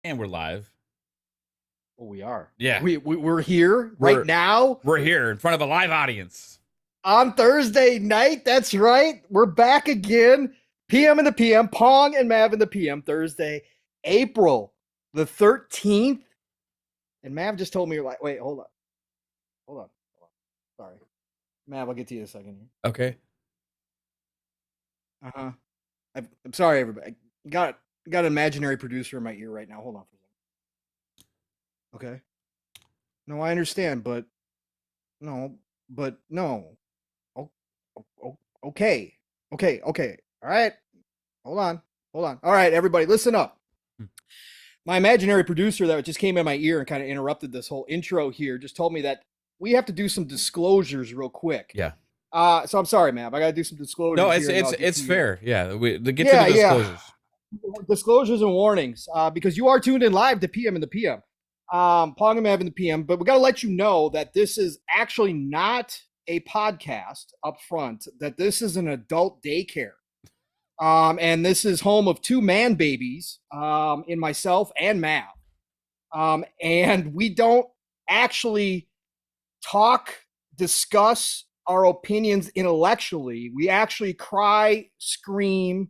And we're live. Oh, we are. Yeah. We're here right now. We're here in front of a live audience. On Thursday night. That's right. We're back again. PM in the PM. Pong and Mav in the PM. Thursday, April the 13th. And Mav just told me, you're like, wait, hold on. Sorry. Mav, I'll get to you in a second here. Okay. Uh-huh. I'm sorry, everybody. Got an imaginary producer in my ear right now. Hold on for a second. Okay. No, I understand, but no. Okay. All right. Hold on. All right, everybody, listen up. My imaginary producer that just came in my ear and kind of interrupted this whole intro here just told me that we have to do some disclosures real quick. Yeah. So I'm sorry, man. I got to do some disclosures. No, it's fair. Yeah. Get to the disclosures. Disclosures and warnings, because you are tuned in live to PM in the PM. Pong and Mav in the PM, but we got to let you know that this is actually not a podcast up front, that this is an adult daycare. And this is home of two man babies, in myself and Mav. And we don't actually discuss our opinions intellectually. We actually cry, scream,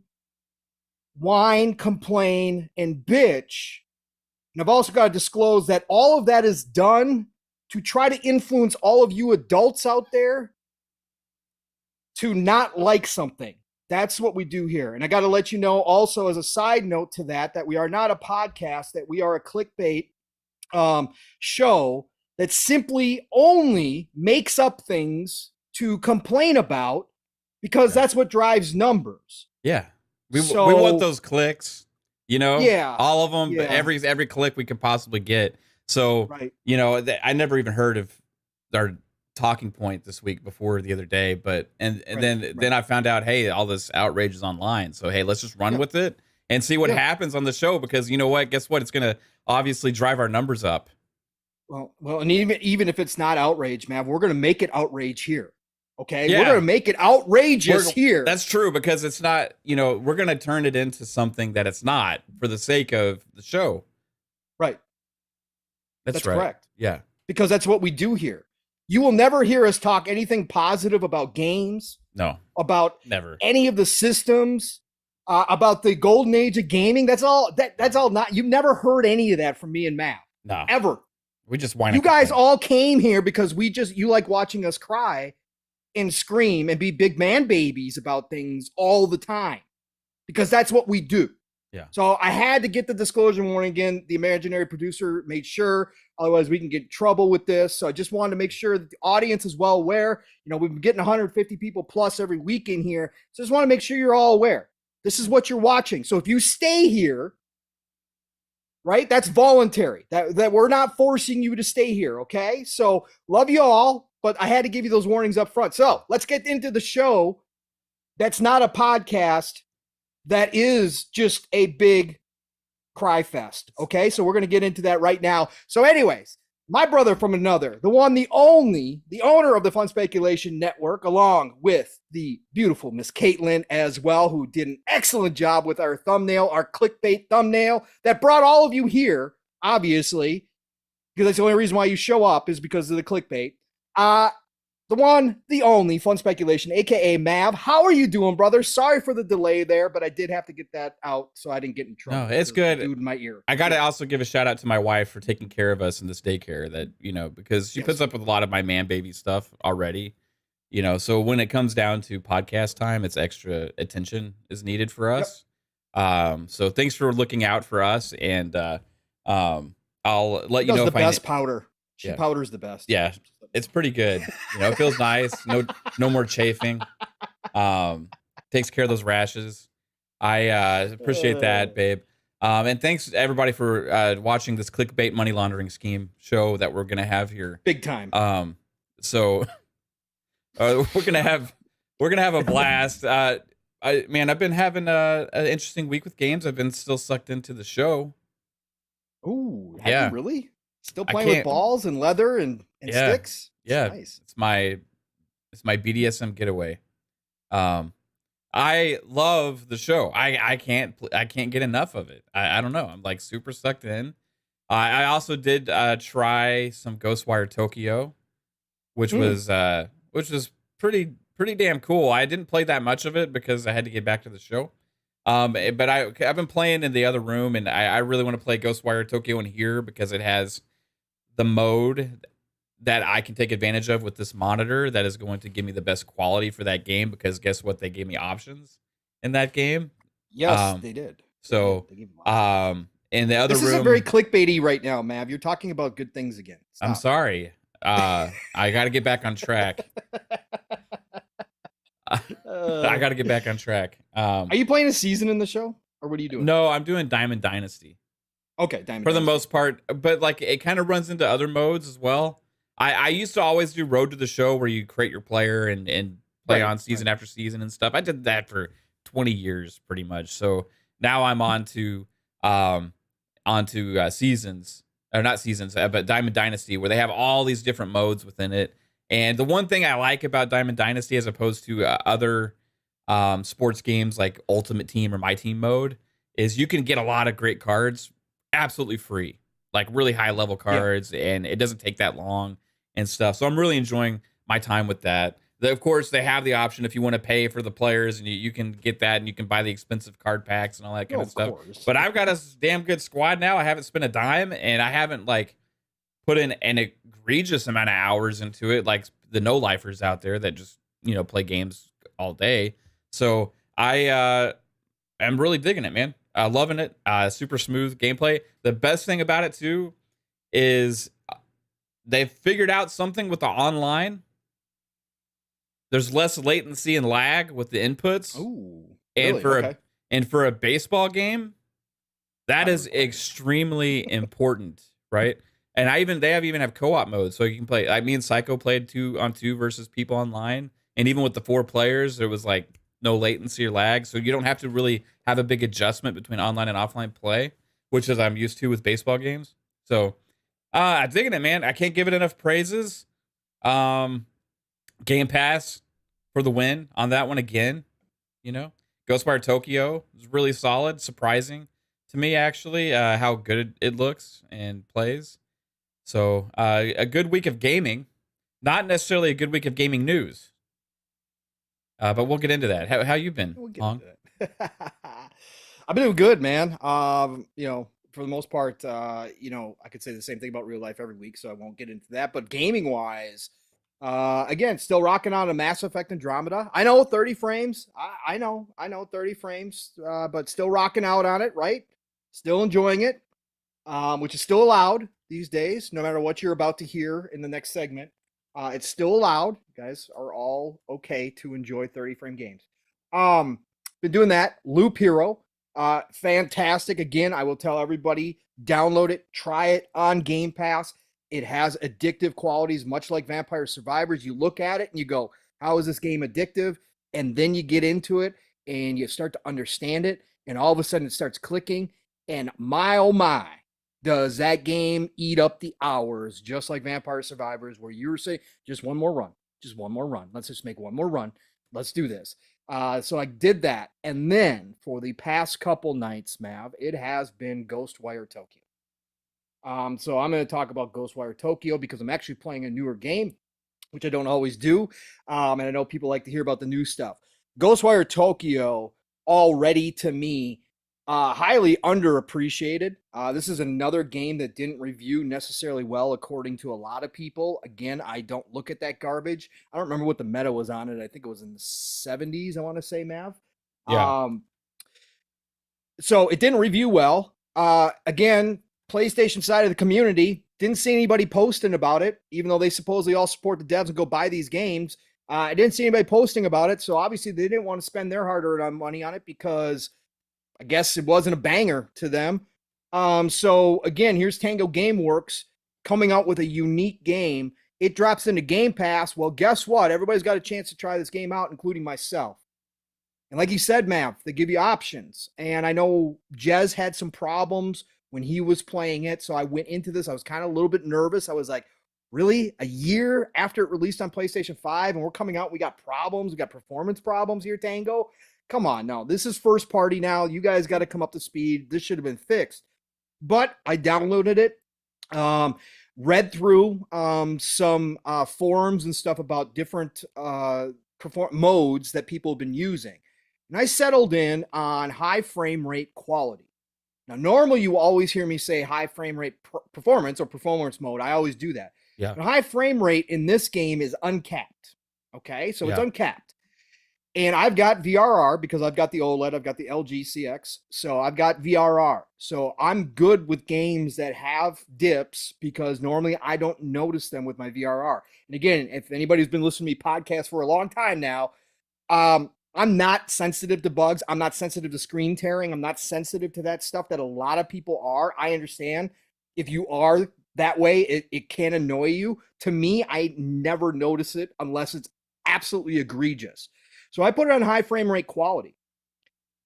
whine, complain, and bitch. And I've also got to disclose that all of that is done to try to influence all of you adults out there to not like something. That's what we do here. And I got to let you know also, as a side note to that we are not a podcast, that we are a clickbait show that simply only makes up things to complain about, because that's what drives numbers. Yeah. We want those clicks, Yeah. all of them, Yeah. every click we can possibly get. So, Right. I never even heard of our talking point this week before the other day, but then I found out, hey, all this outrage is online. So, hey, let's just run with it and see what happens on the show, because you know what? Guess what? It's going to obviously drive our numbers up. Well, and even if it's not outrage, Mav, we're going to make it outrage here. Okay, Yeah. we're going to make it outrageous here. That's true, because it's not, we're going to turn it into something that it's not for the sake of the show. Right. That's right. Correct. Yeah. Because that's what we do here. You will never hear us talk anything positive about games. No. About never any of the systems, about the golden age of gaming. That's all. That's all. Not. You've never heard any of that from me and Matt. No. Ever. We just whine. You guys all came here because you like watching us cry and scream and be big man babies about things all the time, because that's what we do. Yeah. So I had to get the disclosure warning again. The imaginary producer made sure, otherwise we can get in trouble with this. So I just wanted to make sure that the audience is well aware. We've been getting 150 people plus every week in here. So I just want to make sure you're all aware. This is what you're watching. So if you stay here, right, that's voluntary. That we're not forcing you to stay here, okay? So love you all, but I had to give you those warnings up front. So let's get into the show. That's not a podcast. That is just a big cry fest, okay? So we're going to get into that right now. So anyways, my brother from another, the one, the only, the owner of the Fun Speculation Network, along with the beautiful Miss Caitlin as well, who did an excellent job with our thumbnail, our clickbait thumbnail that brought all of you here, obviously, because that's the only reason why you show up is because of the clickbait. The one, the only, Fun Speculation, a.k.a. Mav. How are you doing, brother? Sorry for the delay there, but I did have to get that out so I didn't get in trouble. No, it's good. Dude in my ear. I got to also give a shout out to my wife for taking care of us in this daycare, that, because she puts up with a lot of my man baby stuff already, so when it comes down to podcast time, it's extra attention is needed for us. Yep. So thanks for looking out for us, and I'll let you know if the best powder. She powders the best. Yeah. It's pretty good. It feels nice. No more chafing. Takes care of those rashes. I appreciate that, babe. And thanks everybody for watching this clickbait money laundering scheme show that we're gonna have here. Big time. So we're gonna have a blast. I've been having an interesting week with games. I've been still sucked into the show. Ooh, have you really? Still playing with balls and leather and sticks? Yeah. Nice. It's my BDSM getaway. I love the show. I can't get enough of it. I don't know. I'm like super sucked in. I also did try some Ghostwire Tokyo, which was pretty damn cool. I didn't play that much of it because I had to get back to the show. But I've been playing in the other room, and I really want to play Ghostwire Tokyo in here because it has the mode that I can take advantage of with this monitor that is going to give me the best quality for that game, because guess what? They gave me options in that game. Yes, they did. So, in the other room, this isn't very clickbaity right now, Mav. You're talking about good things again. Stop. I'm sorry. I got to get back on track. I got to get back on track. Are you playing a season in the show, or what are you doing? No, I'm doing Diamond Dynasty. Okay, Diamond for Dynasty. The most part, but like it kind of runs into other modes as well. I used to always do Road to the Show, where you create your player and play on season after season and stuff. I did that for 20 years pretty much. So now I'm on to seasons, or not seasons, but Diamond Dynasty, where they have all these different modes within it. And the one thing I like about Diamond Dynasty, as opposed to other sports games like Ultimate Team or My Team mode, is you can get a lot of great cards absolutely free, like really high level cards, and it doesn't take that long and stuff. So I'm really enjoying my time with that. Of course, they have the option if you want to pay for the players, and you can get that, and you can buy the expensive card packs and all that kind of stuff. Course. But I've got a damn good squad now. I haven't spent a dime, and I haven't like put in an egregious amount of hours into it, like the no-lifers out there that just, play games all day. So I am really digging it, man. Loving it. Super smooth gameplay. The best thing about it too is they've figured out something with the online. There's less latency and lag with the inputs. Ooh, and really? for a baseball game, that is extremely important, right? And they even have co-op mode, so you can play. Me and Psycho played 2-on-2 versus people online, and even with the 4 players, there was like no latency or lag, so you don't have to really have a big adjustment between online and offline play, which is I'm used to with baseball games. So I'm digging it, man. I can't give it enough praises. Game Pass for the win on that one again. Ghostwire Tokyo is really solid, surprising to me actually, how good it looks and plays. So a good week of gaming, not necessarily a good week of gaming news. But we'll get into that. How you been, Pong? I've been doing good, man. For the most part, I could say the same thing about real life every week, so I won't get into that. But gaming wise, again, still rocking on a Mass Effect Andromeda. I know 30 frames. I know 30 frames, but still rocking out on it, right? Still enjoying it, which is still allowed these days, no matter what you're about to hear in the next segment. It's still allowed. You guys are all okay to enjoy 30 frame games. Been doing that. Loop Hero. Fantastic. Again, I will tell everybody, download it, try it on Game Pass. It has addictive qualities, much like Vampire Survivors. You look at it and you go, how is this game addictive? And then you get into it and you start to understand it. And all of a sudden it starts clicking. And my, oh my, does that game eat up the hours, just like Vampire Survivors, where you were saying, just one more run. Let's just make one more run. Let's do this. So I did that. And then for the past couple nights, Mav, it has been Ghostwire Tokyo. So I'm going to talk about Ghostwire Tokyo because I'm actually playing a newer game, which I don't always do. And I know people like to hear about the new stuff. Ghostwire Tokyo already, to me, highly underappreciated. This is another game that didn't review necessarily well, according to a lot of people. Again, I don't look at that garbage. I don't remember what the meta was on it. I think it was in the 70s, I want to say, Mav. Yeah. So it didn't review well. Again, PlayStation side of the community, didn't see anybody posting about it, even though they supposedly all support the devs and go buy these games. I didn't see anybody posting about it, so obviously they didn't want to spend their hard-earned money on it because I guess it wasn't a banger to them. So again, here's Tango Gameworks coming out with a unique game. It drops into Game Pass. Well, guess what? Everybody's got a chance to try this game out, including myself. And like you said, Mav, they give you options. And I know Jez had some problems when he was playing it. So I went into this. I was kind of a little bit nervous. I was like, really? A year after it released on PlayStation 5 and we're coming out, we got problems. We got performance problems here, Tango. Come on, now this is first party now. You guys got to come up to speed. This should have been fixed. But I downloaded it, read through some forums and stuff about different modes that people have been using. And I settled in on high frame rate quality. Now, normally you always hear me say high frame rate performance or performance mode. I always do that. Yeah. But high frame rate in this game is uncapped. Okay, so it's uncapped. And I've got VRR because I've got the OLED, I've got the LG CX, so I've got VRR. So I'm good with games that have dips because normally I don't notice them with my VRR. And again, if anybody's been listening to me podcast for a long time now, I'm not sensitive to bugs. I'm not sensitive to screen tearing. I'm not sensitive to that stuff that a lot of people are. I understand if you are that way, it can annoy you. To me, I never notice it unless it's absolutely egregious. So I put it on high frame rate quality,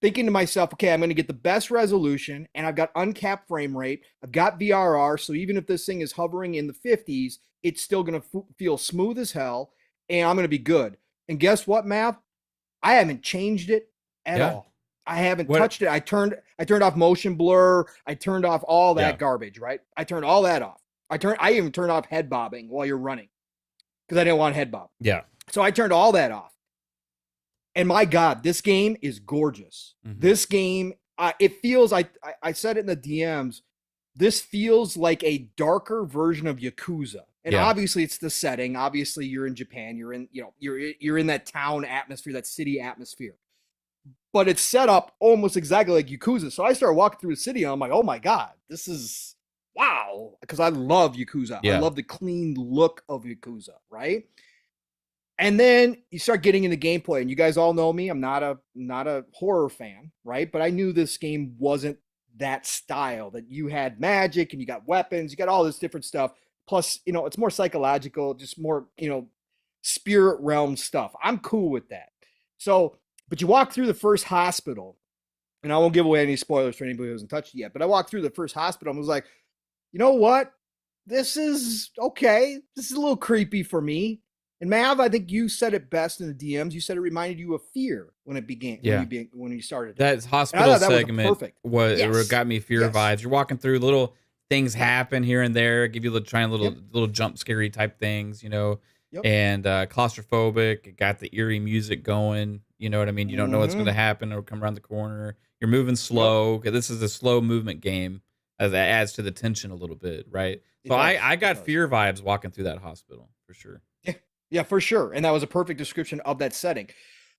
thinking to myself, okay, I'm going to get the best resolution and I've got uncapped frame rate. I've got VRR. So even if this thing is hovering in the 50s, it's still going to feel smooth as hell and I'm going to be good. And guess what, Mav? I haven't changed it at all. I haven't touched it. I turned off motion blur. I turned off all that garbage, right? I turned all that off. I even turned off head bobbing while you're running because I didn't want head bob. Yeah. So I turned all that off. And my God, this game is gorgeous. Mm-hmm. This game, it feels, I said it in the DMs, this feels like a darker version of Yakuza. And obviously it's the setting. Obviously you're in Japan. You're in, you're in that town atmosphere, that city atmosphere. But it's set up almost exactly like Yakuza. So I started walking through the city and I'm like, oh my God, this is wow. Because I love Yakuza. Yeah. I love the clean look of Yakuza, right? And then you start getting into gameplay, and you guys all know me. I'm not a horror fan, right? But I knew this game wasn't that style, that you had magic and you got weapons, you got all this different stuff. Plus, it's more psychological, just more, spirit realm stuff. I'm cool with that. So, but you walk through the first hospital, and I won't give away any spoilers for anybody who hasn't touched it yet, but I walked through the first hospital and was like, you know what? This is okay. This is a little creepy for me. And Mav, I think you said it best in the DMs. You said it reminded you of Fear when it began. Yeah. When you started. That hospital segment it got me Fear vibes. You're walking through, little things happen here and there, give you little jump scary type things, and claustrophobic. It got the eerie music going. You know what I mean? You don't know what's going to happen or come around the corner. You're moving slow. This is a slow movement game. That adds to the tension a little bit, right? So I got Fear vibes walking through that hospital for sure. Yeah, for sure. And that was a perfect description of that setting.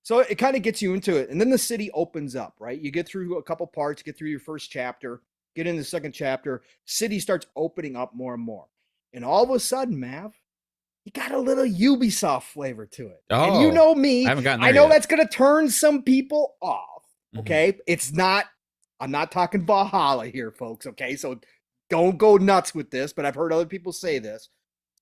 So it kind of gets you into it. And then the city opens up, right? You get through a couple parts, get through your first chapter, get into the second chapter. City starts opening up more and more. And all of a sudden, Mav, you got a little Ubisoft flavor to it. Oh, and you know me. I know that's going to turn some people off. Okay. It's not, I'm not talking Valhalla here, folks. Okay. So don't go nuts with this, but I've heard other people say this.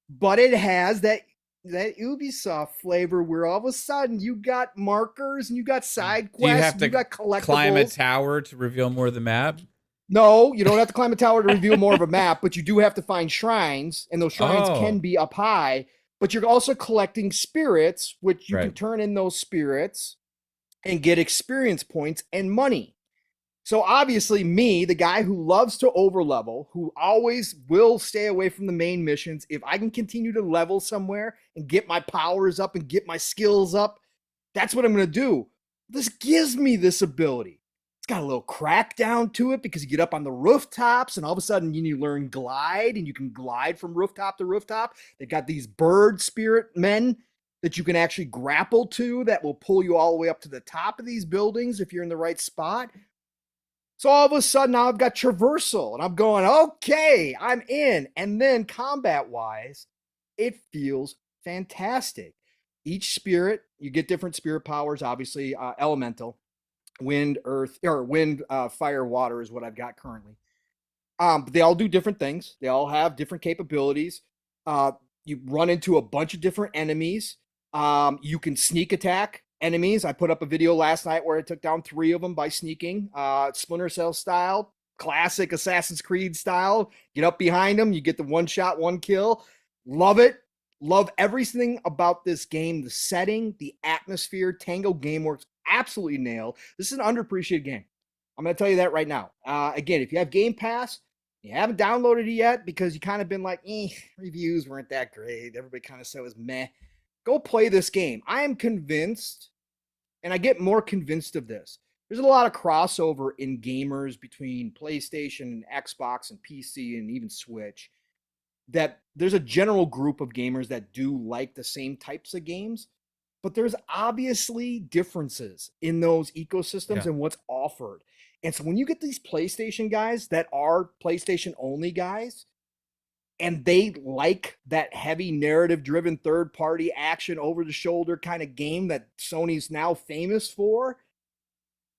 But it has that Ubisoft flavor where all of a sudden you got markers and you got side quests, you got collectibles. Climb a tower to reveal more of the map? No, you don't have to climb a tower to reveal more of a map, but you do have to find shrines, and those shrines can be up high, but you're also collecting spirits, which you can turn in those spirits and get experience points and money. So obviously me, the guy who loves to overlevel, who always will stay away from the main missions, if I can continue to level somewhere and get my powers up and get my skills up, that's what I'm going to do. This gives me this ability. It's got a little crackdown to it because you get up on the rooftops and all of a sudden you learn glide and you can glide from rooftop to rooftop. They've got these bird spirit men that you can actually grapple to that will pull you all the way up to the top of these buildings if you're in the right spot. So all of a sudden now I've got traversal and I'm going, okay, I'm in. And then combat wise, it feels fantastic. Each spirit, you get different spirit powers, obviously elemental, wind, earth, or wind, fire, water is what I've got currently. But they all do different things. They all have different capabilities. You run into a bunch of different enemies. You can sneak attack enemies. I put up a video last night where I took down 3 of them by sneaking, Splinter Cell style, classic Assassin's Creed style. Get up behind them, you get the 1-shot, 1-kill. Love it. Love everything about this game. The setting, the atmosphere. Tango Gameworks absolutely nail. This is an underappreciated game. I'm going to tell you that right now. Again, if you have Game Pass, you haven't downloaded it yet because you kind of been like, reviews weren't that great. Everybody kind of said it was meh. Go play this game. I am convinced, and I get more convinced of this. There's a lot of crossover in gamers between PlayStation and Xbox and PC and even Switch, that there's a general group of gamers that do like the same types of games, but there's obviously differences in those ecosystems and what's offered. And so when you get these PlayStation guys that are PlayStation only guys, and they like that heavy narrative driven third party action over the shoulder kind of game that Sony's now famous for,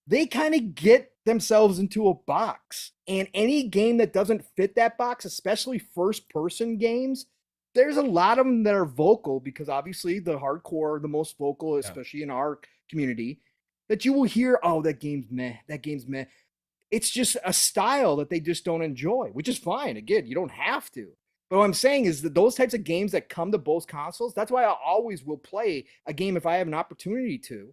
they kind of get themselves into a box. And any game that doesn't fit that box, especially first person games, there's a lot of them that are vocal, because obviously the hardcore are the most vocal, especially in our community, that you will hear, oh, that game's meh, that game's meh. It's just a style that they just don't enjoy, which is fine. Again, you don't have to. But what I'm saying is that those types of games that come to both consoles, that's why I always will play a game if I have an opportunity to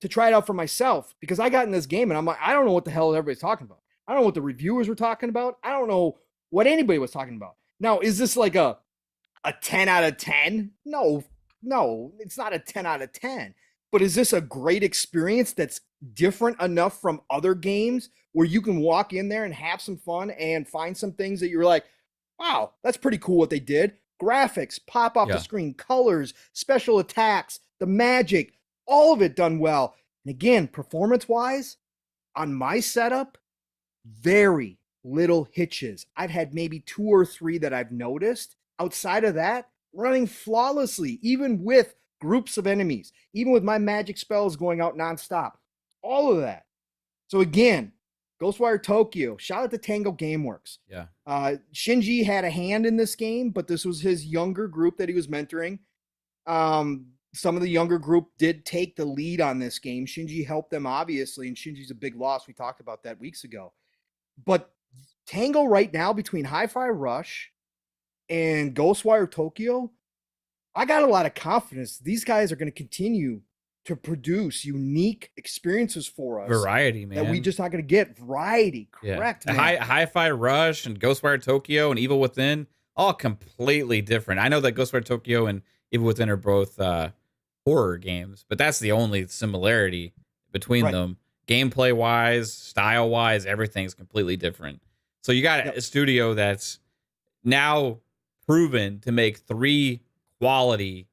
try it out for myself, because I got in this game and I'm like, I don't know what the hell everybody's talking about. I don't know what the reviewers were talking about. I don't know what anybody was talking about. Now, is this like a 10 out of 10? No, it's not a 10 out of 10. But is this a great experience that's different enough from other games where you can walk in there and have some fun and find some things that you're like, wow, that's pretty cool what they did. Graphics, pop off the screen, colors, special attacks, the magic, all of it done well. And again, performance-wise, on my setup, very little hitches. I've had maybe 2 or 3 that I've noticed. Outside of that, running flawlessly, even with groups of enemies, even with my magic spells going out nonstop. All of that. So again, Ghostwire Tokyo, shout out to Tango Gameworks. Yeah. Shinji had a hand in this game, but this was his younger group that he was mentoring. Some of the younger group did take the lead on this game. Shinji helped them, obviously, and Shinji's a big loss. We talked about that weeks ago. But Tango right now, between Hi-Fi Rush and Ghostwire Tokyo, I got a lot of confidence. These guys are going to continue to produce unique experiences for us. Variety, man. That we just not going to get. Variety, correct. Yeah. Hi-Fi Rush and Ghostwire Tokyo and Evil Within, all completely different. I know that Ghostwire Tokyo and Evil Within are both horror games, but that's the only similarity between them. Gameplay-wise, style-wise, everything's completely different. So you got a studio that's now proven to make 3 quality,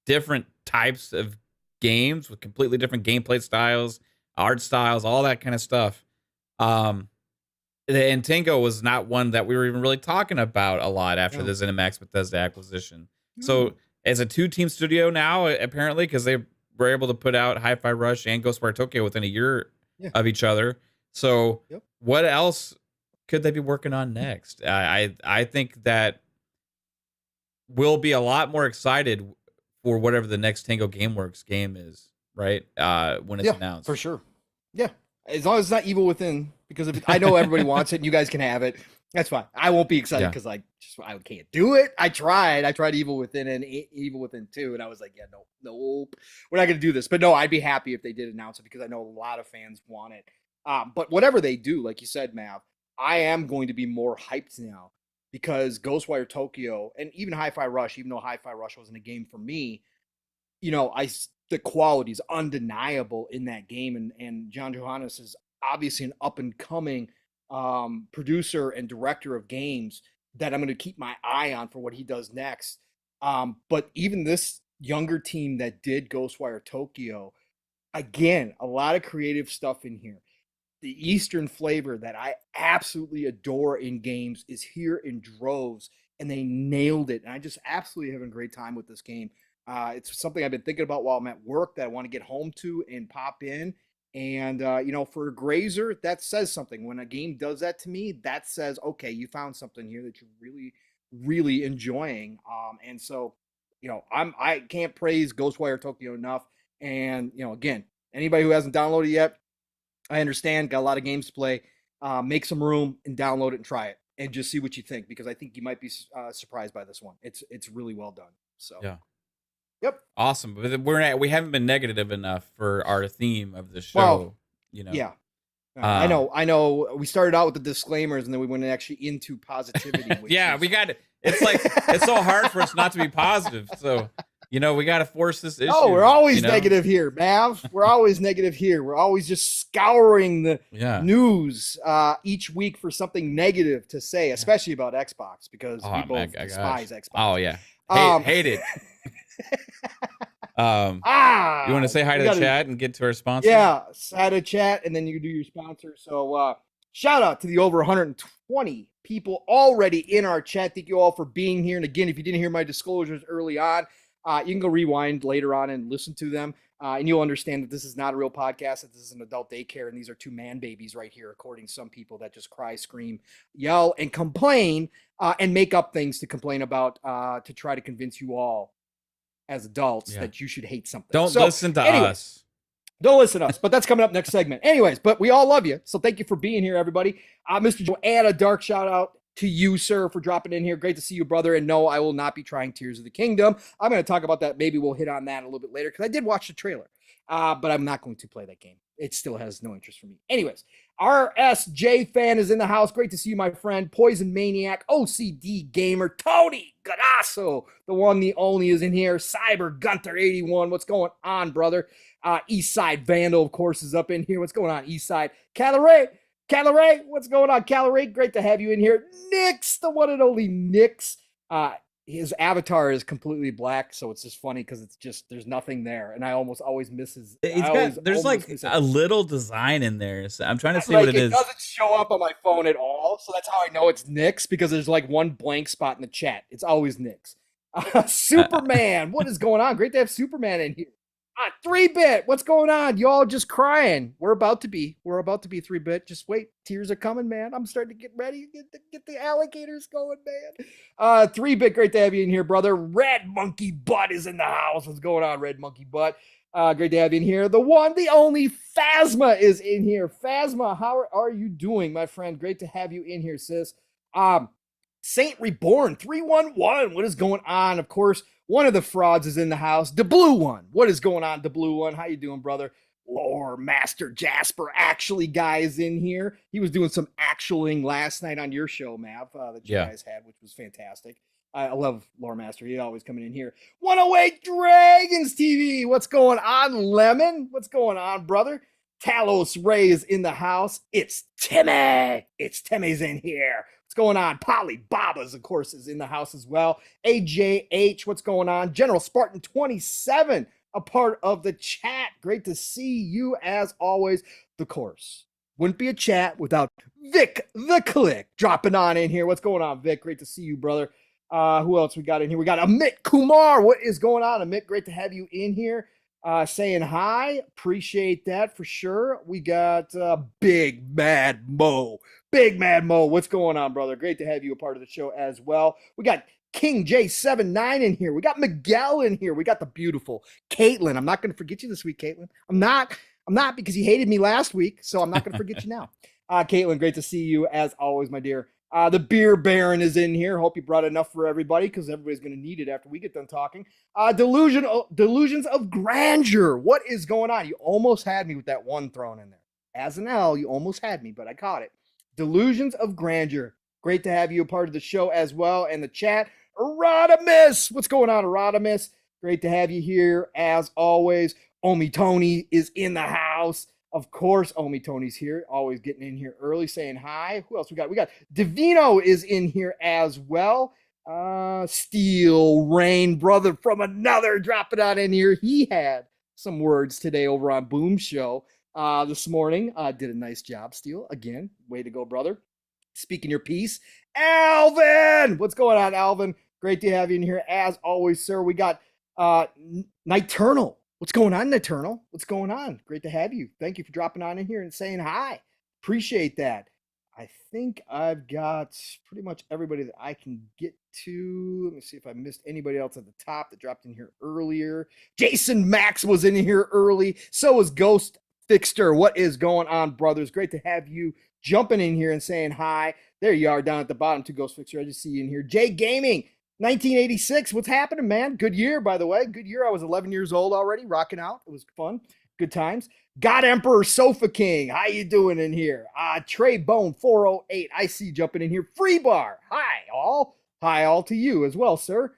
different types of games with completely different gameplay styles, art styles, all that kind of stuff. And Tango was not one that we were even really talking about a lot after the ZeniMax Bethesda acquisition. So as a 2-team studio now, apparently, because they were able to put out Hi-Fi Rush and Ghostwire Tokyo within a year of each other. So what else could they be working on next? I think that we'll be a lot more excited for whatever the next Tango Gameworks game is, right? When it's announced. For sure. Yeah. As long as it's not Evil Within, because if I know everybody wants it and you guys can have it, that's fine. I won't be excited because I can't do it. I tried Evil Within and Evil Within 2, and I was like, nope, we're not going to do this. But no, I'd be happy if they did announce it, because I know a lot of fans want it. But whatever they do, like you said, Mav, I am going to be more hyped now, because Ghostwire Tokyo and even Hi-Fi Rush, even though Hi-Fi Rush wasn't a game for me, the quality is undeniable in that game. And John Johannes is obviously an up and coming producer and director of games that I'm going to keep my eye on for what he does next. But even this younger team that did Ghostwire Tokyo, again, a lot of creative stuff in here. The Eastern flavor that I absolutely adore in games is here in droves, and they nailed it. And I just absolutely having a great time with this game. It's something I've been thinking about while I'm at work that I want to get home to and pop in. And, for a grazer, that says something. When a game does that to me, that says, okay, you found something here that you're really, really enjoying. And so, I can't praise Ghostwire Tokyo enough. And, again, anybody who hasn't downloaded yet, I understand, got a lot of games to play. Make some room and download it and try it and just see what you think, because I think you might be surprised by this one. It's really well done. So yeah. Yep. Awesome. But we haven't been negative enough for our theme of the show. Well, you know. Yeah. I know. We started out with the disclaimers, and then we went actually into positivity. Which yeah, is... we got it. It's like it's so hard for us not to be positive. So, we got to force this issue. No, we're always negative here, Mav. We're always negative here. We're always just scouring the news each week for something negative to say, especially about Xbox, because we both despise Xbox. Oh yeah, hate it. You want to say hi to the chat and get to our sponsor? Yeah, hi to chat, and then you do your sponsor. So shout out to the over 120 people already in our chat. Thank you all for being here. And again, if you didn't hear my disclosures early on, you can go rewind later on and listen to them. And you'll understand that this is not a real podcast, that this is an adult daycare, and these are two man babies right here, according to some people that just cry, scream, yell, and complain, and make up things to complain about to try to convince you all as adults that you should hate something. Don't listen to us. Don't listen to us, but that's coming up next segment. Anyways, but we all love you, so thank you for being here, everybody. Mr. Joanna Dark, shout out to you, sir, for dropping in here. Great to see you, brother. And no, I will not be trying Tears of the Kingdom. I'm going to talk about that. Maybe we'll hit on that a little bit later, because I did watch the trailer, but I'm not going to play that game. It still has no interest for me. Anyways, RSJ fan is in the house. Great to see you, my friend. Poison Maniac, OCD Gamer, Tony Grasso, the one, the only, is in here. Cyber Gunter 81. What's going on, brother? Eastside Vandal, of course, is up in here. What's going on, Eastside? Calarie, what's going on, Calarie? Great to have you in here. Nix, the one and only Nix. His avatar is completely black, so it's just funny because it's just, there's nothing there, and I almost always miss his. There's like a little design in there. So I'm trying to see what it is. It doesn't show up on my phone at all, so that's how I know it's Nix, because there's like one blank spot in the chat. It's always Nix. Superman, what is going on? Great to have Superman in here. 3-bit, what's going on? Y'all just crying. We're about to be 3-bit. Just wait. Tears are coming, man. I'm starting to get ready. Get the alligators going, man. 3-bit, great to have you in here, brother. Red Monkey Butt is in the house. What's going on, Red Monkey Butt? Great to have you in here. The one, the only Phasma is in here. Phasma, how are you doing, my friend? Great to have you in here, sis. Saint Reborn 311, what is going on? Of course, one of the frauds is in the house. The blue one, what is going on? The blue one, how you doing, brother? Lore Master Jasper actually guy is in here. He was doing some actualing last night on your show, Mav, that you guys had, which was fantastic. I love Lore Master. He always coming in here. 108 Dragons TV, what's going on, Lemon? What's going on, brother? Talos Re is in the house. It's Timmy. Timmy's in here. What's going on? PAULIBABBA, of course, is in the house as well. AJH, what's going on? General Spartan 27, a part of the chat. Great to see you as always. The course wouldn't be a chat without Vik The CLiCK dropping on in here. What's going on, Vic? Great to see you, brother. Who else we got in here? We got Amit Kumar. What is going on, Amit? Great to have you in here. Saying hi. Appreciate that for sure. We got Big Mad Mo. What's going on, brother? Great to have you a part of the show as well. We got King J79 in here. We got Miguel in here. We got the beautiful Caitlin. I'm not going to forget you this week, Caitlin. I'm not because you hated me last week, so I'm not going to forget you now. Caitlin, great to see you as always, my dear. The Beer Baron is in here. Hope you brought enough for everybody, because everybody's going to need it after we get done talking. Delusions of Grandeur. What is going on? You almost had me with that one thrown in there. As an L, you almost had me, but I caught it. Delusions of Grandeur. Great to have you a part of the show as well. And the chat. Rodimus. What's going on, Rodimus? Great to have you here as always. Omi Tony is in the house. Of course, Omi Tony's here, always getting in here early, saying hi. Who else we got? We got Divino is in here as well. Steel Rain, brother from another, dropping out in here. He had some words today over on Boom Show this morning. Did a nice job, Steel. Again, way to go, brother. Speaking your piece. Alvin! What's going on, Alvin? Great to have you in here as always, sir. We got Niternal. What's going on, Eternal? What's going on? Great to have you. Thank you for dropping on in here and saying hi. Appreciate that. I think I've got pretty much everybody that I can get to. Let me see if I missed anybody else at the top that dropped in here earlier. Jason Max was in here early. So was Ghost Fixter. What is going on, brothers? Great to have you jumping in here and saying hi. There you are down at the bottom, too, Ghost Fixer. I just see you in here. Jay Gaming. 1986. What's happening, man? Good year, by the way. Good year. I was 11 years old already, rocking out. It was fun. Good times. God Emperor Sofa King. How you doing in here? Trey Bone 408. I see you jumping in here. Free Bar. Hi, all. Hi, all to you as well, sir.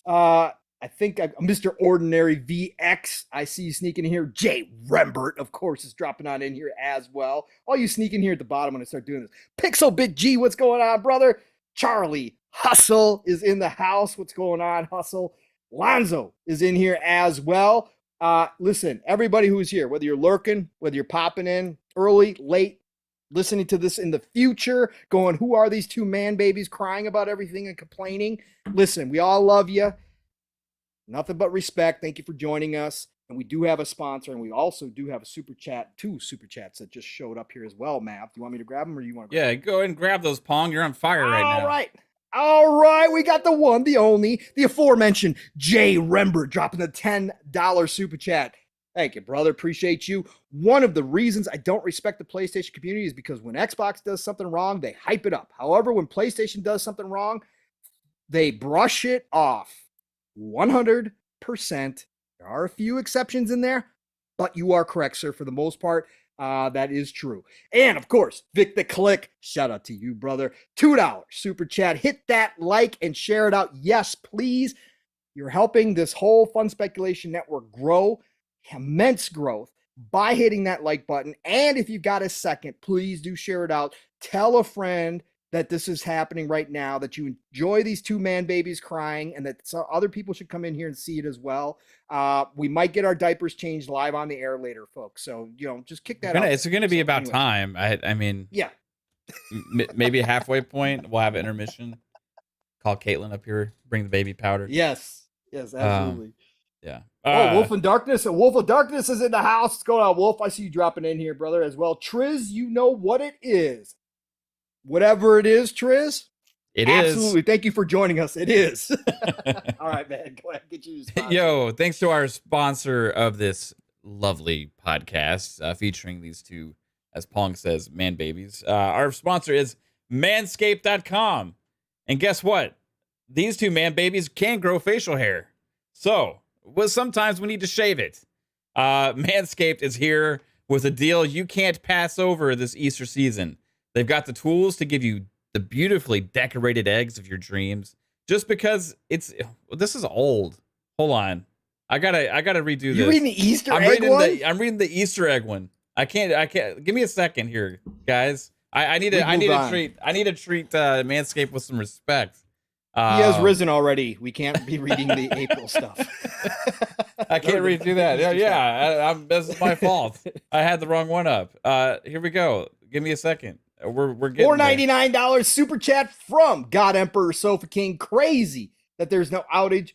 I think Mr. Ordinary VX. I see you sneaking in here. Jay Rembert, of course, is dropping on in here as well. All you sneaking here at the bottom when I start doing this. Pixel Bit G, what's going on, brother? Charlie Hustle is in the house. What's going on, Hustle? Lonzo is in here as well. Listen, everybody who's here, whether you're lurking, whether you're popping in early, late, listening to this in the future, going, who are these two man babies crying about everything and complaining? Listen, we all love you. Nothing but respect. Thank you for joining us. And we do have a sponsor, and we also do have a super chat, 2 super chats that just showed up here as well, Mav. Do you want me to grab them or do you want to grab them? Go ahead and grab those, Pong. You're on fire right now. All right. We got the one, the only, the aforementioned Jay Rembert dropping the $10 super chat. Thank you, brother. Appreciate you. One of the reasons I don't respect the PlayStation community is because when Xbox does something wrong, they hype it up. However, when PlayStation does something wrong, they brush it off 100%. There are a few exceptions in there, but you are correct, sir. For the most part, that is true. And of course, Vik The CLiCK, shout out to you, brother. $2 super chat. Hit that like and share it out. Yes, please. You're helping this whole Fun Speculation Network grow, immense growth, by hitting that like button. And if you've got a second, please do share it out. Tell a friend that this is happening right now, that you enjoy these two man babies crying, and that other people should come in here and see it as well. We might get our diapers changed live on the air later, folks. So, just kick that out. It's going to be about time. I mean, yeah. Maybe a halfway point. We'll have an intermission. Call Caitlin up here. Bring the baby powder. Yes, absolutely. Yeah. Wolf in Darkness. A Wolf of Darkness is in the house. What's going on, Wolf? I see you dropping in here, brother, as well. Triz, you know what it is. Whatever it is, Triz. It is. Absolutely. Thank you for joining us. It is. All right, man. Go ahead. Get you. Yo, thanks to our sponsor of this lovely podcast featuring these two, as Pong says, man babies. Our sponsor is manscaped.com. And guess what? These two man babies can grow facial hair. So, sometimes we need to shave it. Manscaped is here with a deal you can't pass over this Easter season. They've got the tools to give you the beautifully decorated eggs of your dreams. Just because this is old. Hold on, I gotta redo this. You reading the Easter egg one? I'm reading the Easter egg one. I can't. Give me a second here, guys. I need to treat Manscaped with some respect. He has risen already. We can't be reading the April stuff. I can't redo that. Yeah. This is my fault. I had the wrong one up. Here we go. Give me a second. We're getting $4.99 super chat from God Emperor Sofa King. Crazy that there's no outrage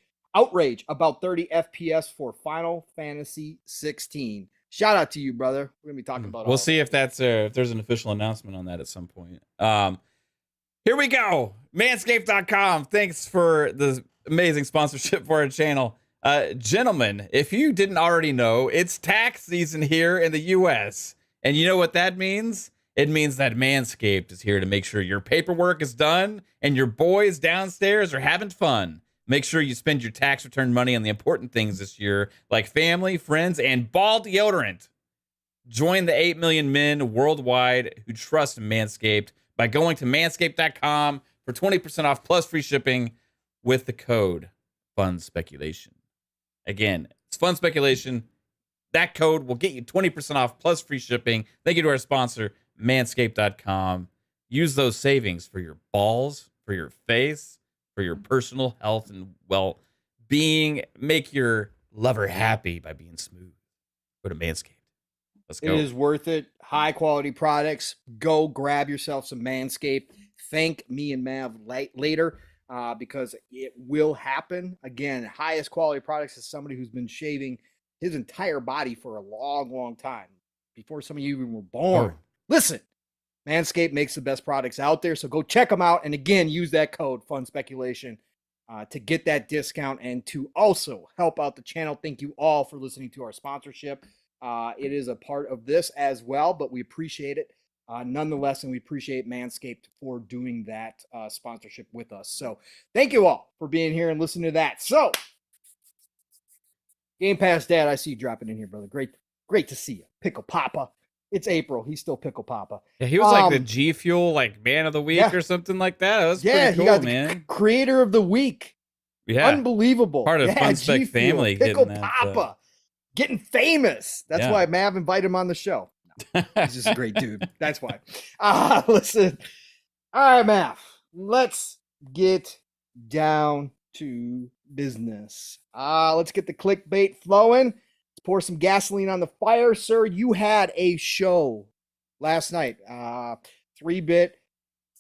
about 30 FPS for Final Fantasy 16. Shout out to you, brother. We're gonna be talking about. We'll see if that's if there's an official announcement on that at some point. Here we go. Manscaped.com. Thanks for the amazing sponsorship for our channel. Gentlemen, if you didn't already know, it's tax season here in the US. And you know what that means? It means that Manscaped is here to make sure your paperwork is done and your boys downstairs are having fun. Make sure you spend your tax return money on the important things this year, like family, friends, and ball deodorant. Join the 8 million men worldwide who trust Manscaped by going to manscaped.com for 20% off plus free shipping with the code FUNSPECULATION. Again, it's Fun Speculation. That code will get you 20% off plus free shipping. Thank you to our sponsor, manscaped.com. Use those savings for your balls, for your face, for your personal health and well-being. Make your lover happy by being smooth. Go to Manscaped. Let's go. It is worth it. High quality products. Go grab yourself some Manscaped. Thank me and Mav later because it will happen. Again, highest quality products is somebody who's been shaving his entire body for a long, long time before some of you even were born. Listen, Manscaped makes the best products out there, so go check them out. And again, use that code Fun Speculation to get that discount and to also help out the channel. Thank you all for listening to our sponsorship. It is a part of this as well, but we appreciate it. nonetheless, and we appreciate Manscaped for doing that sponsorship with us. So thank you all for being here and listening to that. So Game Pass Dad, I see you dropping in here, brother. Great to see you. Pickle Papa. It's April. He's still Pickle Papa. Yeah, he was like the G Fuel like man of the week or something like that. That was pretty cool, man. Creator of the week. Yeah. Unbelievable. Part of Fun Spec family. Pickle Papa. Getting famous. That's why Mav invited him on the show. No, he's just a great dude. That's why. Listen. All right, Mav. Let's get down to business. Let's get the clickbait flowing. Let's pour some gasoline on the fire, sir. You had a show last night. 3-Bit,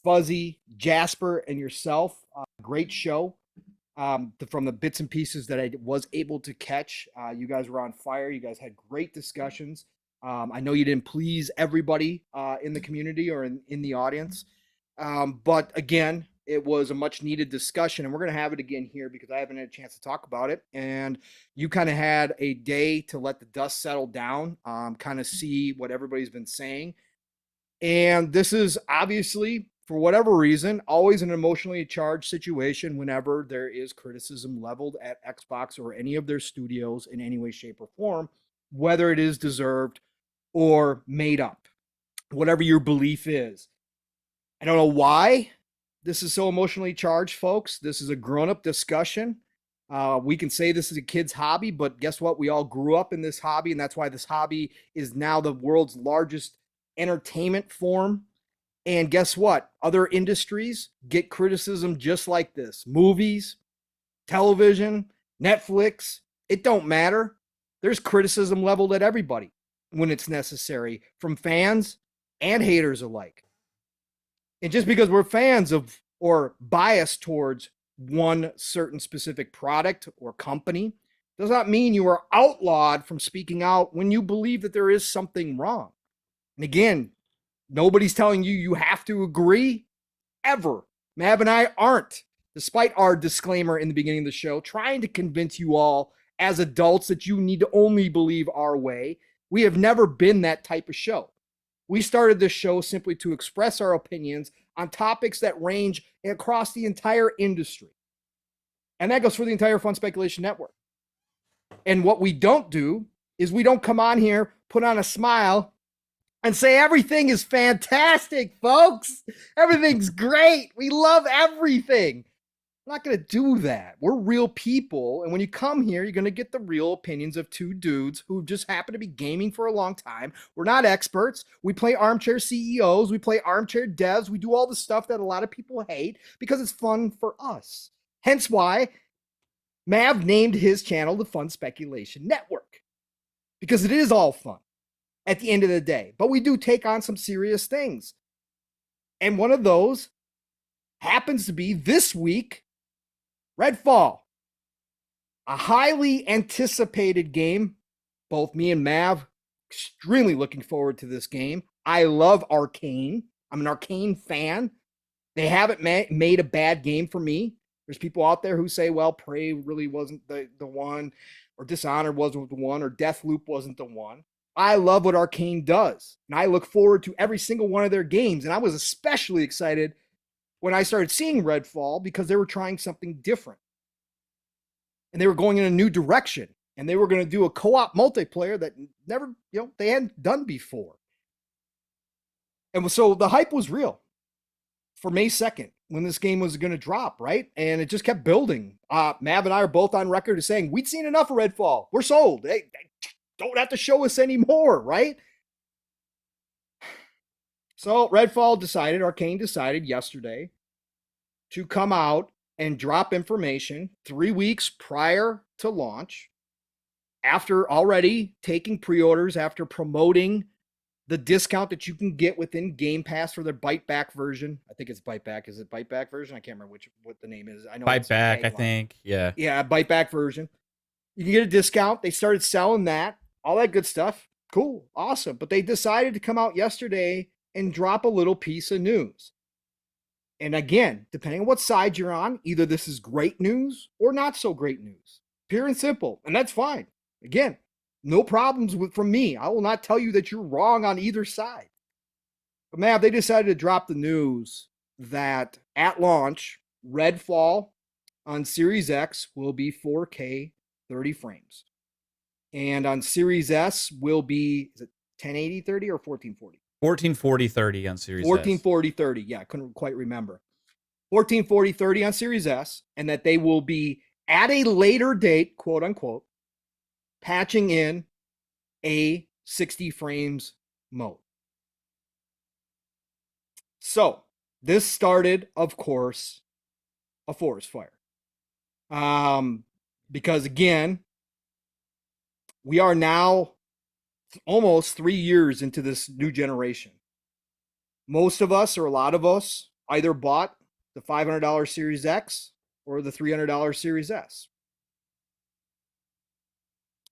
Fuzzy, Jasper, and yourself. Great show. From the bits and pieces that I was able to catch, you guys were on fire. You guys had great discussions. I know you didn't please everybody in the community or in the audience. But again, it was a much needed discussion, and we're going to have it again here because I haven't had a chance to talk about it. And you kind of had a day to let the dust settle down, kind of see what everybody's been saying. And this is obviously, for whatever reason, always an emotionally charged situation whenever there is criticism leveled at Xbox or any of their studios in any way, shape, or form, whether it is deserved or made up, whatever your belief is. I don't know why this is so emotionally charged, folks. This is a grown-up discussion. We can say this is a kid's hobby, but guess what? We all grew up in this hobby, and that's why this hobby is now the world's largest entertainment form. And guess what? Other industries get criticism just like this. Movies, television, Netflix, it don't matter. There's criticism leveled at everybody when it's necessary, from fans and haters alike. And just because we're fans of or biased towards one certain specific product or company does not mean you are outlawed from speaking out when you believe that there is something wrong. And again, nobody's telling you you have to agree ever. Mav and I aren't, despite our disclaimer in the beginning of the show, trying to convince you all as adults that you need to only believe our way. We have never been that type of show. We started this show simply to express our opinions on topics that range across the entire industry. And that goes for the entire Fun Speculation Network. And what we don't do is we don't come on here, put on a smile, and say everything is fantastic, folks. Everything's great. We love everything. I'm not going to do that. We're real people. And when you come here, you're going to get the real opinions of two dudes who just happen to be gaming for a long time. We're not experts. We play armchair CEOs. We play armchair devs. We do all the stuff that a lot of people hate because it's fun for us. Hence why Mav named his channel the Fun Speculation Network, because it is all fun at the end of the day. But we do take on some serious things. And one of those happens to be this week, Redfall, a highly anticipated game. Both me and Mav extremely looking forward to this game. I love Arcane. I'm an Arcane fan. They haven't made a bad game for me. There's people out there who say, well, Prey really wasn't the one, or Dishonored wasn't the one, or Deathloop wasn't the one. I love what Arcane does, and I look forward to every single one of their games. And I was especially excited when I started seeing Redfall because they were trying something different. And they were going in a new direction. And they were going to do a co-op multiplayer that never, they hadn't done before. And so the hype was real for May 2nd when this game was going to drop, right? And it just kept building. Mav and I are both on record as saying, we'd seen enough of Redfall. We're sold. They don't have to show us anymore, right? So Arcane decided yesterday to come out and drop information 3 weeks prior to launch, after already taking pre-orders, after promoting the discount that you can get within Game Pass for their Bite Back version. I think it's Bite Back. Is it Bite Back version? I can't remember what the name is. I know Bite Back, I think. Yeah. Yeah, Bite Back version. You can get a discount. They started selling that, all that good stuff. Cool, awesome. But they decided to come out yesterday and drop a little piece of news. And again, depending on what side you're on, either this is great news or not so great news. Pure and simple. And that's fine. Again, no problems from me. I will not tell you that you're wrong on either side. But man, they decided to drop the news that at launch, Redfall on Series X will be 4K 30 frames. And on Series S will be, is it 1080 30 or 1440? 1440 30 on Series S. 1440 30. Yeah, I couldn't quite remember. 1440 30 on Series S, and that they will be at a later date, quote unquote, patching in a 60 frames mode. So this started, of course, a forest fire. Because again, we are now almost 3 years into this new generation. Most of us, or a lot of us, either bought the $500 Series X or the $300 Series S.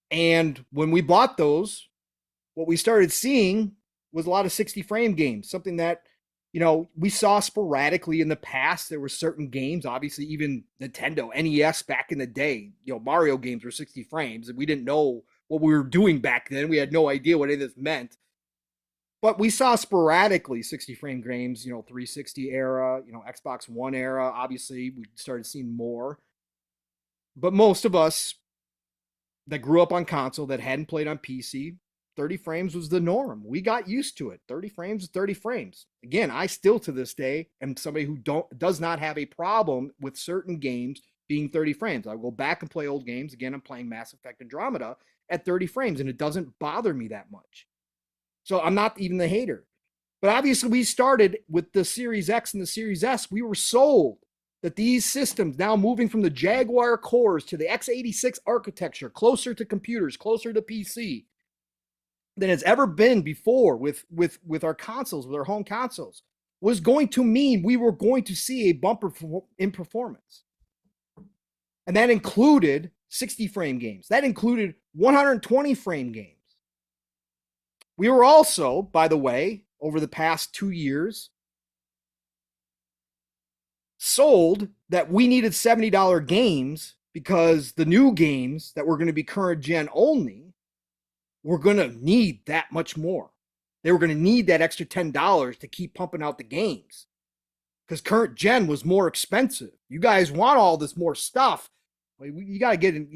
And when we bought those, what we started seeing was a lot of 60 frame games, something that, you know, we saw sporadically in the past. There were certain games, obviously even Nintendo NES back in the day, you know, Mario games were 60 frames, and we didn't know what we were doing back then. We had no idea what any of this meant. But we saw sporadically 60 frame games, you know, 360 era, you know, Xbox One era. Obviously, we started seeing more. But most of us that grew up on console that hadn't played on PC, 30 frames was the norm. We got used to it. 30 frames is 30 frames. Again, I still to this day am somebody who does not have a problem with certain games being 30 frames. I go back and play old games. Again, I'm playing Mass Effect Andromeda at 30 frames, and it doesn't bother me that much. So I'm not even the hater. But obviously, we started with the Series X and the Series S. We were sold that these systems, now moving from the Jaguar cores to the x86 architecture, closer to computers, closer to PC, than it's ever been before with our consoles, with our home consoles, was going to mean we were going to see a bump in performance. And that included 60 frame games. That included 120 frame games. We were also, by the way, over the past 2 years, sold that we needed $70 games because the new games that were going to be current gen only were going to need that much more. They were going to need that extra $10 to keep pumping out the games because current gen was more expensive. You guys want all this more stuff. We got to get an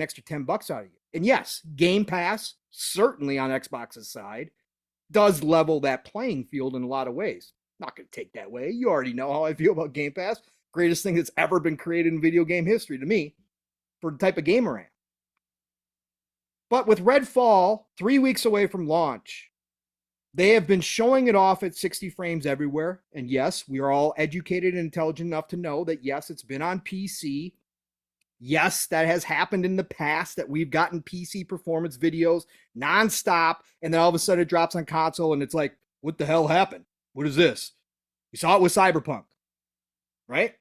extra $10 out of you. And yes, Game Pass, certainly on Xbox's side, does level that playing field in a lot of ways. Not going to take that way. You already know how I feel about Game Pass. Greatest thing that's ever been created in video game history to me for the type of gamer I am. But with Redfall 3 weeks away from launch, they have been showing it off at 60 frames everywhere. And yes, we are all educated and intelligent enough to know that yes, it's been on PC. Yes, that has happened in the past, that we've gotten PC performance videos nonstop, and then all of a sudden it drops on console and it's like, what the hell happened? What is this? We saw it with Cyberpunk, right?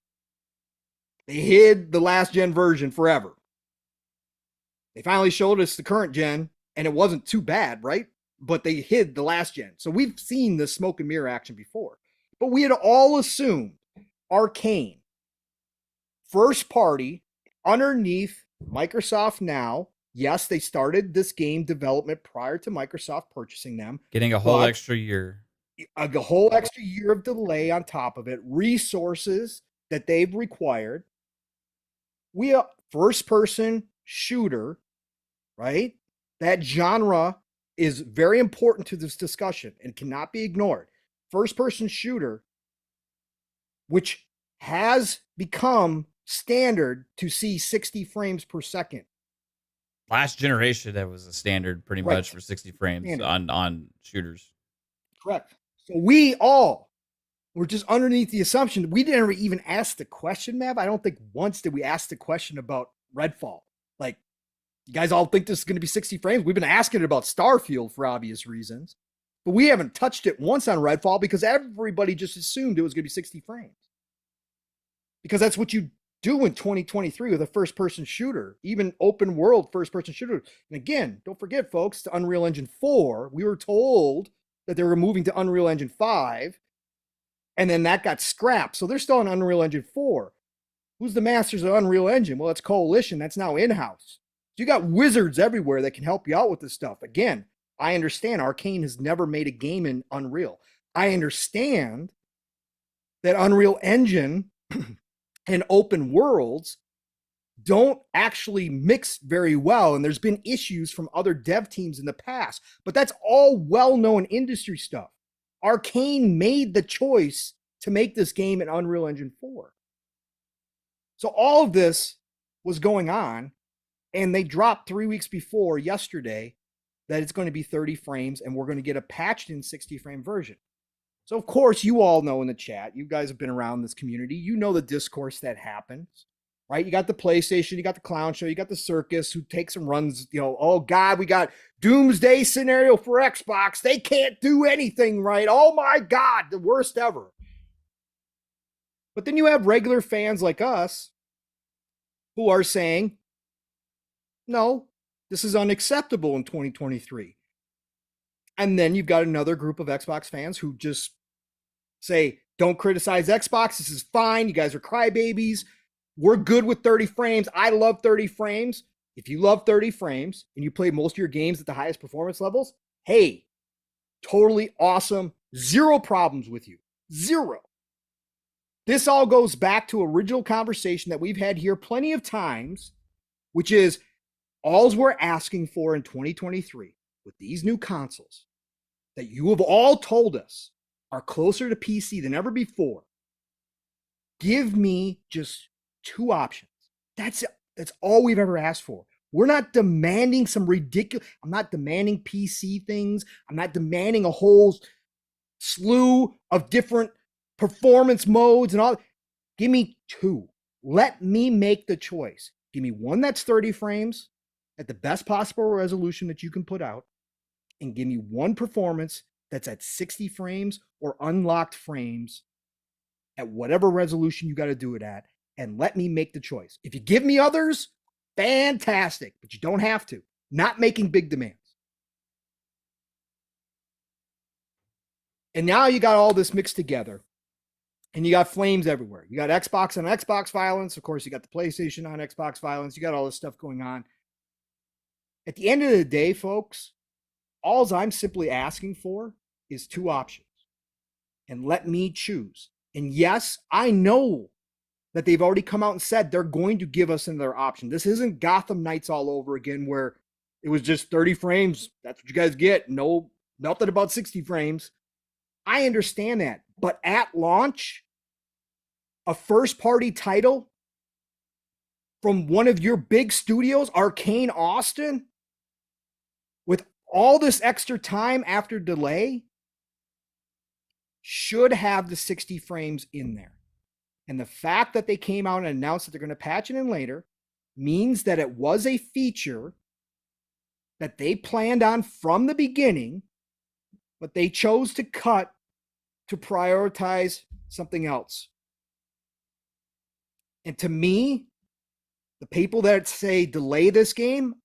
They hid the last gen version forever. They finally showed us the current gen, and it wasn't too bad, right? But they hid the last gen. So we've seen this smoke and mirror action before. But we had all assumed Arcane, first party, underneath Microsoft now. Yes, they started this game development prior to Microsoft purchasing them. Getting a whole extra year. A whole extra year of delay on top of it. Resources that they've required. We are first-person shooter, right? That genre is very important to this discussion and cannot be ignored. First-person shooter, which has become standard to see 60 frames per second. Last generation, that was a standard pretty much for 60 frames on shooters. Correct. So we all were just underneath the assumption. We didn't even ask the question, Mav. I don't think once did we ask the question about Redfall. Like, you guys all think this is going to be 60 frames? We've been asking it about Starfield for obvious reasons. But we haven't touched it once on Redfall because everybody just assumed it was going to be 60 frames. Because that's what you do in 2023 with a first-person shooter, even open world first-person shooter. And again, don't forget, folks, to Unreal Engine 4, we were told that they were moving to Unreal Engine 5, and then that got scrapped. So they're still on Unreal Engine 4. Who's the masters of Unreal Engine? Well, it's Coalition. That's now in-house. So you got wizards everywhere that can help you out with this stuff. Again, I understand Arcane has never made a game in Unreal. I understand that Unreal Engine and open worlds don't actually mix very well, and there's been issues from other dev teams in the past, but that's all well-known industry stuff. Arcane made the choice to make this game in Unreal Engine 4. So all of this was going on, and they dropped 3 weeks before yesterday that it's going to be 30 frames and we're going to get a patched in 60 frame version. So of course, you all know in the chat, you guys have been around this community, you know the discourse that happens, right? You got the PlayStation, you got the clown show, you got the circus who takes and runs, oh God, we got doomsday scenario for Xbox. They can't do anything right. Oh my God, the worst ever. But then you have regular fans like us who are saying, no, this is unacceptable in 2023. And then you've got another group of Xbox fans who just say, don't criticize Xbox. This is fine. You guys are crybabies. We're good with 30 frames. I love 30 frames. If you love 30 frames and you play most of your games at the highest performance levels, hey, totally awesome. Zero problems with you. Zero. This all goes back to original conversation that we've had here plenty of times, which is all we're asking for in 2023 with these new consoles that you have all told us are closer to PC than ever before. Give me just two options. That's all we've ever asked for. We're not demanding some ridiculous, I'm not demanding PC things. I'm not demanding a whole slew of different performance modes and all. Give me two. Let me make the choice. Give me one that's 30 frames at the best possible resolution that you can put out, and give me one performance that's at 60 frames or unlocked frames at whatever resolution you got to do it at, and let me make the choice. If you give me others, fantastic, but you don't have to. Not making big demands. And now you got all this mixed together, and you got flames everywhere. You got Xbox on Xbox violence. Of course, you got the PlayStation on Xbox violence. You got all this stuff going on. At the end of the day, folks, all I'm simply asking for is two options. And let me choose. And yes, I know that they've already come out and said they're going to give us another option. This isn't Gotham Knights all over again where it was just 30 frames. That's what you guys get. No, nothing about 60 frames. I understand that. But at launch, a first-party title from one of your big studios, Arcane Austin, with all this extra time after delay, should have the 60 frames in there. And the fact that they came out and announced that they're going to patch it in later means that it was a feature that they planned on from the beginning, but they chose to cut to prioritize something else. And to me, the people that say delay this game,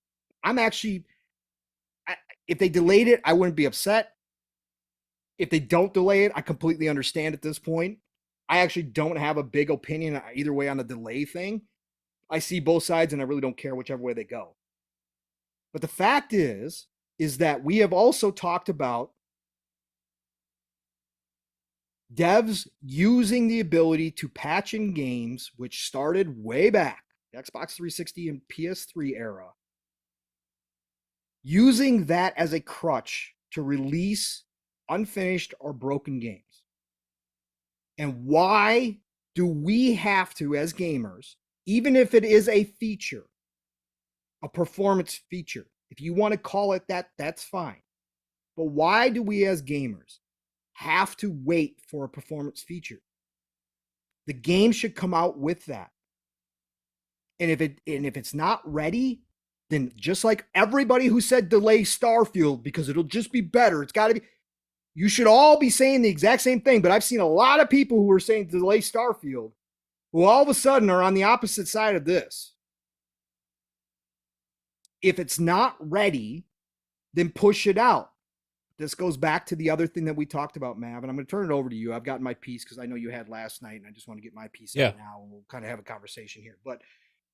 I'm actually, if they delayed it, I wouldn't be upset. If they don't delay it, I completely understand at this point. I actually don't have a big opinion either way on the delay thing. I see both sides and I really don't care whichever way they go. But the fact is that we have also talked about devs using the ability to patch in games, which started way back, Xbox 360 and PS3 era, using that as a crutch to release unfinished or broken games. And why do we have to, as gamers, even if it is a feature, a performance feature, if you want to call it that, that's fine. But why do we as gamers have to wait for a performance feature? The game should come out with that. And if it's not ready, then just like everybody who said delay Starfield because it'll just be better, it's got to be. You should all be saying the exact same thing, but I've seen a lot of people who are saying delay Starfield who all of a sudden are on the opposite side of this. If it's not ready, then push it out. This goes back to the other thing that we talked about, Mav, and I'm going to turn it over to you. I've gotten my piece because I know you had last night, and I just want to get my piece out now, and we'll kind of have a conversation here. But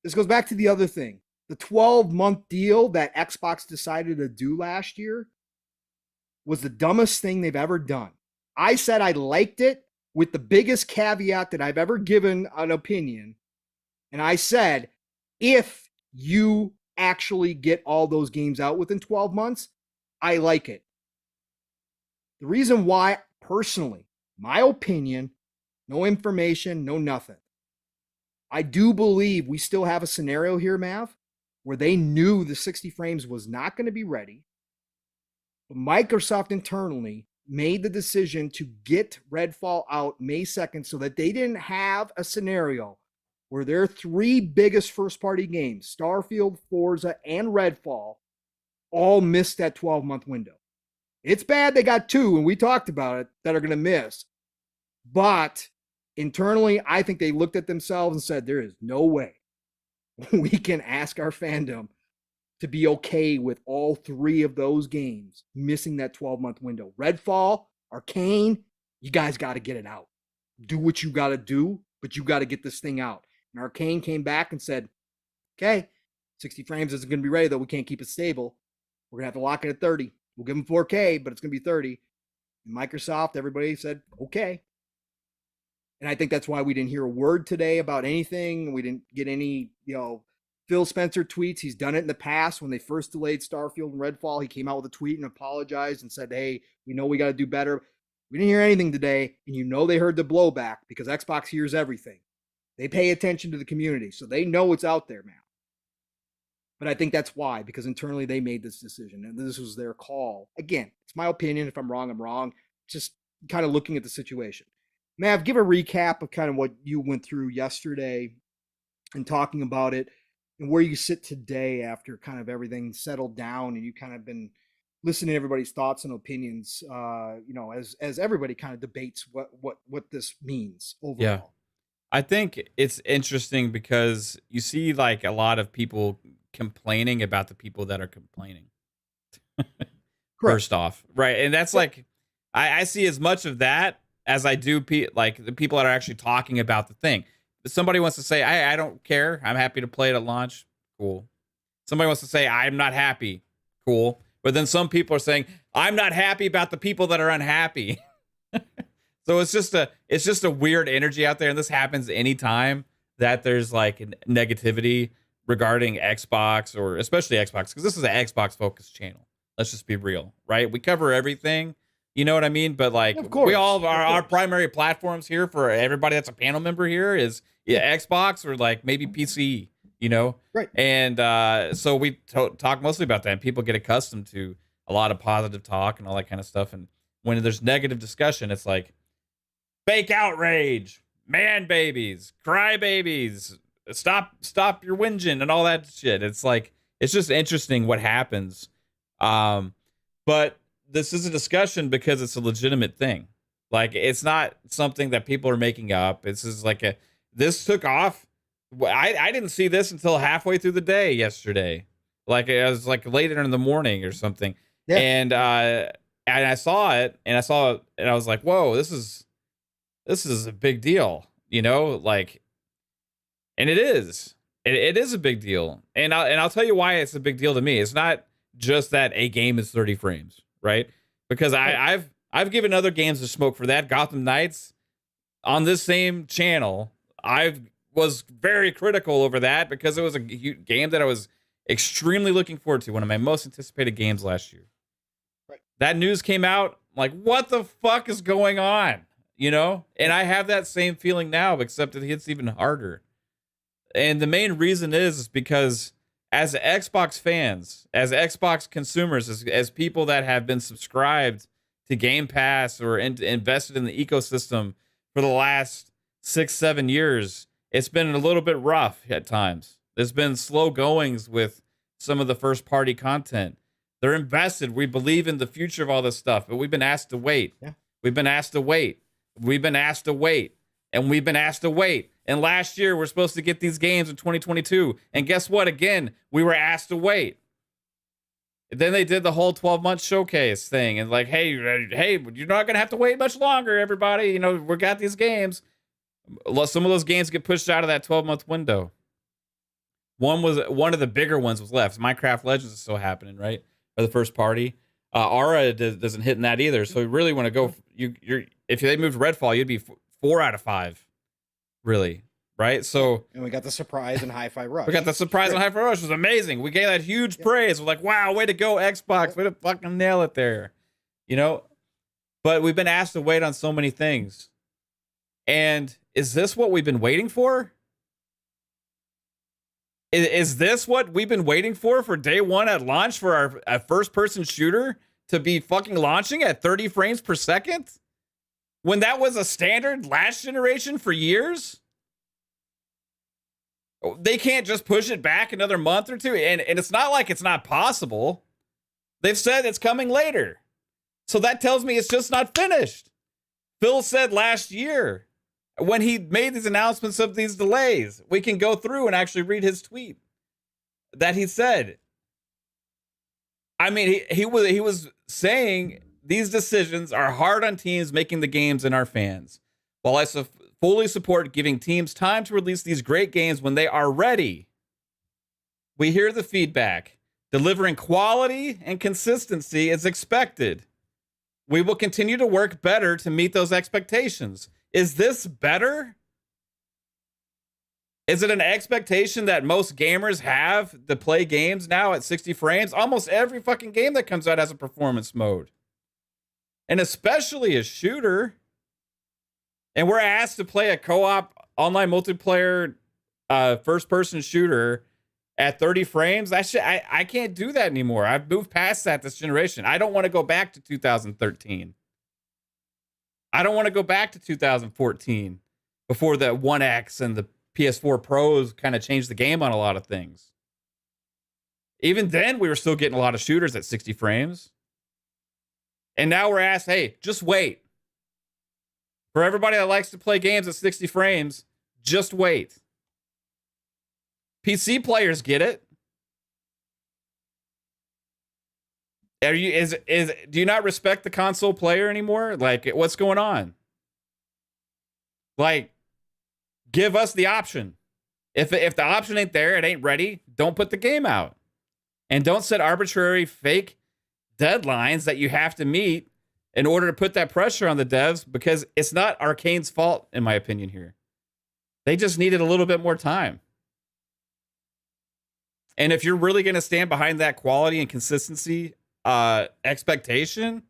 this goes back to the other thing. The 12-month deal that Xbox decided to do last year was the dumbest thing they've ever done. I said I liked it with the biggest caveat that I've ever given an opinion. And I said, if you actually get all those games out within 12 months, I like it. The reason why, personally, my opinion, no information, no nothing. I do believe we still have a scenario here, Mav, where they knew the 60 frames was not going to be ready. But Microsoft internally made the decision to get Redfall out May 2nd so that they didn't have a scenario where their three biggest first-party games, Starfield, Forza, and Redfall, all missed that 12-month window. It's bad they got two, and we talked about it, that are going to miss. But internally, I think they looked at themselves and said, there is no way we can ask our fandom to be okay with all three of those games missing that 12-month window. Redfall, Arcane, you guys got to get it out. Do what you got to do, but you got to get this thing out. And Arcane came back and said, okay, 60 frames isn't going to be ready, though. We can't keep it stable. We're going to have to lock it at 30. We'll give them 4K, but it's going to be 30. And Microsoft, everybody said, okay. And I think that's why we didn't hear a word today about anything. We didn't get any, Phil Spencer tweets. He's done it in the past when they first delayed Starfield and Redfall. He came out with a tweet and apologized and said, hey, we know we got to do better. We didn't hear anything today. And they heard the blowback because Xbox hears everything. They pay attention to the community. So they know it's out there now. But I think that's why, because internally they made this decision and this was their call. Again, it's my opinion. If I'm wrong, I'm wrong. Just kind of looking at the situation. Mav, give a recap of kind of what you went through yesterday and talking about it and where you sit today after kind of everything settled down and you kind of been listening to everybody's thoughts and opinions, as everybody kind of debates what this means overall. Yeah. I think it's interesting because you see like a lot of people complaining about the people that are complaining. First off, right? And that's like, I see as much of that as I do like the people that are actually talking about the thing. If somebody wants to say, I don't care, I'm happy to play it at launch, cool. Somebody wants to say, I'm not happy, cool. But then some people are saying, I'm not happy about the people that are unhappy. So it's just a weird energy out there, and this happens anytime that there's like negativity regarding Xbox, or especially Xbox, because this is an Xbox focused channel. Let's just be real, right? We cover everything, you know what I mean? But like, we all our primary platforms here for everybody that's a panel member here is Xbox or like maybe PC, right? And so we talk mostly about that, and people get accustomed to a lot of positive talk and all that kind of stuff. And when there's negative discussion, it's like fake outrage, man babies, cry babies, stop your whinging and all that shit. It's like, it's just interesting what happens. But this is a discussion because it's a legitimate thing. Like, it's not something that people are making up. This took off. I didn't see this until halfway through the day yesterday. Like, it was like later in the morning or something. Yeah. And I saw it and I was like, whoa, this is a big deal, like, and it is. It is a big deal. And I'll tell you why it's a big deal to me. It's not just that a game is 30 frames, right? Because I've given other games a smoke for that. Gotham Knights on this same channel, I was very critical over that because it was a game that I was extremely looking forward to, one of my most anticipated games last year. Right. That news came out, like, what the fuck is going on? And I have that same feeling now, except that it's even harder. And the main reason is because as Xbox fans, as Xbox consumers, as people that have been subscribed to Game Pass or invested in the ecosystem for the last 6-7 years, it's been a little bit rough at times. There's been slow goings with some of the first party content. They're invested. We believe in the future of all this stuff, but we've been asked to wait. Yeah. We've been asked to wait. We've been asked to wait. And we've been asked to wait. And last year, we're supposed to get these games in 2022. And guess what? Again, we were asked to wait. Then they did the whole 12-month showcase thing. And like, hey, you're not going to have to wait much longer, everybody. We got these games. Some of those games get pushed out of that 12-month window. One of the bigger ones was left. Minecraft Legends is still happening, right? Or the first party. Aura doesn't hit in that either. So you really want to go. If they moved Redfall, you'd be 4 out of 5, really, right? So and we got the surprise and Hi-Fi Rush. We got the surprise and Hi-Fi Rush was amazing. We gave that huge praise. We're like, wow, way to go, Xbox, way to fucking nail it there, you know. But we've been asked to wait on so many things, and is this what we've been waiting for? Is this what we've been waiting for day one at launch for our first-person shooter to be fucking launching at 30 frames per second? When that was a standard last generation for years? They can't just push it back another month or two. And it's not like it's not possible. They've said it's coming later. So that tells me it's just not finished. Phil said last year, when he made these announcements of these delays, we can go through and actually read his tweet that he said. I mean, he was saying these decisions are hard on teams making the games and our fans. While I fully support giving teams time to release these great games when they are ready, we hear the feedback. Delivering quality and consistency is expected. We will continue to work better to meet those expectations. Is this better? Is it an expectation that most gamers have to play games now at 60 frames? Almost every fucking game that comes out has a performance mode. And especially a shooter. And we're asked to play a co-op online multiplayer first-person shooter at 30 frames. I can't do that anymore. I've moved past that this generation. I don't want to go back to 2013. I don't want to go back to 2014 before the 1X and the PS4 Pros kind of changed the game on a lot of things. Even then, we were still getting a lot of shooters at 60 frames. And now we're asked, hey, just wait. For everybody that likes to play games at 60 frames, just wait. PC players get it. Do you not respect the console player anymore? Like, what's going on? Like, give us the option. If the option ain't there, it ain't ready, don't put the game out. And don't set arbitrary fake deadlines that you have to meet in order to put that pressure on the devs, because it's not Arcane's fault, in my opinion, here. They just needed a little bit more time. And if you're really going to stand behind that quality and consistency expectation,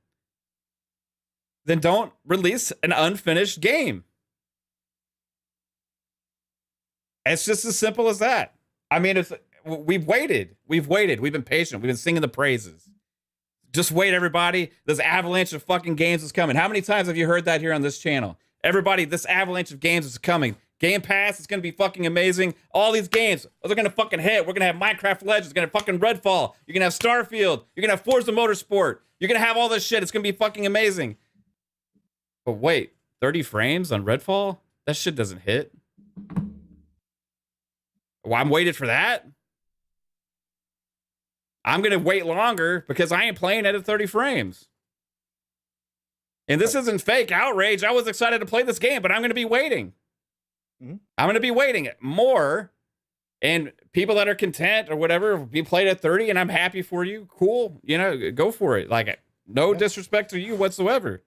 then don't release an unfinished game. It's just as simple as that. I mean, we've waited. We've been patient. We've been singing the praises. Just wait, everybody. This avalanche of fucking games is coming. How many times have you heard that here on this channel? Everybody, this avalanche of games is coming. Game Pass is going to be fucking amazing. All these games, they're going to fucking hit. We're going to have Minecraft Legends. We're going to have fucking Redfall. You're going to have Starfield. You're going to have Forza Motorsport. You're going to have all this shit. It's going to be fucking amazing. But wait, 30 frames on Redfall? That shit doesn't hit. Well, I'm waited for that. I'm going to wait longer because I ain't playing it at 30 frames. And this isn't fake outrage. I was excited to play this game, but I'm going to be waiting. Mm-hmm. I'm going to be waiting more. And people that are content or whatever, be played at 30 and I'm happy for you. Cool. You know, go for it. Like, no disrespect to you whatsoever.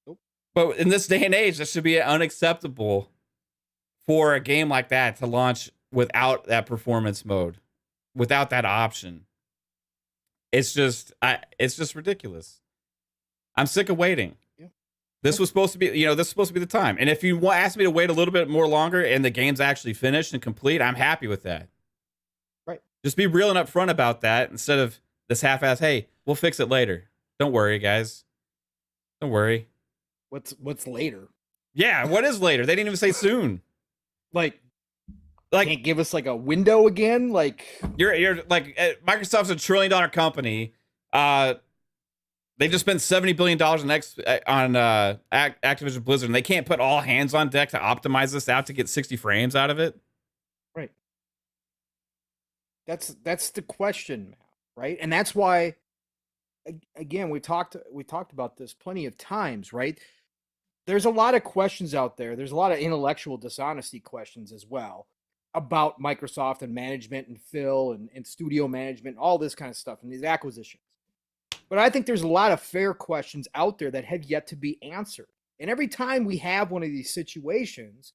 Nope. But in this day and age, that should be unacceptable for a game like that to launch without that performance mode, without that option. It's just ridiculous. I'm sick of waiting. Yeah. This was supposed to be, this is supposed to be the time. And if you ask me to wait a little bit more longer and the game's actually finished and complete, I'm happy with that. Right. Just be real and upfront about that instead of this half-ass, hey, we'll fix it later. Don't worry, guys. Don't worry. What's later? Yeah, what is later? They didn't even say soon. Like can't give us like a window again? Like you're like Microsoft's $1 trillion company. They just spent $70 billion on Activision Blizzard, and they can't put all hands on deck to optimize this out to get 60 frames out of it. Right. That's the question, right? And that's why, again, we talked about this plenty of times, right? There's a lot of questions out there. There's a lot of intellectual dishonesty questions as well about Microsoft and management and Phil and studio management, all this kind of stuff, and these acquisitions. But I think there's a lot of fair questions out there that have yet to be answered. And every time we have one of these situations,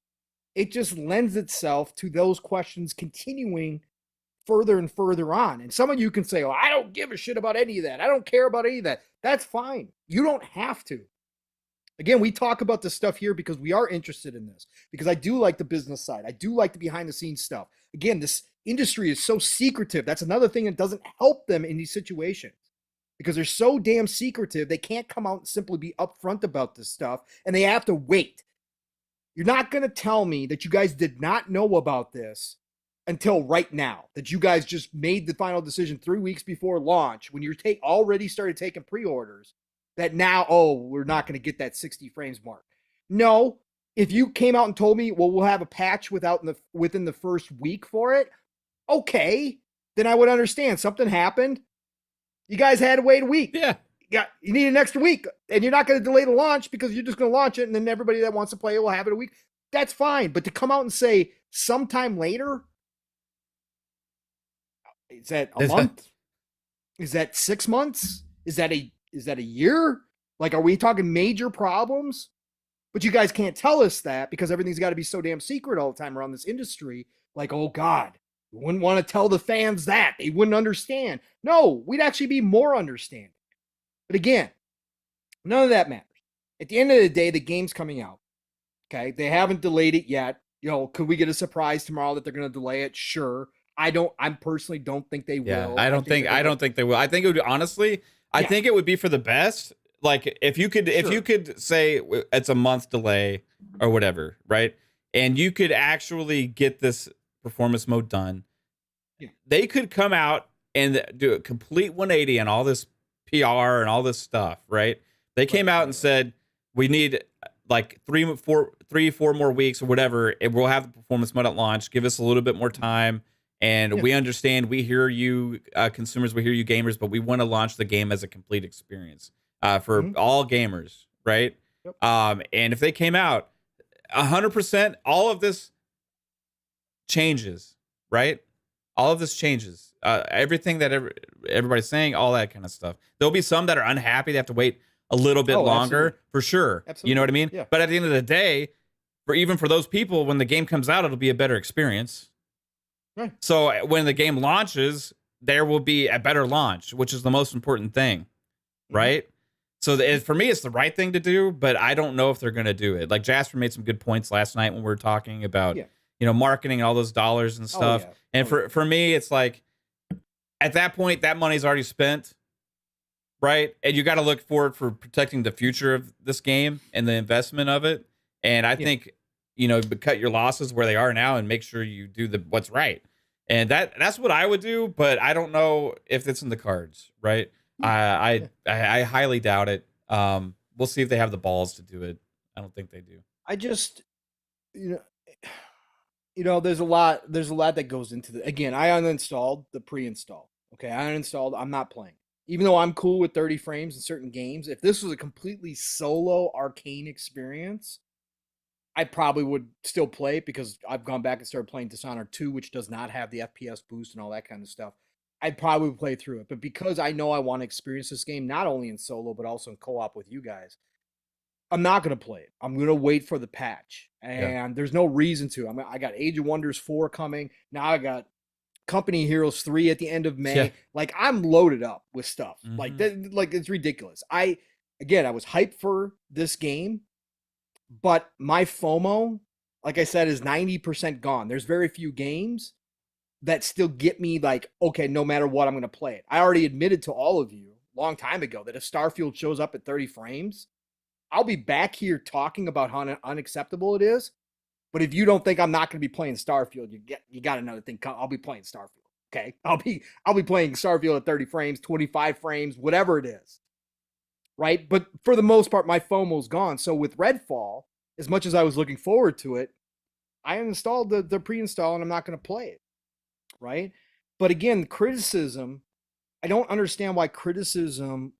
it just lends itself to those questions continuing further and further on. And some of you can say, oh, I don't give a shit about any of that. I don't care about any of that. That's fine. You don't have to. Again, we talk about this stuff here because we are interested in this, because I do like the business side. I do like the behind the scenes stuff. Again, this industry is so secretive. That's another thing that doesn't help them in these situations, because they're so damn secretive. They can't come out and simply be upfront about this stuff, and they have to wait. You're not going to tell me that you guys did not know about this until right now, that you guys just made the final decision 3 weeks before launch when you're already started taking pre-orders, that now, oh, we're not going to get that 60 frames mark. No, if you came out and told me, well, we'll have a patch within the first week for it, okay, then I would understand. Something happened. You guys had to wait a week. Yeah. You need an extra week, and you're not going to delay the launch because you're just going to launch it, and then everybody that wants to play it will have it a week. That's fine. But to come out and say sometime later, is that a month? Is that 6 months? Is that a year? Like, are we talking major problems? But you guys can't tell us that because everything's got to be so damn secret all the time around this industry. Like, oh God, we wouldn't want to tell the fans that. They wouldn't understand. No, we'd actually be more understanding. But again, none of that matters. At the end of the day, the game's coming out. Okay, they haven't delayed it yet. You know, could we get a surprise tomorrow that they're going to delay it? Sure. I personally don't think they will. I don't think they will. I think it would, honestly, I think it would be for the best. Like, if you could say it's a month delay or whatever, right? And you could actually get this performance mode done. Yeah. They could come out and do a complete 180 on all this PR and all this stuff, right? They came out and said, we need like 3-4 more weeks or whatever, and we'll have the performance mode at launch. Give us a little bit more time. And we understand, we hear you consumers, we hear you gamers, but we want to launch the game as a complete experience for all gamers, right? Yep. And if they came out 100%, all of this changes, right? All of this changes. Everything that everybody's saying, all that kind of stuff. There'll be some that are unhappy. They have to wait a little bit longer, absolutely. For sure. Absolutely. You know what I mean? Yeah. But at the end of the day, even for those people, when the game comes out, it'll be a better experience. Right. So when the game launches, there will be a better launch, which is the most important thing, right? So for me, it's the right thing to do, but I don't know if they're going to do it. Like Jasper made some good points last night when we were talking about, marketing and all those dollars and stuff. Oh, yeah. And for me, it's like, at that point, that money's already spent, right? And you got to look forward for protecting the future of this game and the investment of it. And I think, cut your losses where they are now and make sure you do what's right. And that's what I would do, but I don't know if it's in the cards, right? I highly doubt it. We'll see if they have the balls to do it. I don't think they do. I just, there's a lot that goes into the. Again, I uninstalled the pre-install. Okay, I uninstalled. I'm not playing. Even though I'm cool with 30 frames in certain games, if this was a completely solo arcane experience, I probably would still play it because I've gone back and started playing Dishonored 2, which does not have the FPS boost and all that kind of stuff. I'd probably play through it. But because I know I want to experience this game, not only in solo, but also in co-op with you guys, I'm not going to play it. I'm going to wait for the patch. And there's no reason to. I got Age of Wonders 4 coming. Now I got Company Heroes 3 at the end of May. Yeah. Like, I'm loaded up with stuff. Like it's ridiculous. I was hyped for this game, but my FOMO, like I said, is 90% gone. There's very few games that still get me like, okay, no matter what, I'm going to play it. I already admitted to all of you a long time ago that if Starfield shows up at 30 frames, I'll be back here talking about how unacceptable it is. But if you don't think I'm not going to be playing Starfield, you got another thing. I'll be playing Starfield. Okay, I'll be playing Starfield at 30 frames, 25 frames, whatever it is. Right? But for the most part, my FOMO's gone. So with Redfall, as much as I was looking forward to it, I uninstalled the pre-install and I'm not going to play it. Right? But again, criticism, I don't understand why criticism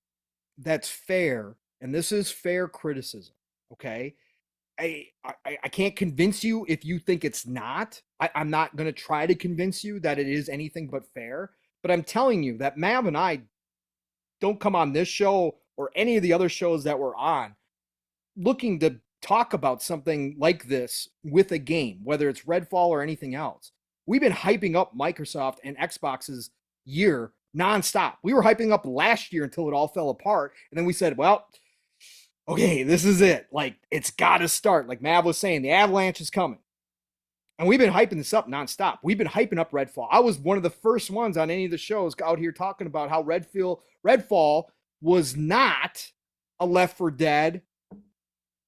that's fair, and this is fair criticism, okay? I can't convince you if you think it's not. I'm not going to try to convince you that it is anything but fair, but I'm telling you that Mav and I don't come on this show or any of the other shows that we're on looking to talk about something like this with a game, whether it's Redfall or anything else. We've been hyping up Microsoft and Xbox's year nonstop. We were hyping up last year until it all fell apart. And then we said, well, okay, this is it. Like, it's got to start. Like Mav was saying, the avalanche is coming. And we've been hyping this up nonstop. We've been hyping up Redfall. I was one of the first ones on any of the shows out here talking about how Redfall was not a Left 4 Dead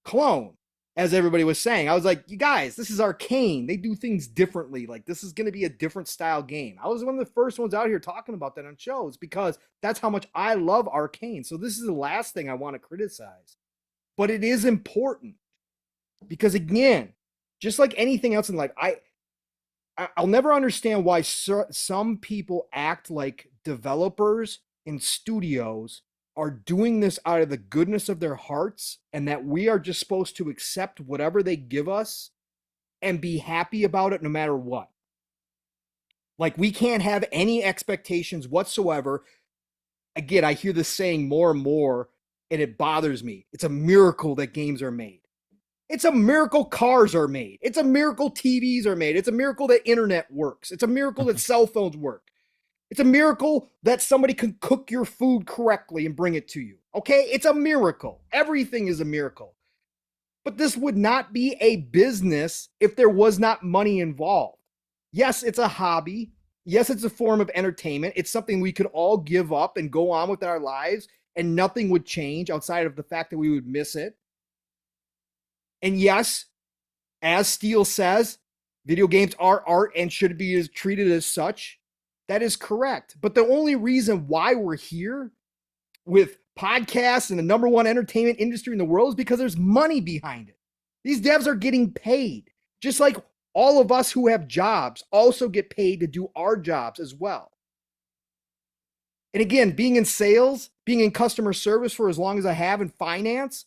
clone, as everybody was saying. I was like, you guys, this is Arcane. They do things differently. Like, this is going to be a different style game. I was one of the first ones out here talking about that on shows because that's how much I love Arcane. So this is the last thing I want to criticize. But it is important because, again, just like anything else in life, I'll never understand why some people act like developers and studios are doing this out of the goodness of their hearts and that we are just supposed to accept whatever they give us and be happy about it no matter what. Like, we can't have any expectations whatsoever. Again, I hear this saying more and more, and it bothers me. It's a miracle that games are made. It's a miracle cars are made. It's a miracle TVs are made. It's a miracle that internet works. It's a miracle that cell phones work. It's a miracle that somebody can cook your food correctly and bring it to you. Okay? It's a miracle. Everything is a miracle. But this would not be a business if there was not money involved. Yes, it's a hobby. Yes, it's a form of entertainment. It's something we could all give up and go on with our lives, and nothing would change outside of the fact that we would miss it. And yes, as Steele says, video games are art and should be treated as such. That is correct. But the only reason why we're here with podcasts and the number one entertainment industry in the world is because there's money behind it. These devs are getting paid, just like all of us who have jobs also get paid to do our jobs as well. And again, being in sales, being in customer service for as long as I have in finance,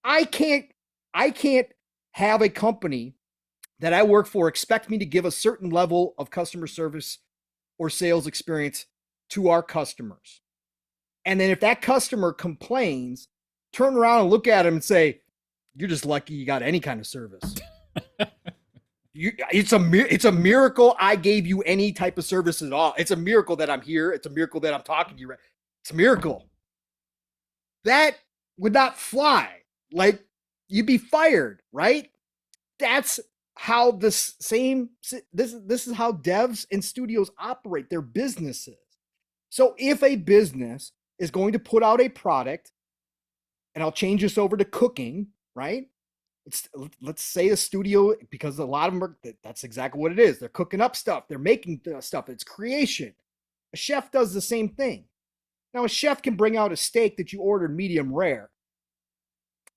I can't have a company that I work for expect me to give a certain level of customer service or sales experience to our customers. And then if that customer complains, turn around and look at him and say, you're just lucky you got any kind of service. It's a miracle I gave you any type of service at all. It's a miracle that I'm here. It's a miracle that I'm talking to you. It's a miracle. That would not fly. Like, you'd be fired, right? That's how this is how devs and studios operate their businesses. So if a business is going to put out a product, and I'll change this over to cooking, right? Let's say a studio, because a lot of them that's exactly what it is. They're cooking up stuff. They're making stuff. It's creation. A chef does the same thing. Now, a chef can bring out a steak that you ordered medium rare,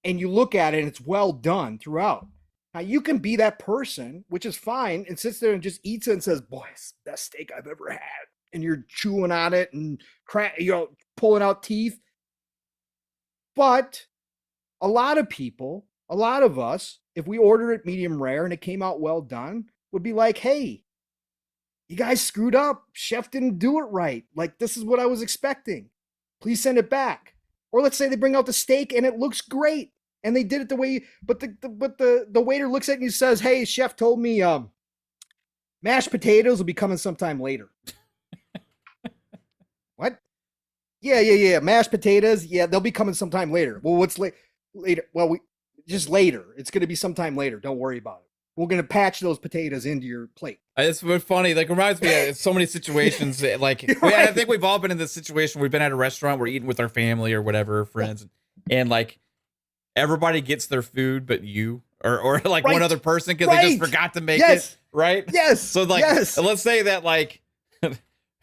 and you look at it and it's well done throughout. Now, you can be that person, which is fine, and sits there and just eats it and says, boy, it's the best steak I've ever had. And you're chewing on it and pulling out teeth. But a lot of people, a lot of us, if we order it medium rare and it came out well done, would be like, hey, you guys screwed up. Chef didn't do it right. Like, this is what I was expecting. Please send it back. Or let's say they bring out the steak and it looks great. And they did it the way, but the waiter looks at it and he says, hey, chef told me mashed potatoes will be coming sometime later. What? Yeah. Mashed potatoes. Yeah, they'll be coming sometime later. Well, what's later? Well, just later. It's going to be sometime later. Don't worry about it. We're going to patch those potatoes into your plate. It's funny. Like, it reminds me of so many situations. Like, Right. I think we've all been in this situation. We've been at a restaurant. We're eating with our family or whatever, friends. And like, everybody gets their food, but you or like one other person because they just forgot to make it. Right. Yes. So like, let's say that like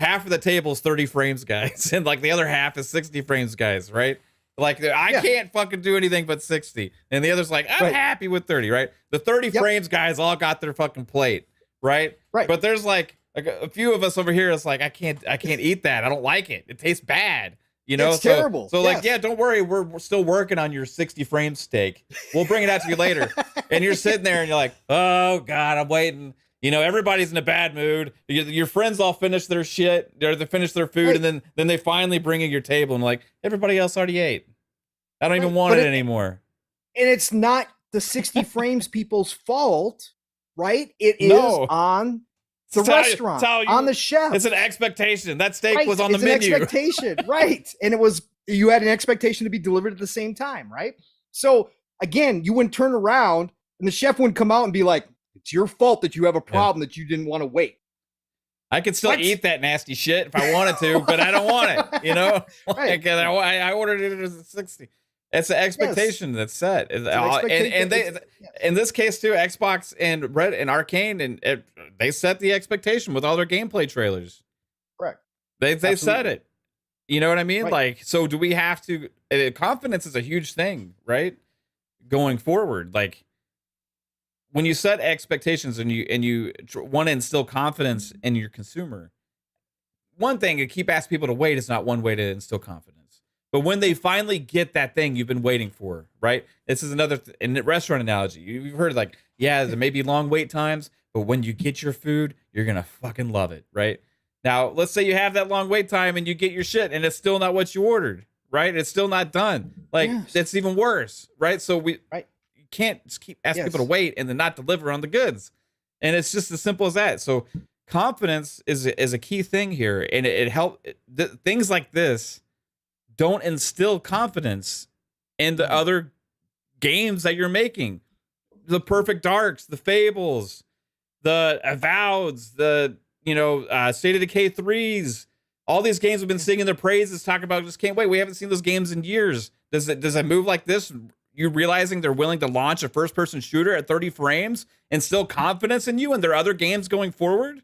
half of the table is 30 frames, guys. And like the other half is 60 frames, guys. Right. Like, I can't fucking do anything but 60. And the other's like, I'm happy with 30, right? The 30 frames guys all got their fucking plate, right? Right. But there's like a few of us over here. It's like, I can't eat that. I don't like it. It tastes bad. You know, it's terrible. So like, yeah, don't worry. We're still working on your 60 frame steak. We'll bring it out to you later. And you're sitting there and you're like, oh God, I'm waiting. You know, everybody's in a bad mood. Your friends all finish their shit, or they finish their food, and then they finally bring in your table and like, everybody else already ate. I don't even want it anymore. And it's not the 60 frames people's fault, right? It is on the restaurant, on the chef. It's an expectation. That steak was on the menu. It's an expectation, right? And you had an expectation to be delivered at the same time, right? So again, you wouldn't turn around and the chef wouldn't come out and be like, it's your fault that you have a problem that you didn't want to wait. I could still eat that nasty shit if I wanted to, but I don't want it, you know? Like, I ordered it as a 60. It's an expectation that's set. And they, in this case too, Xbox and Red and Arcane, and they set the expectation with all their gameplay trailers. Correct. They set it. You know what I mean? Like, so do we have to? Confidence is a huge thing, right? Going forward, like when you set expectations and you want to instill confidence in your consumer, one thing to keep asking people to wait is not one way to instill confidence. But when they finally get that thing you've been waiting for, right? This is another in the restaurant analogy. You've heard like, yeah, there may be long wait times, but when you get your food, you're gonna fucking love it, right? Now, let's say you have that long wait time and you get your shit and it's still not what you ordered, right? It's still not done. Like, it's even worse, right? So you can't just keep asking people to wait and then not deliver on the goods. And it's just as simple as that. So confidence is a key thing here. And it helps. Things like this don't instill confidence in the other games that you're making. The Perfect Darks, the Fables, the Avoweds, the State of Decay 3s. All these games have been singing their praises, talking about just can't wait. We haven't seen those games in years. Does it move like this? You realizing they're willing to launch a first-person shooter at 30 frames, instill confidence in you and their other games going forward?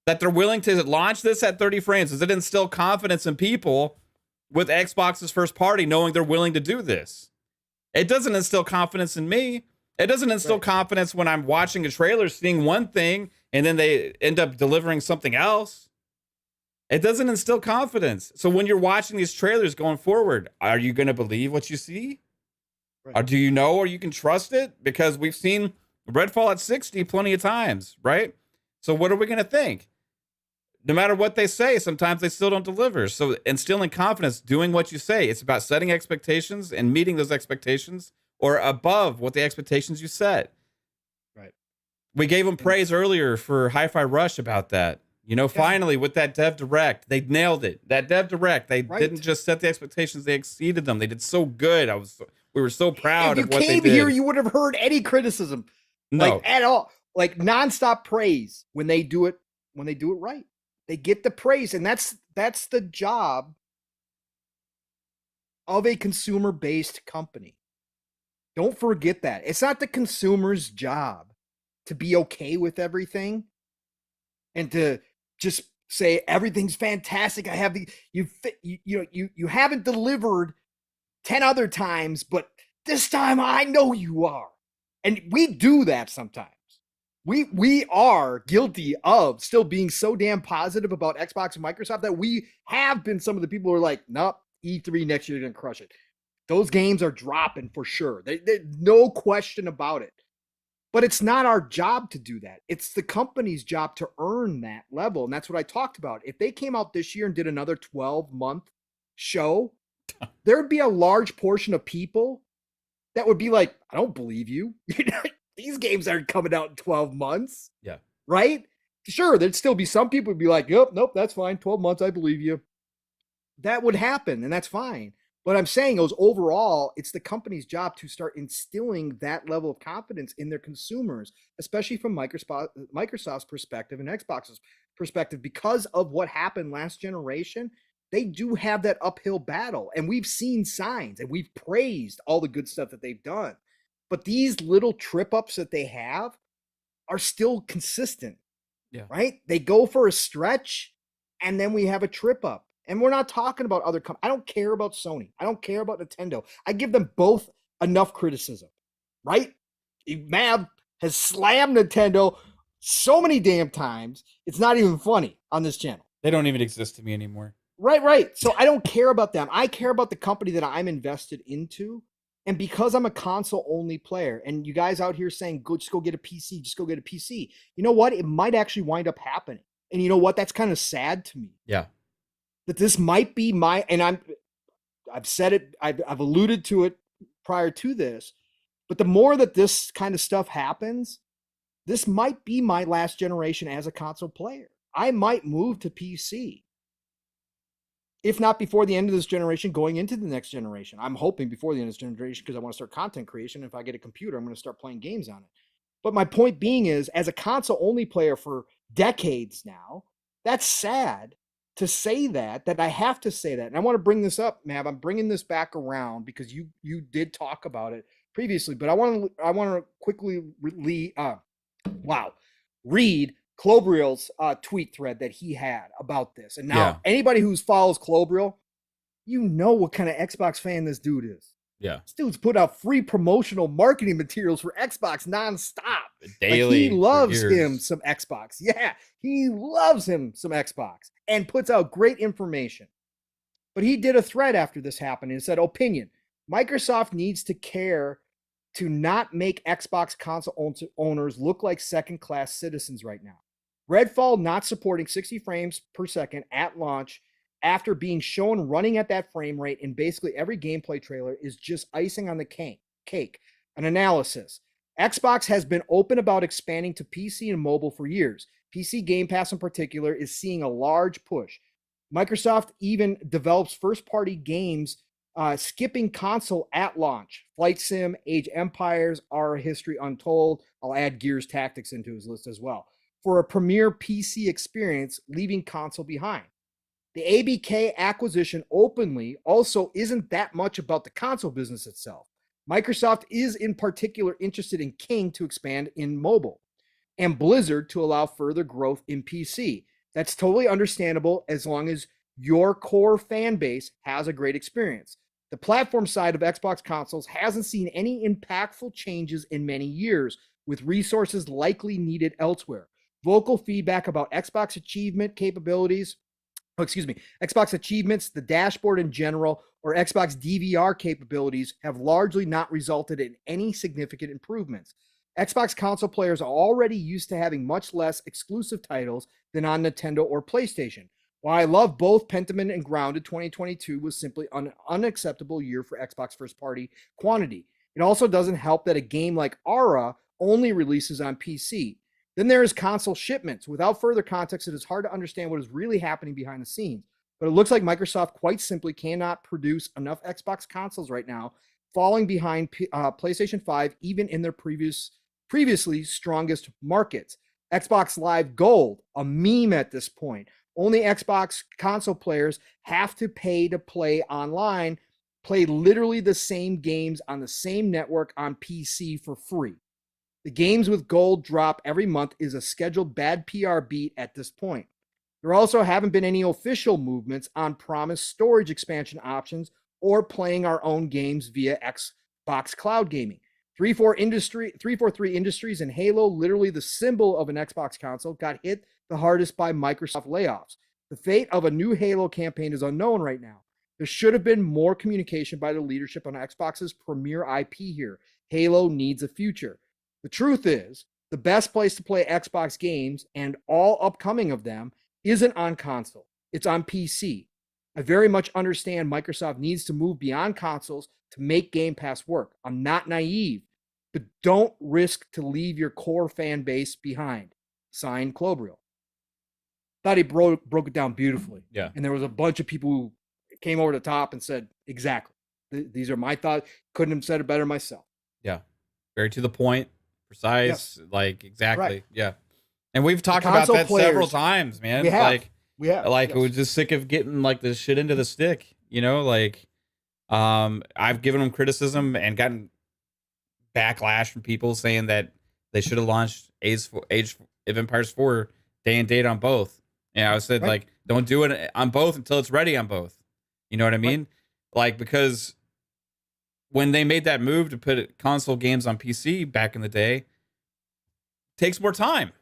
That they're willing to launch this at 30 frames? Does it instill confidence in people with Xbox's first party knowing they're willing to do this? It doesn't instill confidence in me. It doesn't instill confidence when I'm watching a trailer, seeing one thing, and then they end up delivering something else. It doesn't instill confidence. So when you're watching these trailers going forward, are you going to believe what you see? Or do you know, or you can trust it? Because we've seen Redfall at 60 plenty of times, right? So what are we going to think? No matter what they say, sometimes they still don't deliver. So instilling confidence, doing what you say, it's about setting expectations and meeting those expectations or above what the expectations you set. Right. We gave them praise earlier for Hi-Fi Rush about that. Finally with that Dev Direct, they nailed it. That Dev Direct, they didn't just set the expectations, they exceeded them. They did so good. We were so proud of what they did. If you came here, you would have heard any criticism. No. Like at all. Like nonstop praise when they do it right. They get the praise, and that's the job of a consumer-based company. Don't forget that. It's not the consumer's job to be okay with everything and to just say everything's fantastic. I have you haven't delivered 10 other times, but this time I know you are. And we do that sometimes. We are guilty of still being so damn positive about Xbox and Microsoft that we have been some of the people who are like, nope, E3 next year going to crush it. Those games are dropping for sure. There's no question about it. But it's not our job to do that. It's the company's job to earn that level. And that's what I talked about. If they came out this year and did another 12-month show, there'd be a large portion of people that would be like, I don't believe you. These games aren't coming out in 12 months. Yeah. Right? Sure, there'd still be some people who'd be like, yep, nope, that's fine. 12 months, I believe you. That would happen, and that's fine. What I'm saying is overall, it's the company's job to start instilling that level of confidence in their consumers, especially from Microsoft's perspective and Xbox's perspective. Because of what happened last generation, they do have that uphill battle. And we've seen signs, and we've praised all the good stuff that they've done. But these little trip-ups that they have are still consistent, right? They go for a stretch, and then we have a trip-up. And we're not talking about other companies. I don't care about Sony. I don't care about Nintendo. I give them both enough criticism, right? Mav has slammed Nintendo so many damn times, it's not even funny on this channel. They don't even exist to me anymore. Right. So I don't care about them. I care about the company that I'm invested into. And because I'm a console only player, and you guys out here saying, just go get a PC, just go get a PC. You know what? It might actually wind up happening. And you know what? That's kind of sad to me. Yeah. That this might be I've said it, I've alluded to it prior to this, but the more that this kind of stuff happens, this might be my last generation as a console player. I might move to PC. If not before the end of this generation, going into the next generation. I'm hoping before the end of this generation because I want to start content creation. If I get a computer, I'm going to start playing games on it. But my point being is, as a console-only player for decades now, that's sad to say that I have to say that. And I want to bring this up, Mav. I'm bringing this back around because you did talk about it previously. But I want to quickly read Clobriel's tweet thread that he had about this. And now anybody who follows Clobriel, you know what kind of Xbox fan this dude is. Yeah. This dude's put out free promotional marketing materials for Xbox nonstop. Daily. He loves him some Xbox. Yeah, he loves him some Xbox and puts out great information. But he did a thread after this happened and said, opinion, Microsoft needs to care to not make Xbox console owners look like second-class citizens right now. Redfall not supporting 60 frames per second at launch after being shown running at that frame rate in basically every gameplay trailer is just icing on the cake. An analysis. Xbox has been open about expanding to PC and mobile for years. PC Game Pass in particular is seeing a large push. Microsoft even develops first-party games skipping console at launch. Flight Sim, Age Empires, Our History Untold. I'll add Gears Tactics into his list as well. For a premier PC experience, leaving console behind. The ABK acquisition openly also isn't that much about the console business itself. Microsoft is in particular interested in King to expand in mobile and Blizzard to allow further growth in PC. That's totally understandable as long as your core fan base has a great experience. The platform side of Xbox consoles hasn't seen any impactful changes in many years, with resources likely needed elsewhere. Vocal feedback about Xbox achievement capabilities, Xbox achievements, the dashboard in general, or Xbox DVR capabilities have largely not resulted in any significant improvements. Xbox console players are already used to having much less exclusive titles than on Nintendo or PlayStation. While I love both Pentiment and Grounded, 2022 was simply an unacceptable year for Xbox first-party quantity. It also doesn't help that a game like Ara only releases on PC. Then there is console shipments. Without further context, it is hard to understand what is really happening behind the scenes. But it looks like Microsoft quite simply cannot produce enough Xbox consoles right now, falling behind PlayStation 5 even in their previously strongest markets. Xbox Live Gold, a meme at this point. Only Xbox console players have to pay to play online, play literally the same games on the same network on PC for free. The games with gold drop every month is a scheduled bad PR beat at this point. There also haven't been any official movements on promised storage expansion options or playing our own games via Xbox Cloud Gaming. 343 Industries and Halo, literally the symbol of an Xbox console, got hit the hardest by Microsoft layoffs. The fate of a new Halo campaign is unknown right now. There should have been more communication by the leadership on Xbox's premier IP here. Halo needs a future. The truth is, the best place to play Xbox games, and all upcoming of them, isn't on console. It's on PC. I very much understand Microsoft needs to move beyond consoles to make Game Pass work. I'm not naive, but don't risk to leave your core fan base behind. Signed, Clobriel. Thought he broke it down beautifully. Yeah. And there was a bunch of people who came over the top and said, exactly. These are my thoughts. Couldn't have said it better myself. Yeah. Very to the point. Precise, Yes. like exactly. Right. Yeah. And we've talked about console that players, several times, man. we have. Like, Yes. we're just sick of getting like the shit into the stick, you know, like, I've given them criticism and gotten backlash from people saying that they should have launched Age of Empires 4 day and date on both. And I said, Right. like, don't do it on both until it's ready on both. You know what I mean? Right. Like, because when they made that move to put console games on PC back in the day, it takes more time.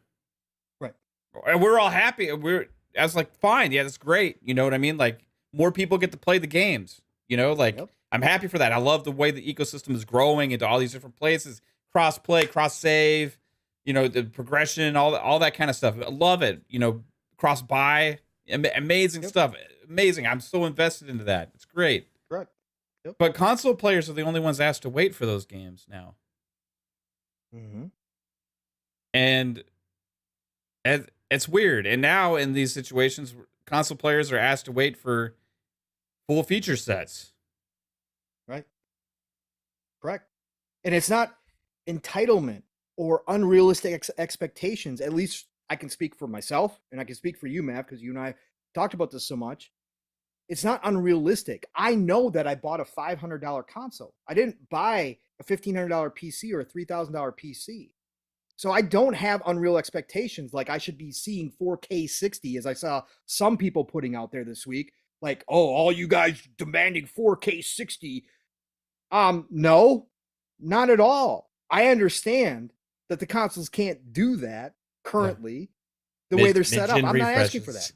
Right. And we're all happy. I was like, fine. Yeah, that's great. You know what I mean? Like, more people get to play the games, you know, like, Yep. I'm happy for that. I love the way the ecosystem is growing into all these different places, cross play, cross save, the progression, all that kind of stuff. I love it. Cross buy, amazing stuff. Amazing. I'm so invested into that. It's great. Correct. Yep. But console players are the only ones asked to wait for those games now. Mm-hmm. And it's weird. And now in these situations, console players are asked to wait for full feature sets. Right. Correct. And it's not entitlement or unrealistic expectations. At least I can speak for myself, and I can speak for you, Matt, because you and I talked about this so much. It's not unrealistic. I know that I bought a $500 console. I didn't buy a $1,500 PC or a $3,000 PC. So I don't have unreal expectations like I should be seeing 4K 60, as I saw some people putting out there this week. Like, oh, all you guys demanding 4K 60. No, not at all. I understand that the consoles can't do that currently, the way they're set up. I'm not asking for that.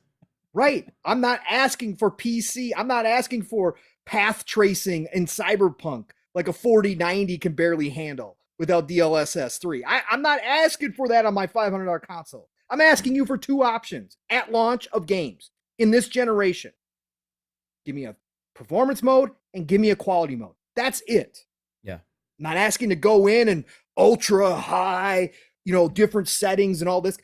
Right. I'm not asking for PC. I'm not asking for path tracing in Cyberpunk like a 4090 can barely handle without DLSS 3. I'm not asking for that on my $500 console. I'm asking you for two options at launch of games in this generation. Give me a performance mode and give me a quality mode. That's it. Yeah. I'm not asking to go in and ultra high, different settings and all this.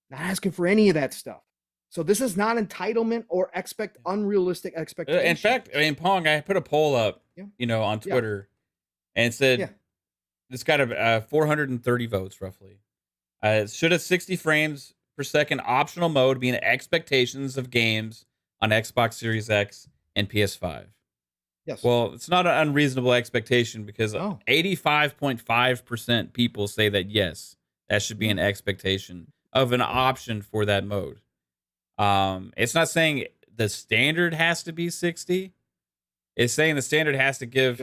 Not asking for any of that stuff. So this is not entitlement or unrealistic expectations. In fact, Pong, I put a poll up, on Twitter, and said it's got a 430 votes roughly. Should a 60 frames per second optional mode be in expectations of games on Xbox Series X and PS5? Yes. Well, it's not an unreasonable expectation because 85.5% people say that yes, that should be an expectation of an option for that mode. It's not saying the standard has to be 60. It's saying the standard has to give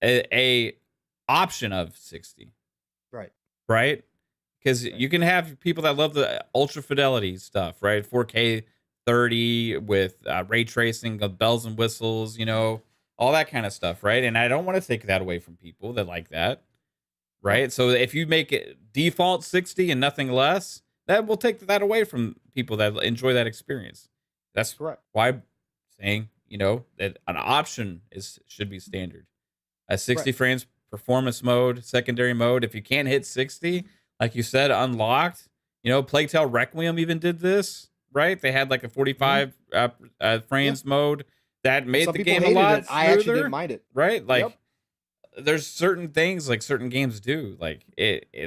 a option of 60. Right? Because you can have people that love the ultra fidelity stuff, right? 4K 30 with ray tracing, bells and whistles, all that kind of stuff, right? And I don't want to take that away from people that like that, right? So if you make it default 60 and nothing less, that will take that away from people that enjoy that experience. That's correct. Why I'm saying, that an option should be standard. A 60 frames performance mode, secondary mode. If you can't hit 60, like you said, unlocked. Plague Tale Requiem even did this, right? They had like a 45 frames mode that made the game a lot smoother. I actually didn't mind it. Right? Like there's certain things like certain games do. Like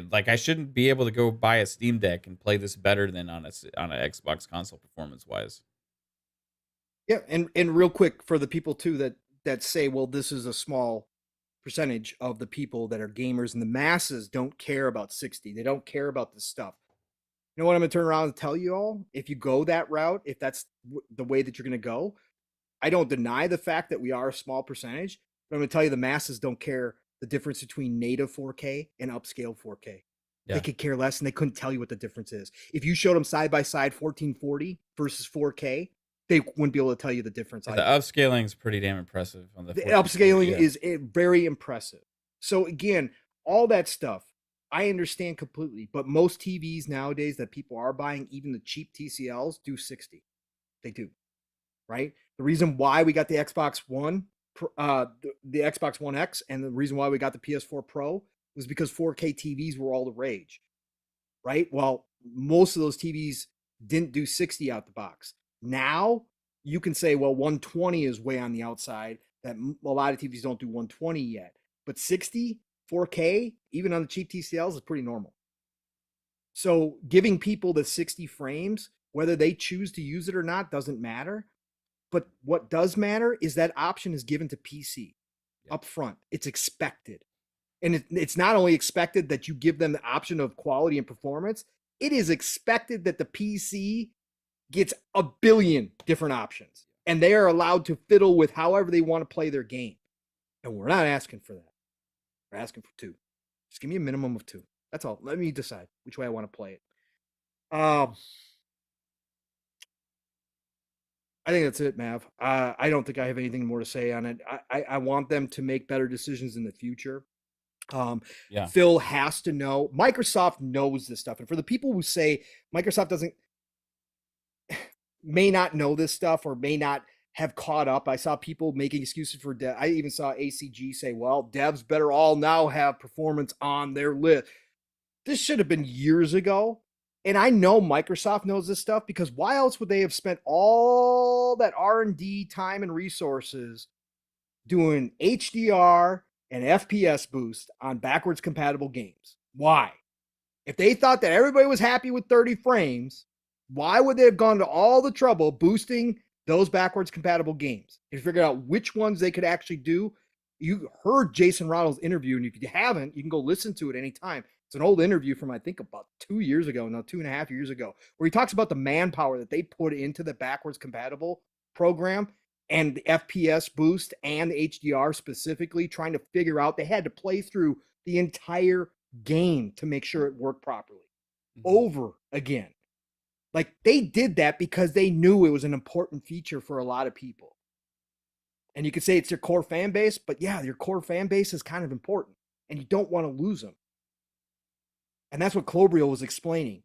like I shouldn't be able to go buy a Steam Deck and play this better than on an Xbox console performance wise. Yeah, and real quick for the people too that say, well, this is a small percentage of the people that are gamers, and the masses don't care about 60. They don't care about this stuff. You know what I'm going to turn around and tell you all? If you go that route, if that's the way that you're going to go, I don't deny the fact that we are a small percentage, but I'm going to tell you the masses don't care the difference between native 4K and upscale 4K. Yeah. They could care less, and they couldn't tell you what the difference is. If you showed them side by side 1440 versus 4K, they wouldn't be able to tell you the difference. The upscaling is pretty damn impressive. On the upscaling is very impressive. So again, all that stuff, I understand completely. But most TVs nowadays that people are buying, even the cheap TCLs, do 60. They do, right? The reason why we got the Xbox One, the Xbox One X, and the reason why we got the PS4 Pro was because 4K TVs were all the rage, right? Well, most of those TVs didn't do 60 out the box. Now you can say, well, 120 is way on the outside, that a lot of TVs don't do 120 yet, but 60 4K, even on the cheap TCLs, is pretty normal. So giving people the 60 frames, whether they choose to use it or not, doesn't matter. But what does matter is that option is given to PC up front. It's expected. And it's not only expected that you give them the option of quality and performance, it is expected that the PC gets a billion different options, and they are allowed to fiddle with however they want to play their game. And we're not asking for that. We're asking for 2. Just give me a minimum of 2. That's all. Let me decide which way I want to play it. I think that's it, Mav. I don't think I have anything more to say on it. I want them to make better decisions in the future. Yeah. Phil has to know. Microsoft knows this stuff. And for the people who say Microsoft may not know this stuff or may not have caught up. I saw people making excuses for dev. I even saw ACG say, well, devs better all now have performance on their list. This should have been years ago. And I know Microsoft knows this stuff, because why else would they have spent all that R&D time and resources doing HDR and FPS boost on backwards compatible games? Why? If they thought that everybody was happy with 30 frames, why would they have gone to all the trouble boosting those backwards compatible games and figure out which ones they could actually do? You heard Jason Ronald's interview, and if you haven't, you can go listen to it anytime. It's an old interview from, I think, about 2 years ago, now 2.5 years ago, where he talks about the manpower that they put into the backwards compatible program and the FPS boost and the HDR specifically, trying to figure out, they had to play through the entire game to make sure it worked properly over again. Like, they did that because they knew it was an important feature for a lot of people. And you could say it's your core fan base, but yeah, your core fan base is kind of important and you don't want to lose them. And that's what Clobriel was explaining.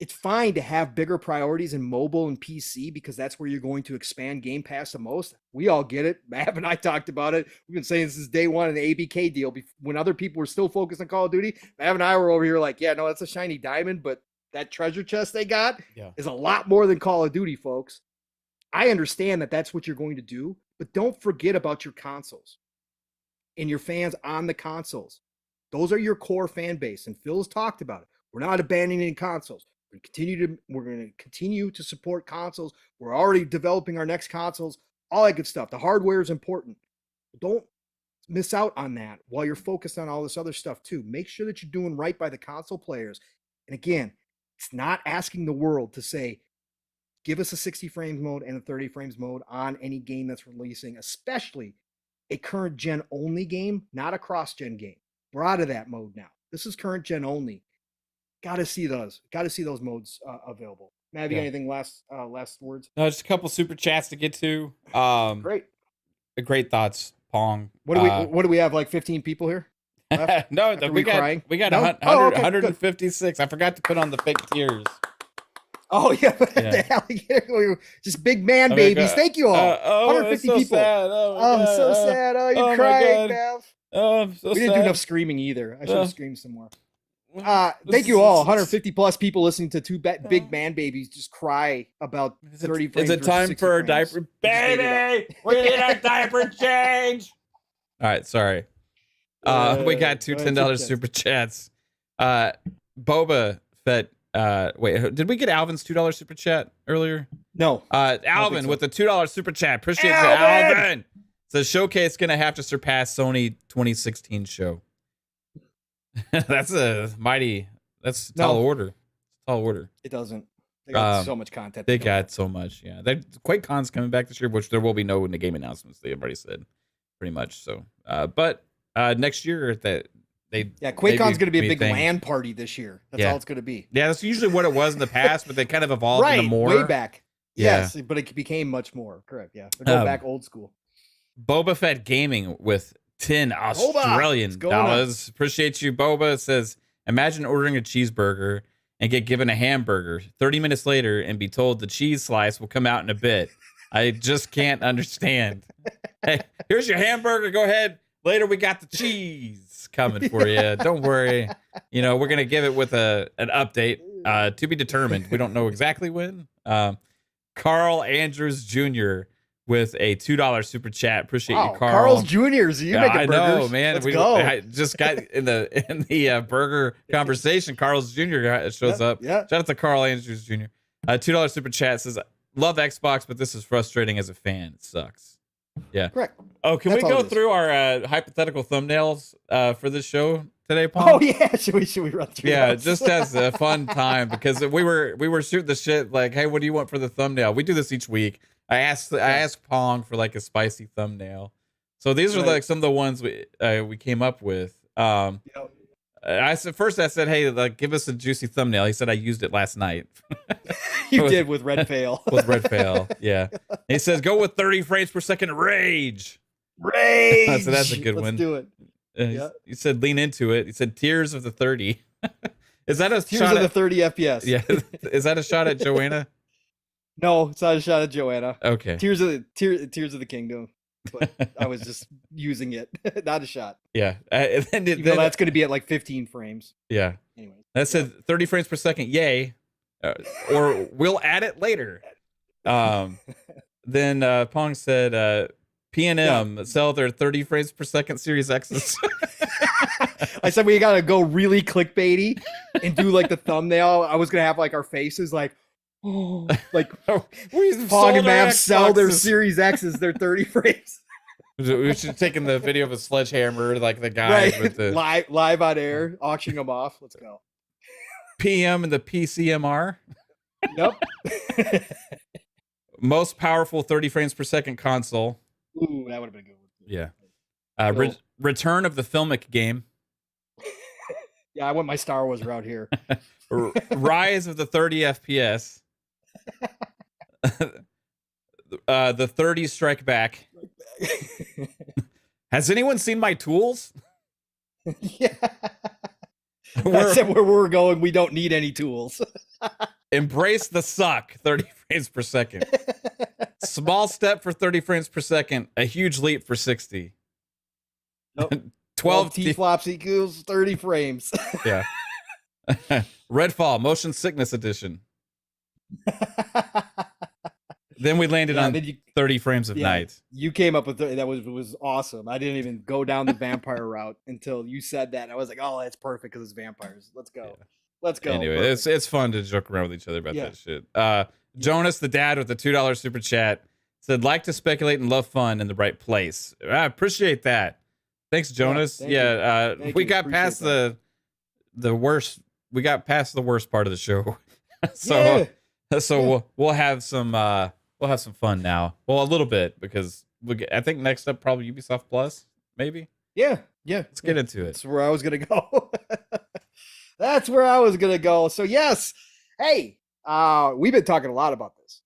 It's fine to have bigger priorities in mobile and PC because that's where you're going to expand Game Pass the most. We all get it. Mav and I talked about it. We've been saying this is day one of the ABK deal. When other people were still focused on Call of Duty, Mav and I were over here like, yeah, no, that's a shiny diamond, but that treasure chest they got is a lot more than Call of Duty, folks. I understand that that's what you're going to do, but don't forget about your consoles and your fans on the consoles. Those are your core fan base, and Phil's talked about it. We're not abandoning consoles. We're going to continue to support consoles. We're already developing our next consoles, all that good stuff. The hardware is important. Don't miss out on that while you're focused on all this other stuff too. Make sure that you're doing right by the console players. And again, it's not asking the world to say, give us a 60 frames mode and a 30 frames mode on any game that's releasing, especially a current gen only game, not a cross gen game. We're out of that mode now. This is current gen only. Got to see those. Got to see those modes available. Matt, you got anything last words? No, just a couple super chats to get to. Great. Great thoughts, Pong. What do we have? Like 15 people here? No, we got 156. I forgot to put on the fake tears. Oh yeah, the alligator, just big man babies. Thank you all. 150 so people. Sad. I'm so sad. Oh, you're crying, Mav. Oh, I'm so we sad. didn't do enough screaming either. I should have screamed some more. Thank you all. 150 plus people listening to two big man babies just cry about 30 frames. Is it time for a diaper? Baby, we need a diaper change. All right, sorry. We got two $10 super chats. Boba Fett. Wait, did we get Alvin's $2 super chat earlier? No. Alvin with the $2 super chat. Appreciate you, Alvin. Says Showcase gonna have to surpass Sony 2016 show. That's a tall order. Tall order. It doesn't. They got so much content. They got so much. Yeah. QuakeCon's coming back this year, which there will be no in the game announcements. They've already said pretty much. So, but next year QuakeCon's going to be a big LAN party this year. That's all it's going to be. Yeah, that's usually what it was in the past, but they kind of evolved into more. Way back. Yeah. Yes, but it became much more. Correct. Yeah, they're going back old school. Boba Fett Gaming with 10 Australian dollars. Appreciate you, Boba. It says, imagine ordering a cheeseburger and get given a hamburger 30 minutes later and be told the cheese slice will come out in a bit. I just can't understand. Hey, here's your hamburger. Go ahead. Later, we got the cheese coming for you. Don't worry. We're going to give it with an update to be determined. We don't know exactly when. Carl Andrews Jr. with a $2 super chat. Appreciate you, Carl. Carl's Jr.'s. You making burgers? I know, man. Let's go. I just got in the burger conversation. Carl's Jr. shows up. Yeah. Shout out to Carl Andrews Jr. $2 super chat says, love Xbox, but this is frustrating as a fan. It sucks. Yeah. Correct. Oh, can we go through our hypothetical thumbnails for this show today, Paul? Oh yeah, should we run through? Yeah, those? just as a fun time because we were shooting the shit like, hey, what do you want for the thumbnail? We do this each week. I asked Pong for like a spicy thumbnail. So these are like some of the ones we came up with. I said, hey, like, give us a juicy thumbnail. He said, I used it last night. You did with Redfall. With Redfall, yeah. He says, go with 30 frames per second rage. Rage. So that's a good one. Let's do it. Yeah. He said, lean into it. He said, tears of the 30. Is that a tears shot of the at 30 FPS? Yeah. Is that a shot at Joanna? No, it's not a shot at Joanna. Okay. Tears of the Kingdom. But I was just using it, not a shot. Yeah. Then that's going to be at like 15 frames. Yeah. Anyway, that said 30 frames per second. Yay. Or we'll add it later. Then Pong said, P&M sell their 30 frames per second Series X's. I said we gotta go really clickbaity and do like the thumbnail. I was gonna have like our faces like, oh, like Pong and Mav sell their Series X's, their 30 frames. We should have taken the video of a sledgehammer, like the guy with the live on air, auctioning them off. Let's go. PM and the PCMR. Yep. Most powerful 30 frames per second console. Ooh, that would have been a good one. Yeah. Return of the Filmic game. Yeah, I went my Star Wars route here. Rise of the 30 FPS. The 30 Strike Back. Has anyone seen my tools? Yeah. I said where we're going, we don't need any tools. Embrace the suck, 30 frames per second. Small step for 30 frames per second, a huge leap for 60. Nope. 12 T-flops equals 30 frames. Yeah. Redfall, Motion Sickness Edition. Then we landed on 30 frames of night. You came up with 30. That was awesome. I didn't even go down the vampire route until you said that. I was like, oh, that's perfect because it's vampires. Let's go. Yeah. Let's go. Anyway, it's fun to joke around with each other about that shit. Jonas, the dad, with the $2 super chat, said, like to speculate and love fun in the right place. I appreciate that. Thanks, Jonas. We got past the worst. We got past the worst part of the show. So we'll have some fun now. Well, a little bit, because I think next up probably Ubisoft Plus, maybe. Yeah. Let's get into it. That's where I was gonna go. That's where I was gonna go. So yes, hey, we've been talking a lot about this,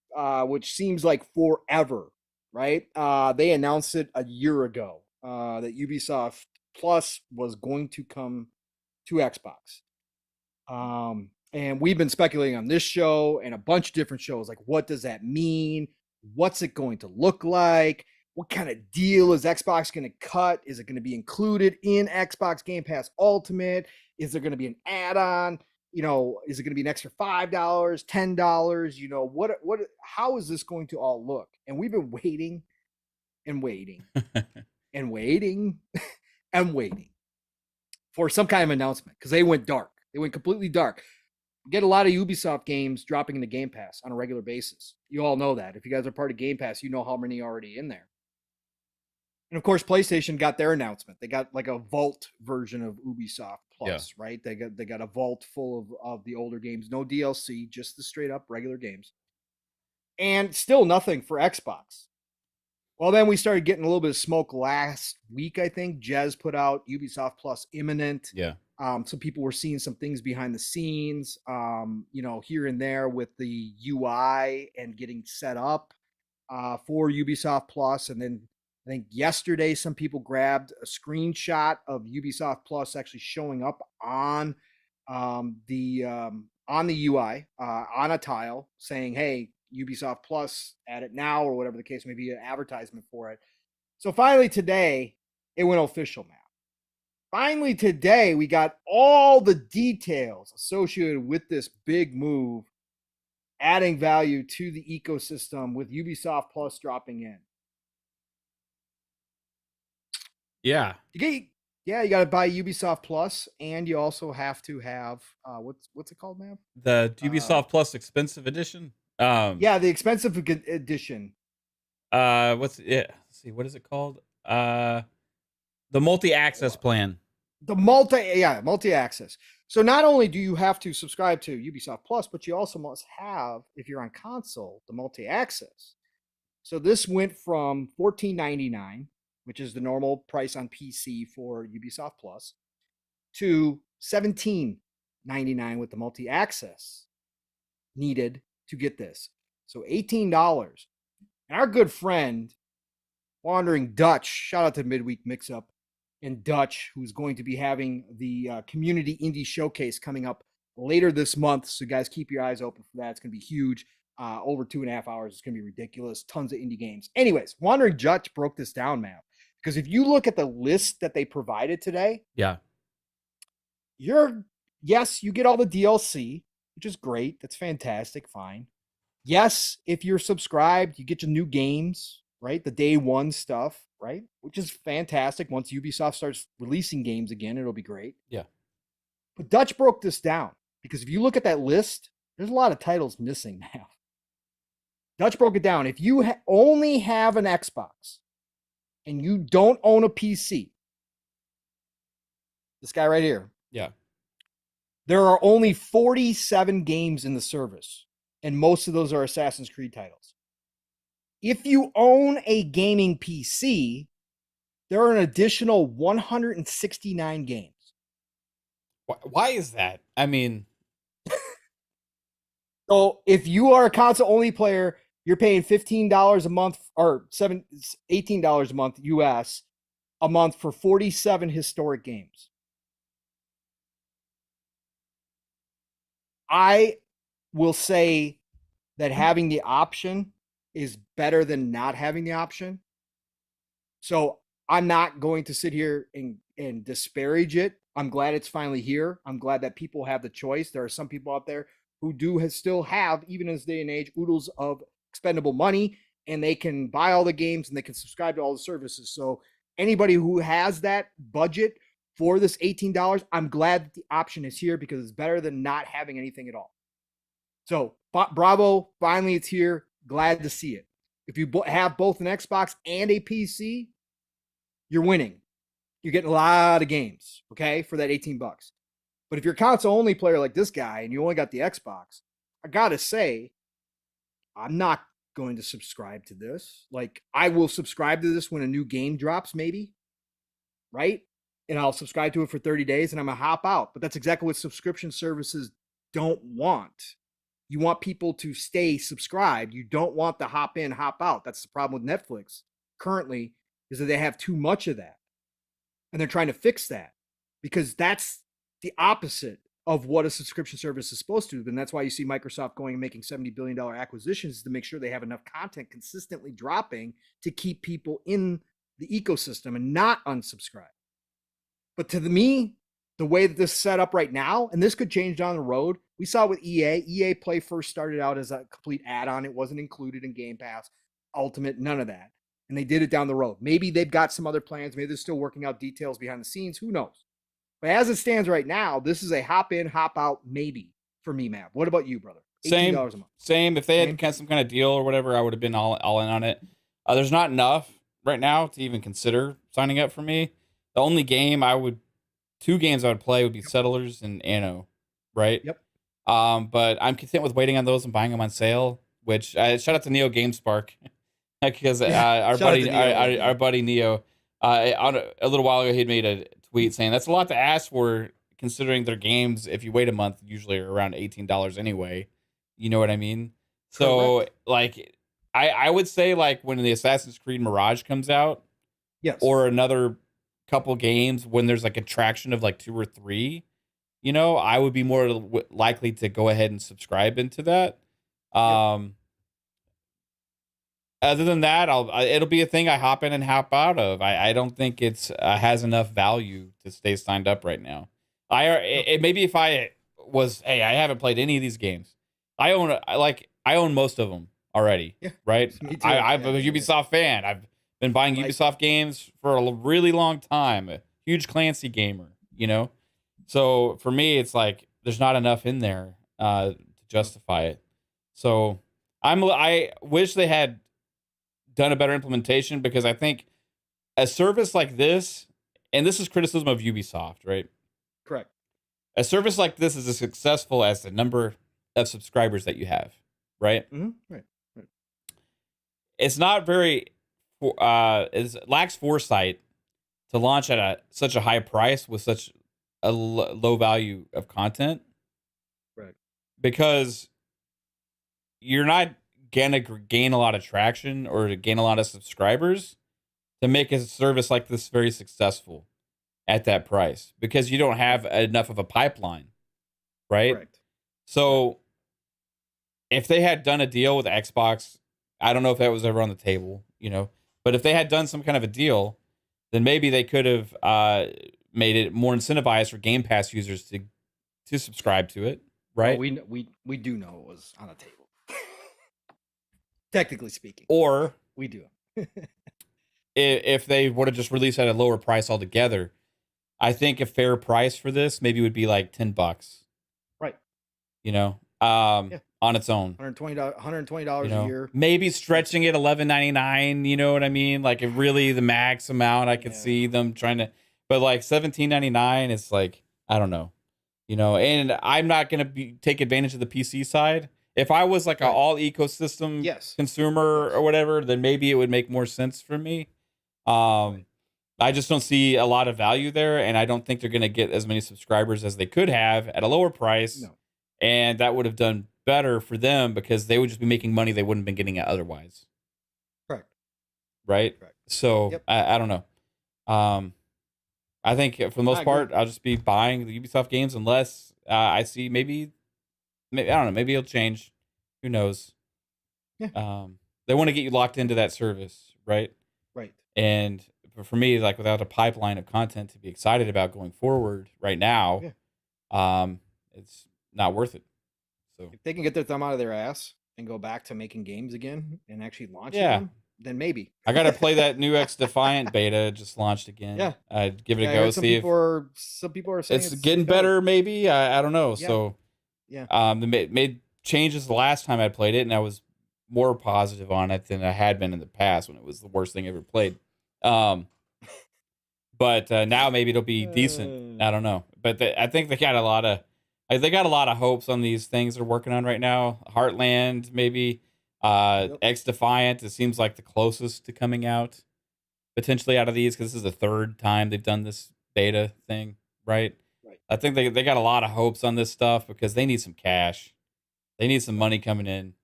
which seems like forever, right? They announced it a year ago that Ubisoft Plus was going to come to Xbox. And we've been speculating on this show and a bunch of different shows. Like, what does that mean? What's it going to look like? What kind of deal is Xbox going to cut? Is it going to be included in Xbox Game Pass Ultimate? Is there going to be an add-on? You know, is it going to be an extra $5, $10? You know, how is this going to all look? And we've been waiting and waiting and waiting and waiting for some kind of announcement, because they went dark. They went completely dark. We get a lot of Ubisoft games dropping into Game Pass on a regular basis. You all know that. If you guys are part of Game Pass, you know how many are already in there. And of course, PlayStation got their announcement. They got like a vault version of Ubisoft Plus, right? They got a vault full of the older games, no DLC, just the straight up regular games. And still nothing for Xbox. Well, then we started getting a little bit of smoke last week, I think. Jez put out Ubisoft Plus imminent. Yeah. So people were seeing some things behind the scenes, you know, here and there with the UI and getting set up for Ubisoft Plus. And then I think yesterday some people grabbed a screenshot of Ubisoft Plus actually showing up on the UI on a tile saying, hey, Ubisoft Plus, add it now, or whatever the case may be, an advertisement for it. So finally today, it went official, man. Finally today, we got all the details associated with this big move, adding value to the ecosystem with Ubisoft Plus dropping in. Yeah. You got to buy Ubisoft Plus, and you also have to have what's it called, man? The Ubisoft Plus expensive edition. The expensive edition. Let's see, what is it called? The multi-access plan. The multi-access. So not only do you have to subscribe to Ubisoft Plus, but you also must have, if you're on console, the multi-access. So this went from $14.99, which is the normal price on PC for Ubisoft Plus, to $17.99 with the multi-access needed to get this. So $18. And our good friend, Wandering Dutch, shout out to Midweek Mix-Up, and Dutch, who's going to be having the Community Indie Showcase coming up later this month. So guys, keep your eyes open for that. It's going to be huge. Over 2.5 hours. It's going to be ridiculous. Tons of indie games. Anyways, Wandering Dutch broke this down, man. Because if you look at the list that they provided today, yeah, yes, you get all the DLC, which is great. That's fantastic. Fine. Yes, if you're subscribed, you get your new games, right? The day one stuff, right? Which is fantastic. Once Ubisoft starts releasing games again, it'll be great. Yeah. But Dutch broke this down because if you look at that list, there's a lot of titles missing now. Dutch broke it down. If you only have an Xbox and you don't own a PC, this guy right here. Yeah. There are only 47 games in the service, and most of those are Assassin's Creed titles. If you own a gaming PC, there are an additional 169 games. Why is that? I mean, so if you are a console-only player, you're paying $15 a month or $18 a month US a month for 47 historic games. I will say that having the option is better than not having the option. So I'm not going to sit here and disparage it. I'm glad it's finally here. I'm glad that people have the choice. There are some people out there who still have, even in this day and age, oodles of expendable money, and they can buy all the games and they can subscribe to all the services. So anybody who has that budget for this $18, I'm glad that the option is here because it's better than not having anything at all. So bravo, finally it's here. Glad to see it. If you have both an Xbox and a PC, you're winning. You're getting a lot of games, okay, for that $18. But if you're a console-only player like this guy and you only got the Xbox, I gotta say, I'm not going to subscribe to this. Like, I will subscribe to this when a new game drops, maybe, right? And I'll subscribe to it for 30 days and I'm gonna hop out. But that's exactly what subscription services don't want. You want people to stay subscribed. You don't want the hop in, hop out. That's the problem with Netflix currently, is that they have too much of that. And they're trying to fix that because that's the opposite of what a subscription service is supposed to do. And that's why you see Microsoft going and making $70 billion acquisitions to make sure they have enough content consistently dropping to keep people in the ecosystem and not unsubscribe. But to me, the way that this is set up right now, and this could change down the road, we saw with EA. EA Play first started out as a complete add-on. It wasn't included in Game Pass, Ultimate, none of that. And they did it down the road. Maybe they've got some other plans. Maybe they're still working out details behind the scenes. Who knows? But as it stands right now, this is a hop in, hop out maybe for me, Matt. What about you, brother? $18 a month. Same. If they had some kind of deal or whatever, I would have been all in on it. There's not enough right now to even consider signing up for me. The only game two games I would play would be Settlers and Anno, right? Yep. But I'm content with waiting on those and buying them on sale. Which shout out to Neo GameSpark because our buddy Neo, a little while ago, he'd made a tweet saying that's a lot to ask for considering their games. If you wait a month, usually are around $18 anyway. You know what I mean? So Correct. like, I would say like when the Assassin's Creed Mirage comes out, yes, or another couple games when there's like a traction of like 2 or 3, you know, I would be more likely to go ahead and subscribe into that. Yep. Other than that, it'll be a thing I hop in and hop out of. I don't think it's has enough value to stay signed up right now. Maybe if I was, hey, I haven't played any of these games. I own most of them already. Yeah, right. I'm a Ubisoft fan. I've been buying Ubisoft games for a really long time. A huge Clancy gamer, you know. So for me, it's like there's not enough in there to justify it. So I wish they had done a better implementation because I think a service like this, and this is criticism of Ubisoft, right? Correct. A service like this is as successful as the number of subscribers that you have, right? Mm-hmm. Right. It's not very, it lacks foresight to launch at such a high price with such a low value of content, Right. because you're not gonna gain a lot of traction or to gain a lot of subscribers to make a service like this very successful at that price, because you don't have enough of a pipeline, right? Correct. So if they had done a deal with Xbox, I don't know if that was ever on the table, but if they had done some kind of a deal, then maybe they could have made it more incentivized for Game Pass users to subscribe to it, right? Well, we do know it was on the table. Technically speaking. Or we do. if they would have just released at a lower price altogether, I think a fair price for this maybe would be like $10. Right. On its own. $120 a year. Maybe stretching it $11.99, you know what I mean? Like, if really the max amount I could see them trying to, but like $17.99 is like, I don't know. And I'm not going to take advantage of the PC side. If I was like an all ecosystem consumer or whatever, then maybe it would make more sense for me. I just don't see a lot of value there, and I don't think they're going to get as many subscribers as they could have at a lower price. No. And that would have done better for them, because they would just be making money they wouldn't have been getting it otherwise. Correct. Right? Correct. So, I don't know. I think for the most part, I'll just be buying the Ubisoft games unless I see maybe I don't know, maybe it'll change. Who knows? Yeah. They want to get you locked into that service, right? Right. And for me, like, without a pipeline of content to be excited about going forward right now, it's not worth it. So if they can get their thumb out of their ass and go back to making games again and actually launching them, then maybe. I got to play that new X Defiant beta just launched again. Yeah. I'd give it a go. Some people are saying it's getting better. Maybe I don't know. So they made changes the last time I played it, and I was more positive on it than I had been in the past when it was the worst thing I ever played. But now maybe it'll be decent. I don't know. But I think they got a lot of hopes on these things they're working on right now. Heartland, maybe. X Defiant, it seems like the closest to coming out potentially out of these, because this is the third time they've done this beta thing, right? I think they got a lot of hopes on this stuff because they need some cash. They need some money coming in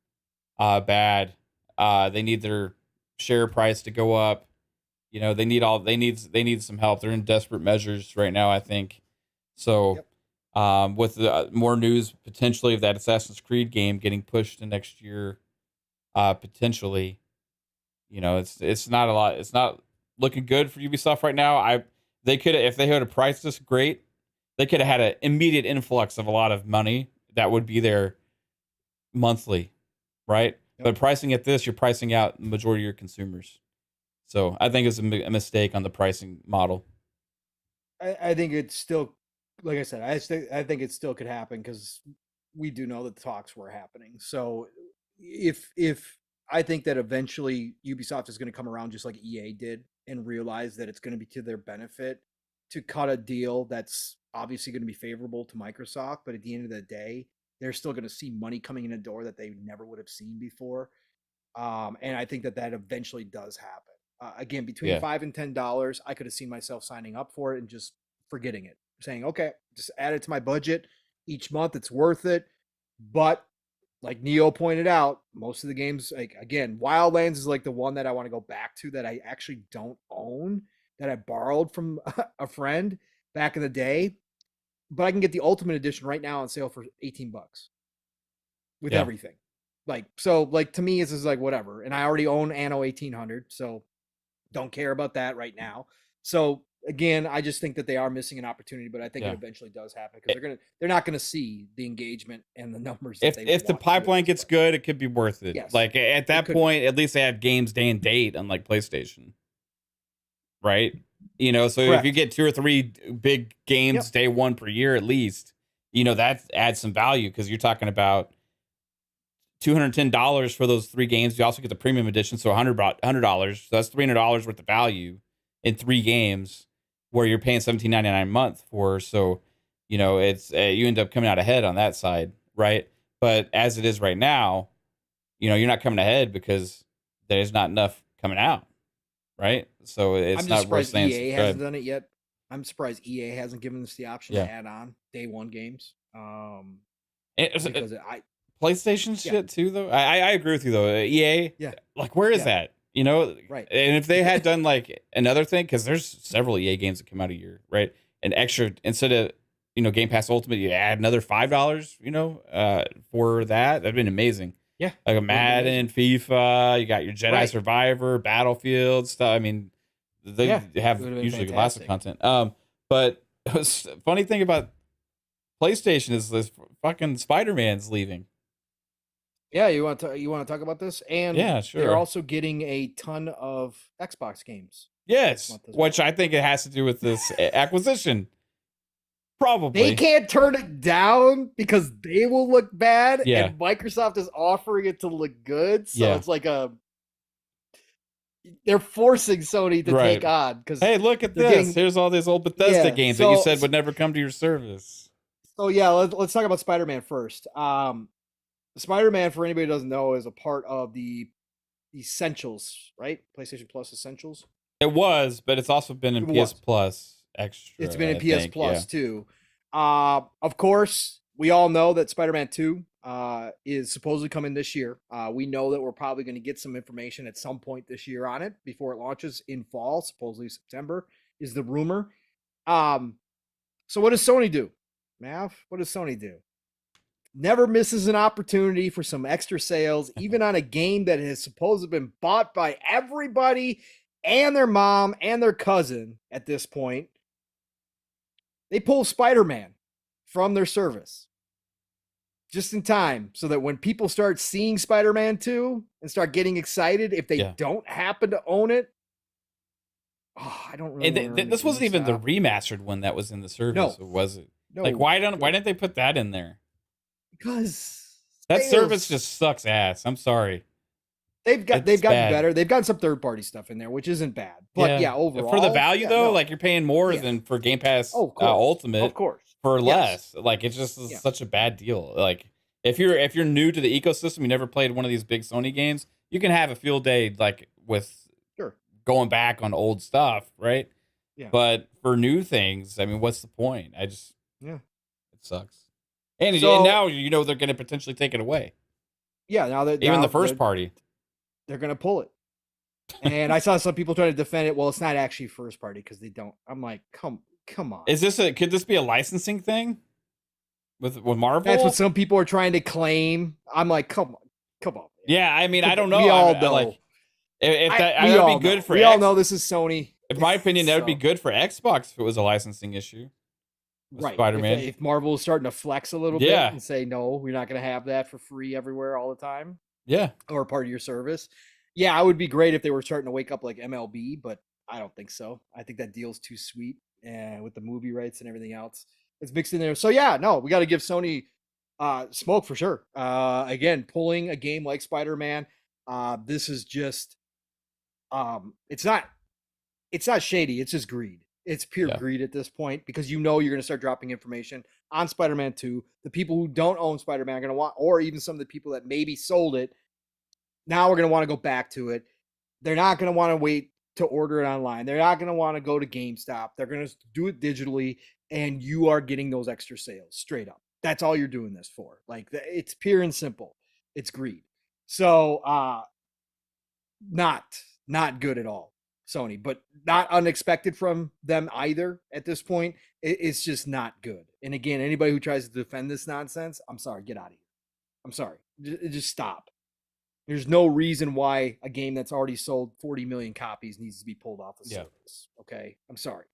bad. They need their share price to go up. They need some help. They're in desperate measures right now, I think. So with more news potentially of that Assassin's Creed game getting pushed to next year, potentially, it's not a lot. It's not looking good for Ubisoft right now. They could, if they had priced this great, they could have had an immediate influx of a lot of money that would be there monthly, right? But pricing at this, you're pricing out the majority of your consumers. So I think it's a mistake on the pricing model. I think it's still, like I said, I think it still could happen, because we do know that the talks were happening. So if I think that eventually Ubisoft is going to come around just like EA did and realize that it's going to be to their benefit to cut a deal that's obviously going to be favorable to Microsoft, but at the end of the day, they're still going to see money coming in the door that they never would have seen before. And I think that eventually does happen. Again, between $5 and $10, I could have seen myself signing up for it and just forgetting it, saying, okay, just add it to my budget each month. It's worth it. But like Neo pointed out, most of the games, like, again, Wildlands is like the one that I want to go back to that I actually don't own, that I borrowed from a friend back in the day. But I can get the Ultimate Edition right now on sale for $18 with everything. Like, so, like, to me, it's just like whatever. And I already own Anno 1800, so don't care about that right now. So again, I just think that they are missing an opportunity, but I think it eventually does happen, because they're not gonna see the engagement and the numbers. If the pipeline gets good, it could be worth it. Yes. Like, at that point, at least they have games day and date, unlike PlayStation, right? So if you get 2 or 3 big games day one per year at least, that adds some value, because you're talking about $210 for those 3 games. You also get the premium edition, so $100. So that's $300 worth of value in 3 games, where you're paying $17.99 a month for. So, it's you end up coming out ahead on that side, right? But as it is right now, you're not coming ahead because there's not enough coming out, right? So it's I'm not just worth surprised saying EA hasn't done it yet. I'm surprised EA hasn't given us the option to add on day one games. Because PlayStation shit too, though. I agree with you though. EA, like, where is that? You know, right? And if they had done like another thing, because there's several EA games that come out a year, right? An extra, instead of Game Pass Ultimate, you add another $5, for that. That'd been amazing. Yeah, like a Madden, FIFA. You got your Jedi Survivor, Battlefield stuff. I mean, they have usually lots of content. But the funny thing about PlayStation is this fucking Spider-Man's leaving. Yeah, you want to talk about this? And yeah, sure. They're also getting a ton of Xbox games. Yes, which I think it has to do with this acquisition. Probably. They can't turn it down because they will look bad, and Microsoft is offering it to look good. So it's like they're forcing Sony to take on. Because hey, look at this. Here's all these old Bethesda games that you said would never come to your service. So yeah, let's talk about Spider-Man first. Spider-Man, for anybody who doesn't know, is a part of the Essentials, right? PlayStation Plus Essentials. It was, but it's also been in PS Plus Extra. It's been in PS Plus too. Of course, we all know that Spider-Man 2 is supposedly coming this year. We know that we're probably going to get some information at some point this year on it before it launches in fall. Supposedly September is the rumor. So what does Sony do? Mav, what does Sony do? Never misses an opportunity for some extra sales, even on a game that has supposedly been bought by everybody and their mom and their cousin at this point. They pull Spider-Man from their service just in time so that when people start seeing Spider-Man 2 and start getting excited, if they don't happen to own it, I don't really know. This wasn't even the remastered one that was in the service, was it? No. Like, why didn't they put that in there? Because that service just sucks ass. I'm sorry. They've gotten better. They've gotten some third-party stuff in there, which isn't bad. But overall, for the value though, like you're paying more than for Game Pass Ultimate, of course, for less. Like it's just such a bad deal. Like if you're new to the ecosystem, you never played one of these big Sony games, you can have a field day like with going back on old stuff, right? Yeah. But for new things, I mean, what's the point? It sucks. And now they're going to potentially take it away. Yeah, now that even the first party, they're going to pull it. And I saw some people trying to defend it. Well, it's not actually first party because they don't. I'm like, come on. Could this be a licensing thing with Marvel? That's what some people are trying to claim. I'm like, come on. Yeah, I mean, I don't know. We all know. Like, that would be good for. We all know this is Sony. In my opinion, that would be good for Xbox if it was a licensing issue. Right, Spider-Man. If Marvel is starting to flex a little bit and say, no, we're not going to have that for free everywhere all the time. Yeah. Or part of your service. Yeah, it would be great if they were starting to wake up like MLB, but I don't think so. I think that deal's too sweet with the movie rights and everything else. It's mixed in there. So yeah, no, we got to give Sony smoke for sure. Again, pulling a game like Spider-Man. This is just, it's not shady. It's just greed. It's pure greed at this point because you're going to start dropping information on Spider-Man 2. The people who don't own Spider-Man are going to want, or even some of the people that maybe sold it, now we're going to want to go back to it. They're not going to want to wait to order it online. They're not going to want to go to GameStop. They're going to do it digitally, and you are getting those extra sales straight up. That's all you're doing this for. Like, it's pure and simple. It's greed. So, not good at all. Sony, but not unexpected from them either at this point. It's just not good. And again, anybody who tries to defend this nonsense, I'm sorry, get out of here. I'm sorry. Just stop. There's no reason why a game that's already sold 40 million copies needs to be pulled off the service. Okay? I'm sorry.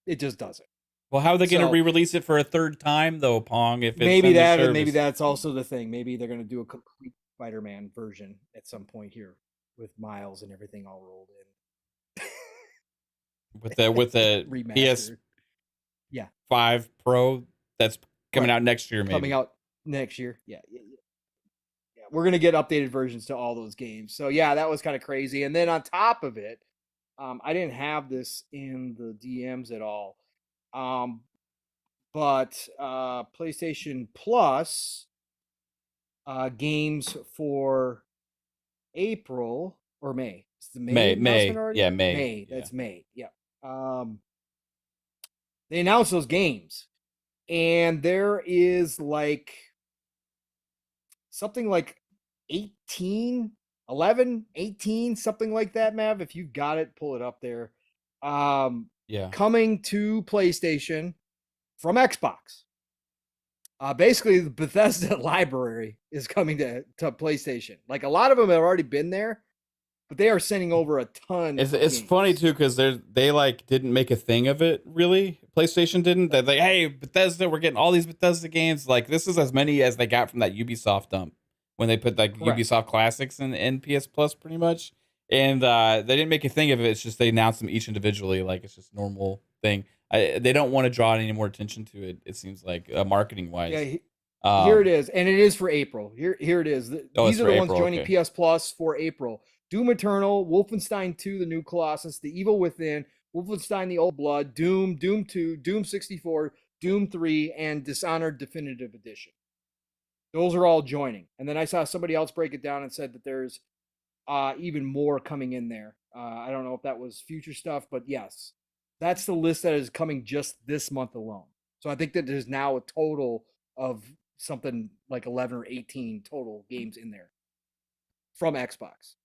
It just doesn't. Well, how are they going to re-release it for a third time, though, Pong? If it's maybe that, and maybe that's also the thing. Maybe they're going to do a complete Spider-Man version at some point here with Miles and everything all rolled in. with the PS 5 Pro that's coming out next year, maybe. Coming out next year. Yeah. We're going to get updated versions to all those games. So yeah, that was kind of crazy. And then on top of it, I didn't have this in the DMs at all. But PlayStation Plus games for April or May. Is the May. Yeah, May. May. That's May. Yeah. they announced those games, and there is like something like 18, 11, 18, something like that, Mav. If you've got it, pull it up there. Coming to PlayStation from Xbox. Basically, the Bethesda library is coming to PlayStation. Like, a lot of them have already been there, but they are sending over a ton. It's funny too, because they like didn't make a thing of it, really. PlayStation didn't. They're like, hey, Bethesda, we're getting all these Bethesda games. Like, this is as many as they got from that Ubisoft dump when they put like Ubisoft Classics in PS Plus, pretty much. And they didn't make a thing of it. It's just they announced them each individually, like it's just normal thing. They don't want to draw any more attention to it. It seems like marketing wise. Yeah, here it is, and it is for April. Here it is. These are the ones joining PS Plus for April. Doom Eternal, Wolfenstein 2, The New Colossus, The Evil Within, Wolfenstein: The Old Blood, Doom, Doom 2, Doom 64, Doom 3, and Dishonored Definitive Edition. Those are all joining. And then I saw somebody else break it down and said that there's even more coming in there. I don't know if that was future stuff, but yes, that's the list that is coming just this month alone. So I think that there's now a total of something like 11 or 18 total games in there from Xbox.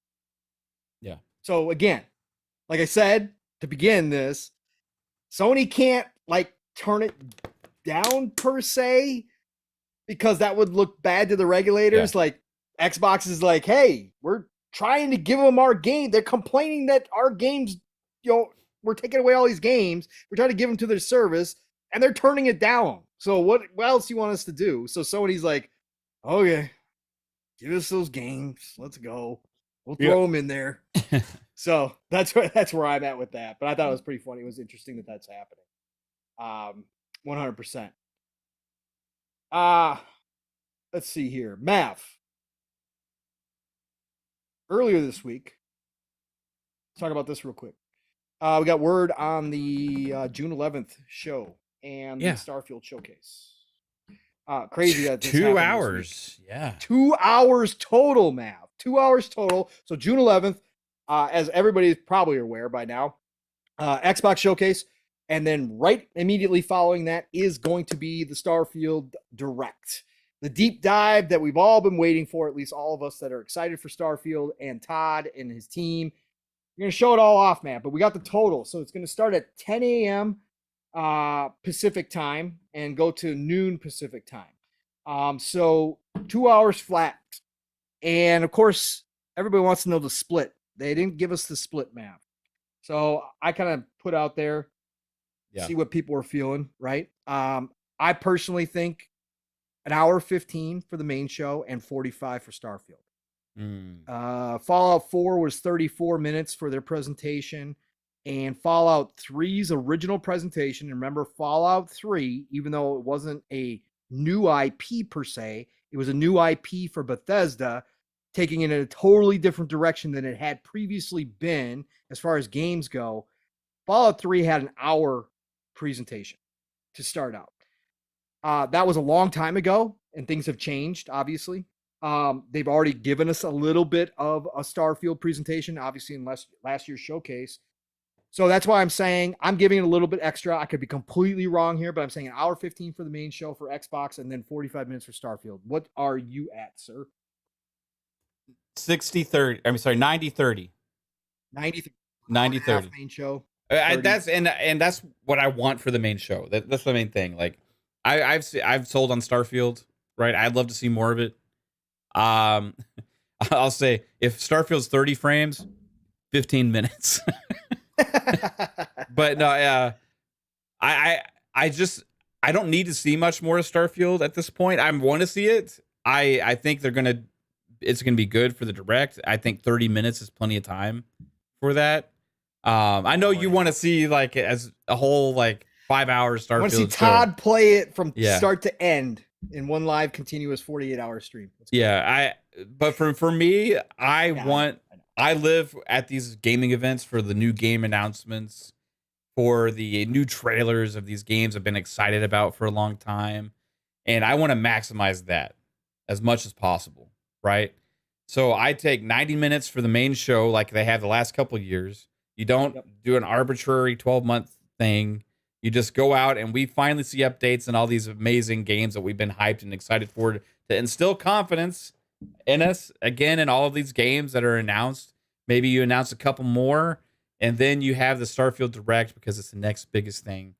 Yeah. So again, like I said, to begin this, Sony can't like turn it down per se, because that would look bad to the regulators. Yeah. Like, Xbox is like, hey, we're trying to give them our game. They're complaining that our games, we're taking away all these games. We're trying to give them to their service, and they're turning it down. So what else do you want us to do? So Sony's like, okay, give us those games. Let's go. We'll throw them in there. So that's where I'm at with that. But I thought it was pretty funny. It was interesting that that's happening. 100%. Let's see here. Mav. Earlier this week, let's talk about this real quick. We got word on the June 11th show and the Starfield showcase. Crazy that this 2 hours. Yeah. 2 hours total, Mav. 2 hours total. So June 11th, as everybody is probably aware by now, Xbox showcase. And then right immediately following that is going to be the Starfield Direct. The deep dive that we've all been waiting for, at least all of us that are excited for Starfield, and Todd and his team. You're going to show it all off, man. But we got the total. So it's going to start at 10 a.m. Pacific time and go to noon Pacific time. So 2 hours flat. And of course, everybody wants to know the split. They didn't give us the split map. So I kind of put out there, see what people are feeling, right? I personally think an hour 15 for the main show and 45 for Starfield. Fallout 4 was 34 minutes for their presentation, and Fallout 3's original presentation. Remember, Fallout 3, even though it wasn't a new IP per se, it was a new IP for Bethesda, taking it in a totally different direction than it had previously been as far as games go. Fallout 3 had an hour presentation to start out. That was a long time ago, and things have changed, obviously. They've already given us a little bit of a Starfield presentation, obviously, in last year's showcase. So that's why I'm saying I'm giving it a little bit extra. I could be completely wrong here, but I'm saying an hour 15 for the main show for Xbox and then 45 minutes for Starfield. What are you at, sir? 60-30. I'm sorry, 90-30. 90-30 main show. That's what I want for the main show. That's the main thing. Like, I've sold on Starfield, right? I'd love to see more of it. I'll say if Starfield's 30 frames, 15 minutes. But no, I don't need to see much more of Starfield at this point. I want to see it. I think it's gonna be good for the direct. I think 30 minutes is plenty of time for that. I know you want to see like as a whole like 5 hours Starfield. I want to see Todd play it from start to end in one live continuous 48-hour stream. But for me, I live at these gaming events for the new game announcements, for the new trailers of these games I've been excited about for a long time, and I want to maximize that as much as possible, right? So I take 90 minutes for the main show like they have the last couple of years. You don't do an arbitrary 12-month thing. You just go out and we finally see updates and all these amazing games that we've been hyped and excited for to instill confidence in us again in all of these games that are announced. Maybe you announce a couple more, and then you have the Starfield Direct because it's the next biggest thing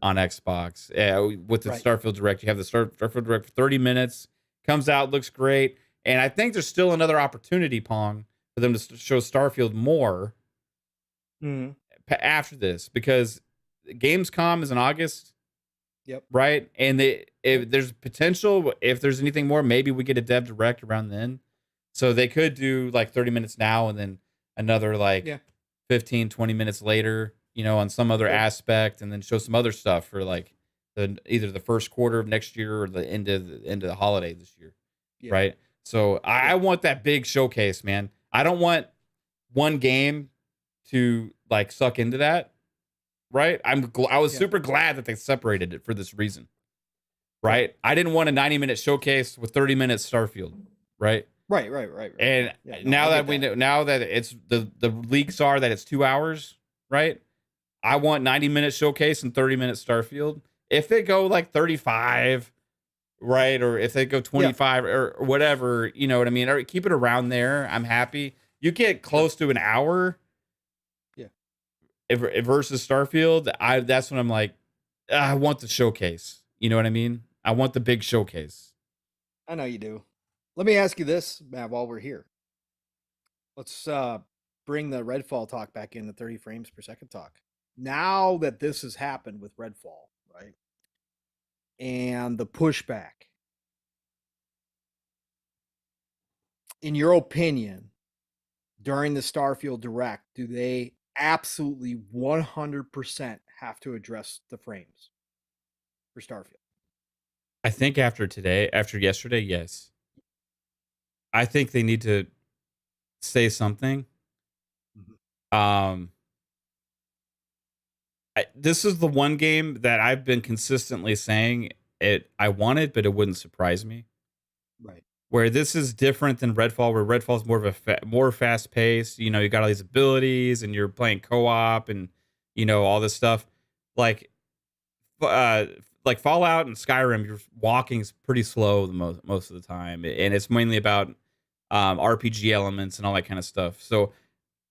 on Xbox. With the Starfield Direct, you have the Starfield Direct for 30 minutes. Comes out, looks great. And I think there's still another opportunity, Pong, for them to show Starfield more after this, because Gamescom is in August. Yep. Right? And if there's potential, if there's anything more, maybe we get a dev direct around then. So they could do like 30 minutes now and then another like 15, 20 minutes later, on some other aspect, and then show some other stuff for like either the first quarter of next year or the end of the holiday this year. Yeah. Right? So I want that big showcase, man. I don't want one game to like suck into that. Right? I was super glad that they separated it for this reason. Right? I didn't want a 90-minute showcase with 30 minutes Starfield. Right? Right. And now that we know, now that it's the leaks are that it's 2 hours, right? I want 90-minute showcase and 30-minute Starfield. If they go like 35, right? Or if they go 25 or whatever, you know what I mean? Or keep it around there. I'm happy. You get close to an hour. Versus Starfield, that's when I'm like, I want the showcase. You know what I mean? I want the big showcase. I know you do. Let me ask you this, Matt, while we're here. Let's bring the Redfall talk back in, the 30 frames per second talk. Now that this has happened with Redfall, right? And the pushback. In your opinion, during the Starfield Direct, do they absolutely 100% have to address the frames for Starfield? I think after yesterday, yes. I think they need to say something. This is the one game that I've been consistently saying I wanted, but it wouldn't surprise me. Right. Where this is different than Redfall, where Redfall is more of more fast paced. You got all these abilities, and you're playing co-op, and all this stuff. Like Fallout and Skyrim, you're walking pretty slow most of the time, and it's mainly about RPG elements and all that kind of stuff. So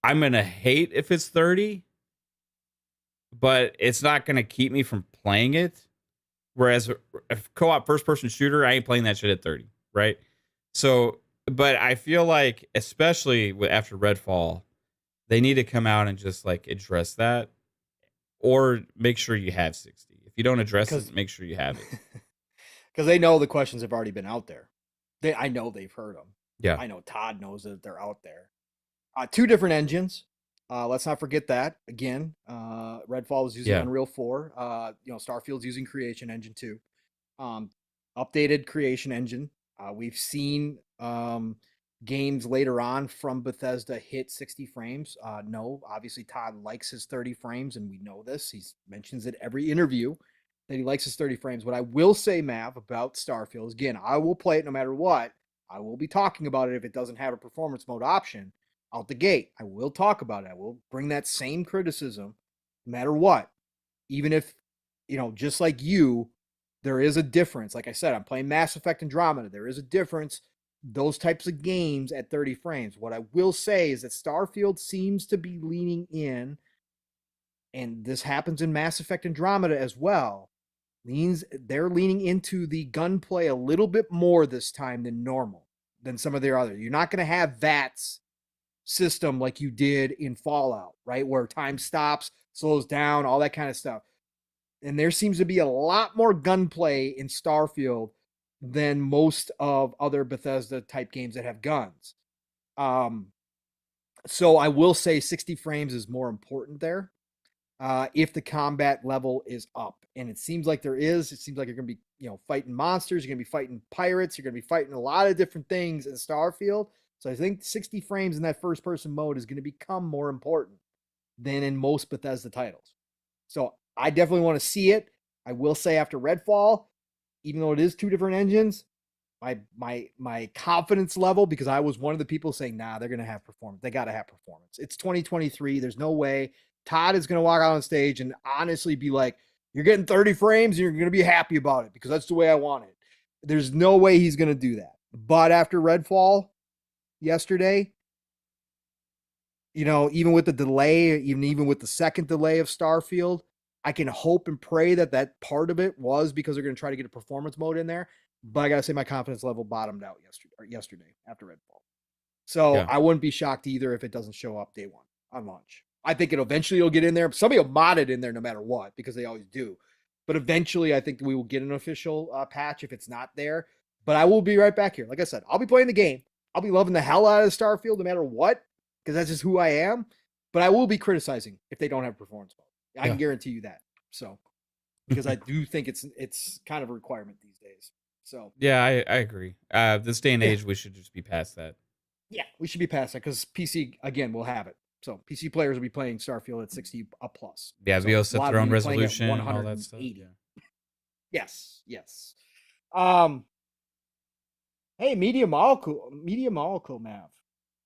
I'm gonna hate if it's 30, but it's not gonna keep me from playing it. Whereas a co-op first person shooter, I ain't playing that shit at 30, right? So, but I feel like, especially after Redfall, they need to come out and just like address that, or make sure you have 60. If you don't address it, make sure you have it. Because they know the questions have already been out there. I know they've heard them. Yeah. I know Todd knows that they're out there. 2 different engines. Let's not forget that. Again, Redfall was using Unreal 4. Starfield's using Creation Engine 2. Updated Creation Engine. We've seen games later on from Bethesda hit 60 frames. No, obviously Todd likes his 30 frames, and we know this. He mentions it every interview that he likes his 30 frames. What I will say, Mav, about Starfield is, again, I will play it no matter what. I will be talking about it if it doesn't have a performance mode option out the gate. I will talk about it. I will bring that same criticism no matter what. Even if, just like you, there is a difference. Like I said, I'm playing Mass Effect Andromeda. There is a difference. Those types of games at 30 frames. What I will say is that Starfield seems to be leaning in, and this happens in Mass Effect Andromeda as well. They're leaning into the gunplay a little bit more this time than some of their others. You're not going to have VATS system like you did in Fallout, right? Where time stops, slows down, all that kind of stuff. And there seems to be a lot more gunplay in Starfield than most of other Bethesda type games that have guns. So I will say 60 frames is more important there. If the combat level is up, and it seems like there is. It seems like you're going to be, fighting monsters. You're going to be fighting pirates. You're going to be fighting a lot of different things in Starfield. So I think 60 frames in that first person mode is going to become more important than in most Bethesda titles. So I definitely want to see it. I will say after Redfall, even though it is 2 different engines, my confidence level, because I was one of the people saying, nah, they're going to have performance. They got to have performance. It's 2023. There's no way Todd is going to walk out on stage and honestly be like, You're getting 30 frames and you're going to be happy about it because that's the way I want it. There's no way he's going to do that. But after Redfall yesterday, even with the delay, even with the second delay of Starfield, I can hope and pray that part of it was because they're going to try to get a performance mode in there. But I got to say my confidence level bottomed out yesterday after Redfall. So I wouldn't be shocked either if it doesn't show up day one on launch. I think it'll get in there. Somebody will mod it in there no matter what, because they always do. But eventually I think we will get an official patch if it's not there. But I will be right back here. Like I said, I'll be playing the game. I'll be loving the hell out of Starfield no matter what, because that's just who I am. But I will be criticizing if they don't have performance mode. I can guarantee you that. So, because I do think it's kind of a requirement these days. So yeah, I agree. This day and age, we should just be past that. Yeah, we should be past that because PC again will have it. So PC players will be playing Starfield at 60 up plus. Yeah, so they'll set their own resolution and all that stuff. Yeah. Yes. Hey, Media Molecule Mav.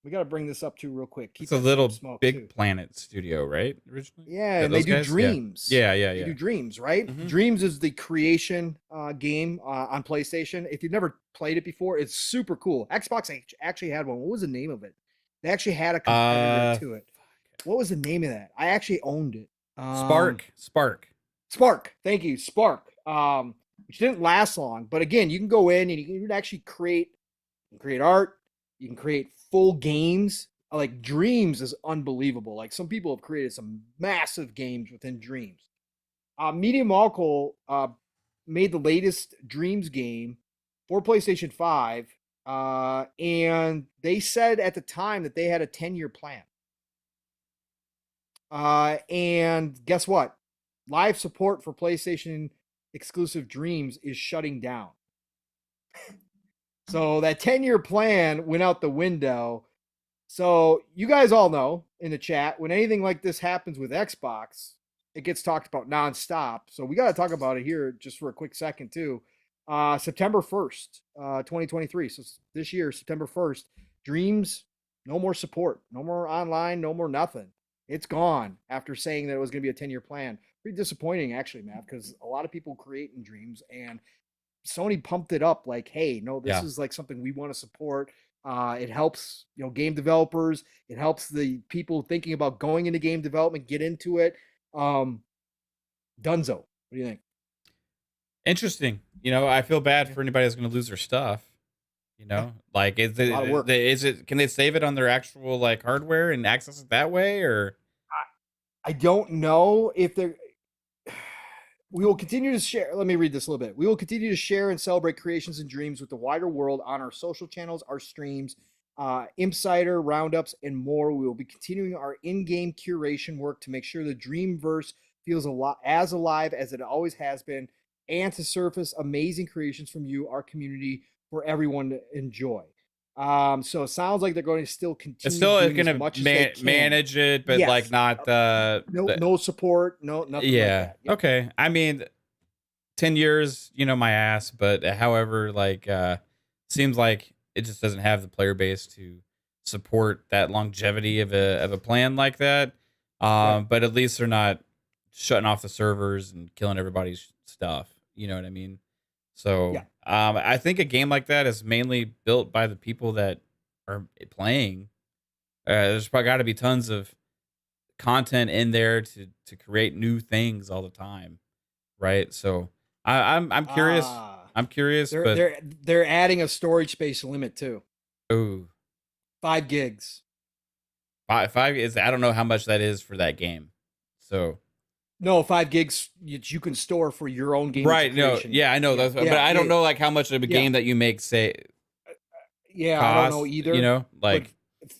We got to bring this up too real quick. It's a little Big Planet studio, right? Originally, yeah, and they do Dreams. Yeah. They do Dreams, right? Mm-hmm. Dreams is the creation game on PlayStation. If you've never played it before, it's super cool. Xbox actually had one. What was the name of it? They actually had a competitor to it. What was the name of that? I actually owned it. Spark. Thank you, Spark. Which didn't last long, but again, you can go in and you can actually create art. You can create full games. Like Dreams is unbelievable. Like some people have created some massive games within Dreams. Media Molecule made the latest Dreams game for PlayStation 5. And they said at the time that they had a 10-year plan. And guess what? Live support for PlayStation exclusive Dreams is shutting down. So that 10-year plan went out the window. So you guys all know in the chat, when anything like this happens with Xbox, it gets talked about nonstop. So we got to talk about it here just for a quick second too. September 1st, 2023. So this year, September 1st, Dreams, no more support, no more online, no more nothing. It's gone after saying that it was going to be a 10-year plan. Pretty disappointing, actually, Matt, because a lot of people create in Dreams, and Sony pumped it up like, hey, no, this is like something we want to support. It helps, game developers. It helps the people thinking about going into game development get into it. Dunzo. What do you think? Interesting. I feel bad for anybody that's going to lose their stuff. Like is it? Can they save it on their actual like hardware and access it that way, or? I don't know if they're. We will continue to share. Let me read this a little bit. We will continue to share and celebrate creations and dreams with the wider world on our social channels, our streams, Insider roundups, and more. We will be continuing our in-game curation work to make sure the Dreamverse feels as alive as it always has been, and to surface amazing creations from you, our community, for everyone to enjoy. So it sounds like they're going to still continue. It's still going to manage it, but like not no support, nothing. Yeah. Like that. Yep. Okay. I mean, 10 years, my ass. But however, like, seems like it just doesn't have the player base to support that longevity of a plan like that. But at least they're not shutting off the servers and killing everybody's stuff. You know what I mean? So I think a game like that is mainly built by the people that are playing. There's probably got to be tons of content in there to create new things all the time, right? So I'm curious. I'm curious, they're adding a storage space limit too. Ooh, 5 gigs. Five is, I don't know how much that is for that game. So. No, 5 gigs you can store for your own game. Right. No. Yeah, I know. But I don't know like how much of a game that you make say. Yeah, cost, I don't know either. Like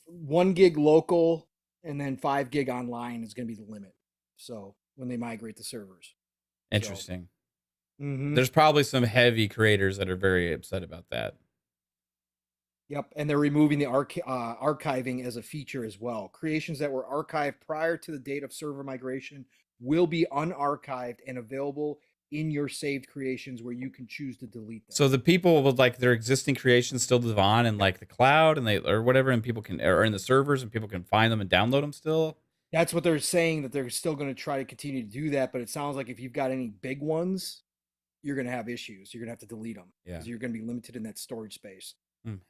1 gig local and then 5 gig online is going to be the limit. So when they migrate the servers. Interesting. There's probably some heavy creators that are very upset about that. Yep, and they're removing the archiving as a feature as well. Creations that were archived prior to the date of server migration will be unarchived and available in your saved creations where you can choose to delete them. So the people with like their existing creations still live on in like the cloud and or whatever, and people can, or in the servers, and people can find them and download them still. That's what they're saying, that they're still going to try to continue to do that. But it sounds like if you've got any big ones, you're going to have issues. You're going to have to delete them because you're going to be limited in that storage space.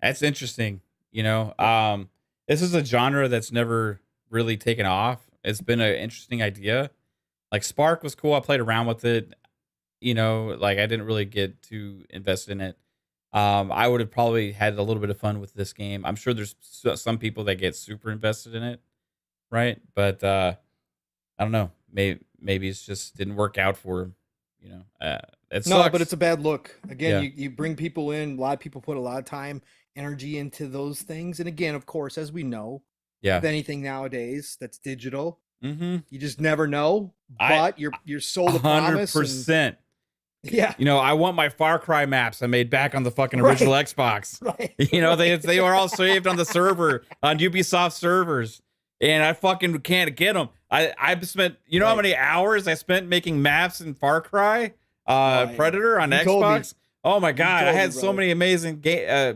That's interesting. This is a genre that's never really taken off. It's been an interesting idea. Like Spark was cool. I played around with it. Like I didn't really get too invested in it. I would have probably had a little bit of fun with this game. I'm sure there's some people that get super invested in it, right? But I don't know. Maybe it's just didn't work out for him. It sucks. No, but it's a bad look. Again, Yeah. you bring people in. A lot of people put a lot of time, energy into those things. And again, of course, as we know, Yeah. with anything nowadays that's digital, Mm-hmm. you just never know. But you're sold a promise. 100%. Yeah. I want my Far Cry maps I made back on the fucking original Xbox. Right. They were all saved on the server, on Ubisoft servers, and I fucking can't get them. I spent, how many hours I spent making maps in Far Cry Predator on Xbox? Oh my God, I had so many amazing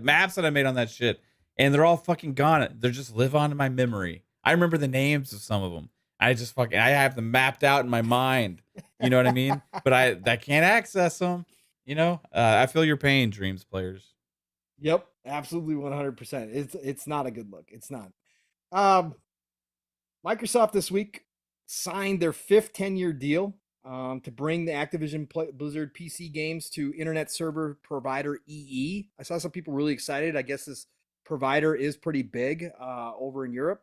maps that I made on that shit, and they're all fucking gone. They just live on in my memory. I remember the names of some of them. I have them mapped out in my mind. You know what I mean? But I can't access them. I feel your pain, Dreams players. Yep, absolutely 100%. It's not a good look. It's not. Microsoft this week signed their 5th 10-year deal to bring the Activision Blizzard PC games to internet server provider EE. I saw some people really excited. I guess this provider is pretty big over in Europe.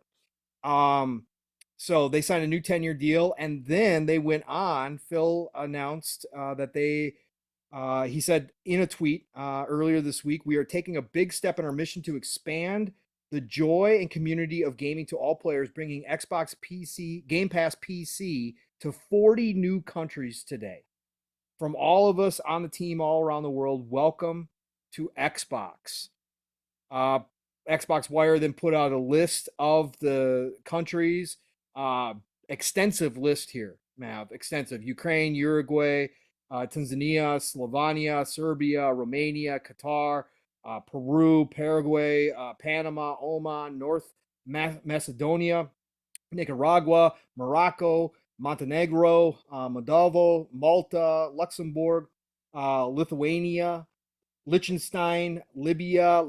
So they signed a new 10-year deal, and then they went on. Phil announced that he said in a tweet earlier this week, "We are taking a big step in our mission to expand the joy and community of gaming to all players, bringing Xbox PC, Game Pass PC to 40 new countries today. From all of us on the team all around the world, welcome to Xbox." Xbox Wire then put out a list of the countries. Extensive list here, Mav. Extensive. Ukraine, Uruguay, Tanzania, Slovenia, Serbia, Romania, Qatar, Peru, Paraguay, Panama, Oman, North Macedonia, Nicaragua, Morocco, Montenegro, Moldova, Malta, Luxembourg, Lithuania, Liechtenstein, Libya,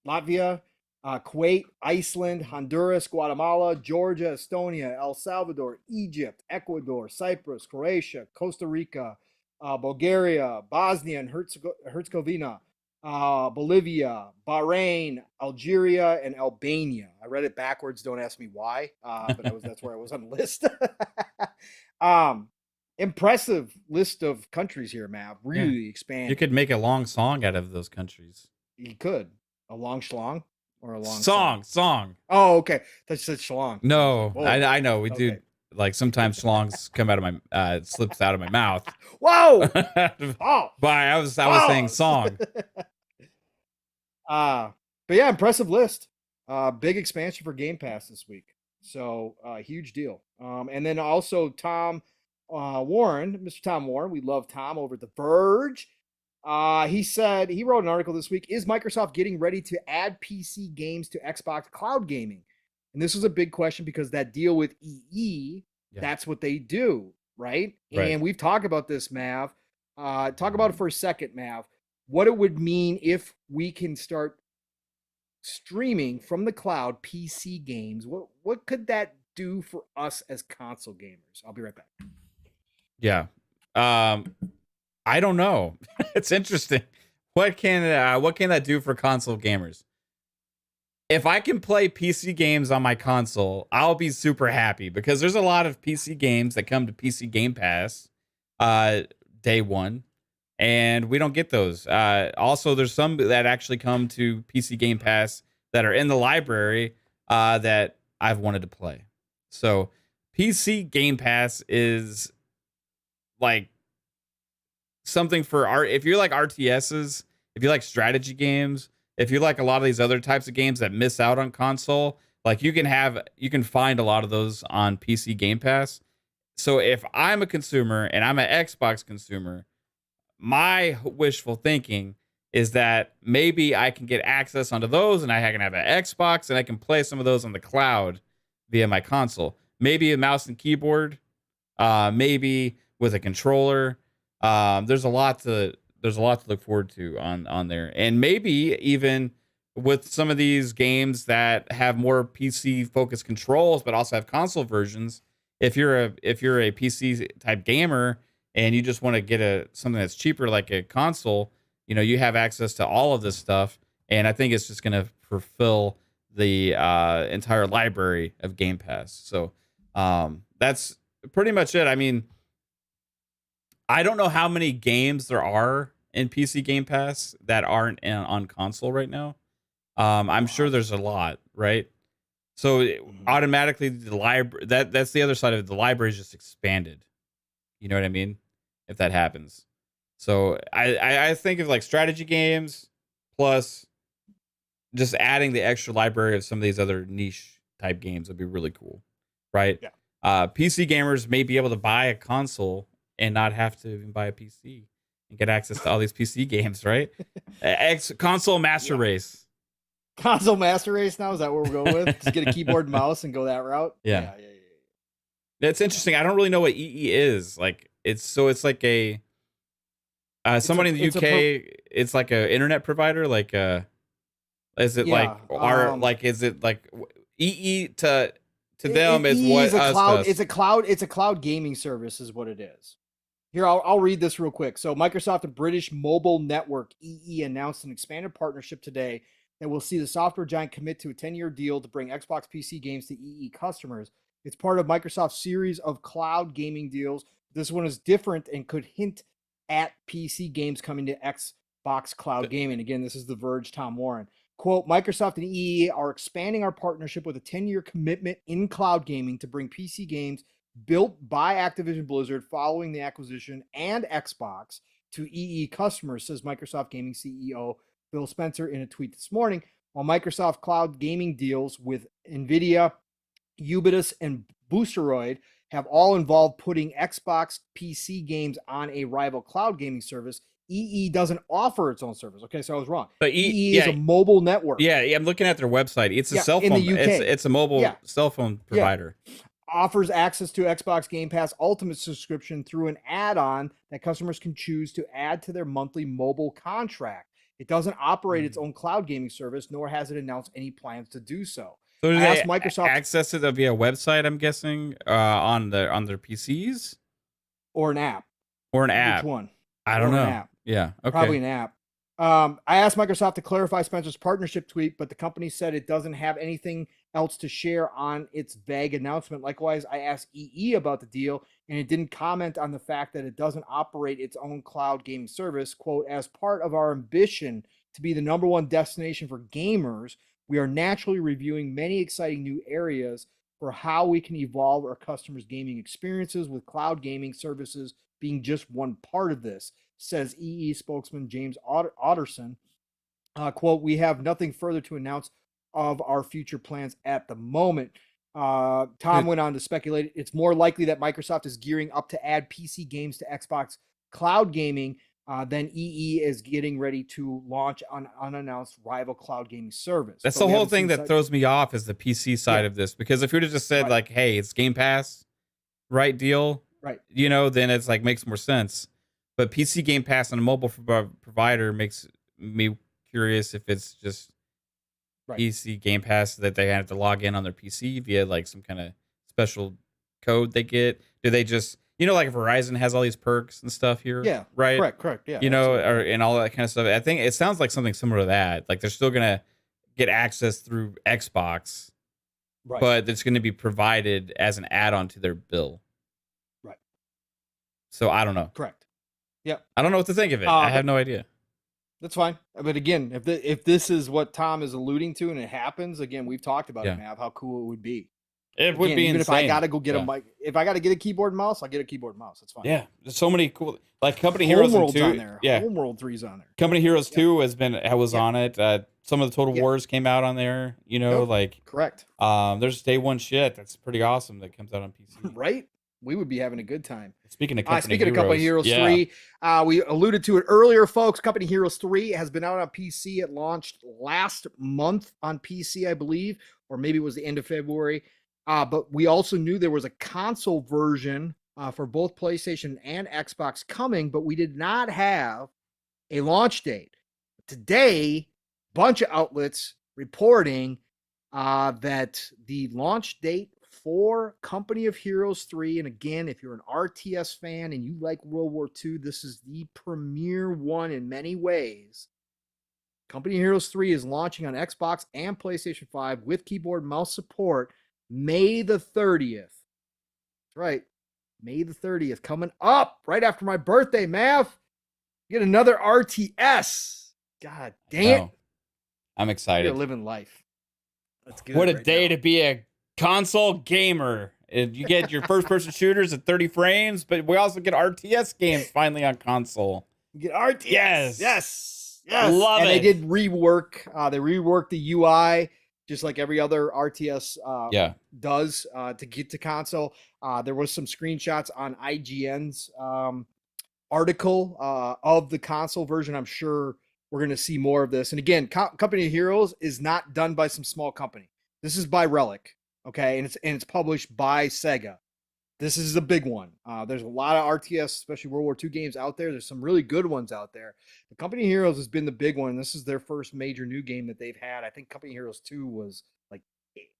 Latvia, Kuwait, Iceland, Honduras, Guatemala, Georgia, Estonia, El Salvador, Egypt, Ecuador, Cyprus, Croatia, Costa Rica, Bulgaria, Bosnia and Herzegovina, Bolivia, Bahrain, Algeria, and Albania. I read it backwards. Don't ask me why, but that's where I was on the list. Impressive list of countries here, Mav. Really expand. You could make a long song out of those countries. You could. A long schlong? Or a long song. Oh, okay. That said schlong. No, I know we do. Like sometimes schlongs come out of my slips out of my mouth. Whoa! Oh, but I was saying song. But yeah, impressive list. Big expansion for Game Pass this week. So huge deal. And then also Tom Warren, Mr. Tom Warren. We love Tom over at The Verge. He said, he wrote an article this week, "Is Microsoft getting ready to add PC games to Xbox cloud gaming?" And this was a big question because that deal with EE, that's what they do, right? And we've talked about this, Mav. Talk about it for a second, Mav. What it would mean if we can start streaming from the cloud PC games. What could that do for us as console gamers? I'll be right back. Yeah. I don't know. It's interesting. What can that do for console gamers? If I can play PC games on my console, I'll be super happy because there's a lot of PC games that come to PC Game Pass day one, and we don't get those. Also, there's some that actually come to PC Game Pass that are in the library that I've wanted to play. So PC Game Pass is like something for if you like RTSs, if you like strategy games, if you like a lot of these other types of games that miss out on console, like you can find a lot of those on PC Game Pass. So if I'm a consumer and I'm an Xbox consumer, my wishful thinking is that maybe I can get access onto those and I can have an Xbox and I can play some of those on the cloud via my console. Maybe a mouse and keyboard, maybe with a controller. There's a lot to look forward to on there, and maybe even with some of these games that have more PC focused controls, but also have console versions. If you're a PC type gamer and you just want to get something that's cheaper like a console, you have access to all of this stuff, and I think it's just going to fulfill the entire library of Game Pass. So that's pretty much it. I mean, I don't know how many games there are in PC Game Pass that aren't on console right now. I'm sure there's a lot, right? So automatically the library, that's the other side of it. The library is just expanded. You know what I mean? If that happens. So I think of like strategy games plus just adding the extra library of some of these other niche type games would be really cool, right? Yeah. PC gamers may be able to buy a console and not have to even buy a PC and get access to all these PC games, right? Console Master Race. Console Master Race now? Is that what we're going with? Just get a keyboard and mouse and go that route? Yeah. It's interesting. I don't really know what EE is. Like it's like a somebody in the UK, it's like a internet provider, like is it is it like EE to them is what is a cloud, it's a cloud gaming service is what it is. Here, I'll read this real quick. So Microsoft and British mobile network EE announced an expanded partnership today that will see the software giant commit to a 10-year deal to bring Xbox PC games to EE customers. It's part of Microsoft's series of cloud gaming deals. This one is different and could hint at PC games coming to Xbox cloud gaming. Again, this is The Verge, Tom Warren. Quote, Microsoft and EE are expanding our partnership with a 10-year commitment in cloud gaming to bring PC games built by Activision Blizzard following the acquisition and Xbox to EE customers, says Microsoft Gaming CEO Phil Spencer in a tweet this morning. While Microsoft cloud gaming deals with NVIDIA, Ubisoft, and Boosteroid have all involved putting Xbox PC games on a rival cloud gaming service, EE doesn't offer its own service. Okay, so I was wrong. But EE is a mobile network. Yeah, I'm looking at their website. It's a cell phone. In the UK. It's a mobile cell phone provider. Offers access to Xbox Game Pass Ultimate subscription through an add-on that customers can choose to add to their monthly mobile contract. It doesn't operate its own cloud gaming service, nor has it announced any plans to do so. So do they Microsoft access it via website, I'm guessing, on their PCs? Or an app. Which one? I don't know. Yeah, okay. Probably an app. I asked Microsoft to clarify Spencer's partnership tweet, but the company said it doesn't have anything else to share on its vague announcement. Likewise, I asked EE about the deal, and it didn't comment on the fact that it doesn't operate its own cloud gaming service. Quote, as part of our ambition to be the #1 destination for gamers, we are naturally reviewing many exciting new areas for how we can evolve our customers' gaming experiences, with cloud gaming services being just one part of this, says EE spokesman James Otterson. Quote, we have nothing further to announce of our future plans at the moment. Tom went on to speculate it's more likely that Microsoft is gearing up to add PC games to Xbox cloud gaming than EE is getting ready to launch an unannounced rival cloud gaming service. That's the whole thing that throws me off is the PC side of this, because if you would have just said like, hey, it's Game Pass, right deal, right? Then it's like makes more sense. But PC Game Pass on a mobile provider makes me curious if it's just PC Game Pass that they have to log in on their PC via like some kind of special code they get. Do they just, like Verizon has all these perks and stuff here? Yeah. Right. Correct. Yeah. And all that kind of stuff. I think it sounds like something similar to that. Like they're still going to get access through Xbox, but it's going to be provided as an add-on to their bill. Right. So I don't know. Correct. Yep. I don't know what to think of it. I have no idea. That's fine. But again, if this is what Tom is alluding to and it happens, again, we've talked about it, Mav, how cool it would be. It would be even insane. if I got to go get a mic, if I got to get a keyboard and mouse, I'll get a keyboard and mouse. That's fine. Yeah. There's so many cool, like Company Heroes 2. On there. Yeah. Homeworld 3's on there. Company Heroes 2 was on it. Some of the Total Wars came out on there, Correct. There's day one shit that's pretty awesome that comes out on PC. Right? We would be having a good time. Speaking of Company Heroes 3, we alluded to it earlier, folks. Company Heroes 3 has been out on PC. It launched last month on PC, I believe, or maybe it was the end of February. But we also knew there was a console version for both PlayStation and Xbox coming, but we did not have a launch date. Today, bunch of outlets reporting that the launch date for Company of Heroes 3, and again, if you're an RTS fan and you like World War II, this is the premier one in many ways. Company of Heroes 3 is launching on Xbox and PlayStation 5 with keyboard and mouse support May the 30th. That's right. May the 30th, coming up right after my birthday, Mav. Get another RTS. God damn it. I'm excited. You're living life. That's good. What a day to be a console gamer. You get your first-person shooters at 30 frames, but we also get RTS games finally on console. You get RTS. Yes. Love it. And they did rework. They reworked the UI just like every other RTS does to get to console. There was some screenshots on IGN's article of the console version. I'm sure we're going to see more of this. And again, Company of Heroes is not done by some small company. This is by Relic, okay? And it's published by Sega. This is a big one. There's a lot of RTS, especially World War II games out there. There's some really good ones out there. The Company of Heroes has been the big one. This is their first major new game that they've had. I think Company of Heroes 2 was like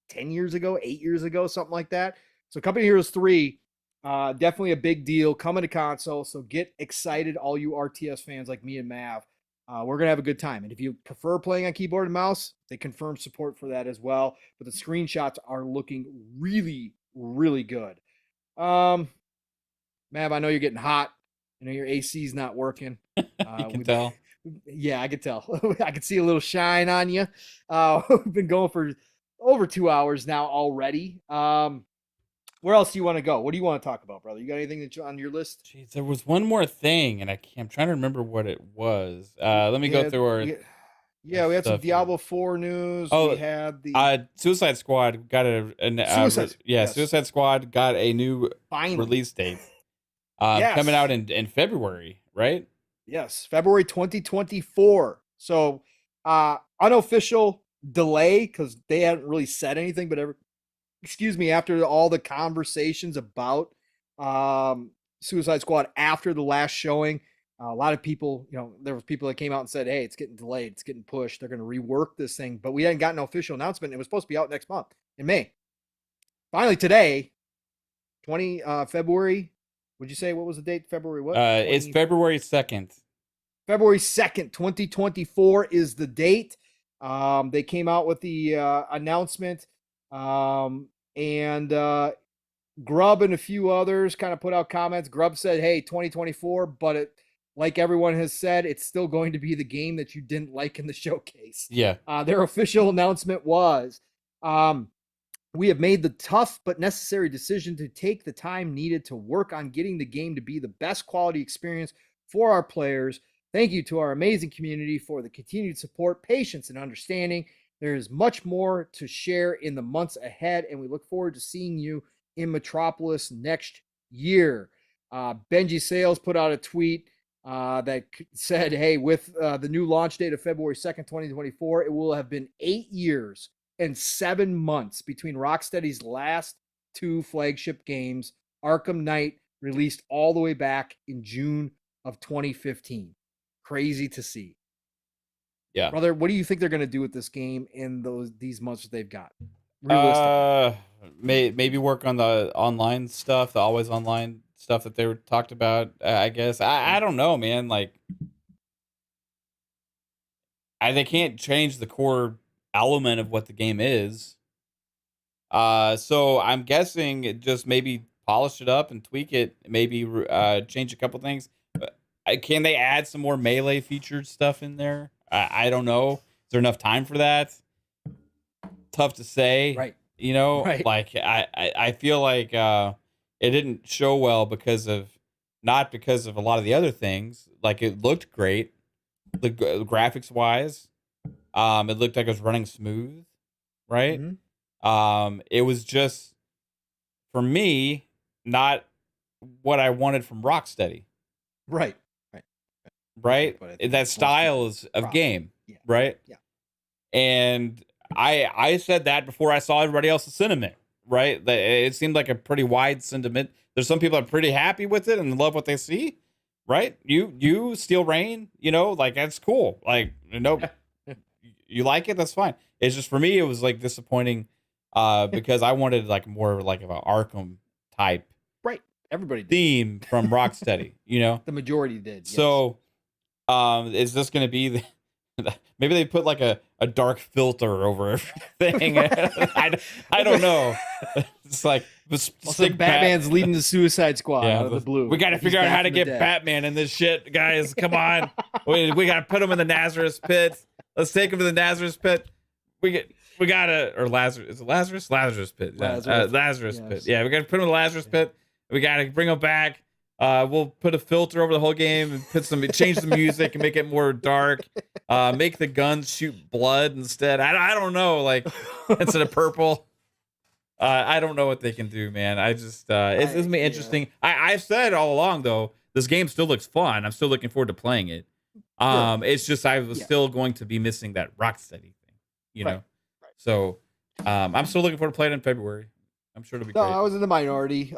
10 years ago, 8 years ago, something like that. So Company of Heroes 3, definitely a big deal coming to console. So get excited, all you RTS fans like me and Mav. We're going to have a good time. And if you prefer playing on keyboard and mouse, they confirm support for that as well. But the screenshots are looking really, really good. Mav, I know you're getting hot. I know your AC's not working. You can tell. Yeah, I can tell. I can see a little shine on you. We've been going for over 2 hours now already. Where else do you want to go? What do you want to talk about, brother? You got anything that's on your list? Jeez, there was one more thing, and I'm trying to remember what it was. Let me go through our... we had some Diablo 4 news. Oh, we had the Suicide Squad got Suicide Squad got a new release date. Coming out in February, right? Yes, February 2024. So unofficial delay because they hadn't really said anything, but after all the conversations about Suicide Squad after the last showing, a lot of people, there were people that came out and said, hey, it's getting delayed, it's getting pushed, they're going to rework this thing, but we hadn't gotten an official announcement. It was supposed to be out next month in May. Finally today, February, would you say, what was the date? February what? It's February 2nd. February 2nd, 2024 is the date. They came out with the announcement. And Grub and a few others kind of put out comments. Grub said, hey, 2024, but like everyone has said, it's still going to be the game that you didn't like in the showcase. Yeah. Their official announcement was, we have made the tough but necessary decision to take the time needed to work on getting the game to be the best quality experience for our players. Thank you to our amazing community for the continued support, patience, and understanding. There is much more to share in the months ahead, and we look forward to seeing you in Metropolis next year. Benji Sales put out a tweet that said, hey, with the new launch date of February 2nd, 2024, it will have been 8 years and 7 months between Rocksteady's last 2 flagship games. Arkham Knight released all the way back in June of 2015. Crazy to see. Yeah, brother, what do you think they're going to do with this game in these months that they've got? Maybe work on the online stuff, the always online stuff that they were talked about. I guess I don't know, man. Like, they can't change the core element of what the game is. So I'm guessing it just maybe polish it up and tweak it. Maybe change a couple things. Can they add some more melee featured stuff in there? I don't know. Is there enough time for that? Tough to say. Right. Right. Like I feel like it didn't show well not because of a lot of the other things. Like, it looked great, graphics wise. It looked like it was running smooth, right? Mm-hmm. It was just, for me, not what I wanted from Rocksteady. Right. Right? That style of game, right? Yeah. And I said that before I saw everybody else's sentiment, right? It seemed like a pretty wide sentiment. There's some people that are pretty happy with it and love what they see, right? You Steel Rain, like that's cool. Like, you like it, that's fine. It's just for me, it was like disappointing, because I wanted like more like of an Arkham type Right. Everybody did. theme from Rocksteady, The majority did. Yes. So, is this going to be maybe they put like a dark filter over everything? I don't know. It's like Batman's leading the Suicide Squad out of the blue. We got to figure out how to get Batman in this shit, guys. Come on, we got to put him in the Nazareth pit. Let's take him to the Nazareth pit. We gotta, or Lazarus. Is it Lazarus? Lazarus pit. Lazarus pit. Yeah, we gotta put him in the Lazarus pit. We gotta bring him back. We'll put a filter over the whole game and change the music and make it more dark. Make the guns shoot blood instead. I don't know, like instead of purple. I don't know what they can do, man. I just it's gonna be interesting. I've said all along though, this game still looks fun. I'm still looking forward to playing it. It's just I was still going to be missing that Rocksteady thing, you know. Right. So I'm still looking forward to playing it in February. I'm sure it'll be great. I was in the minority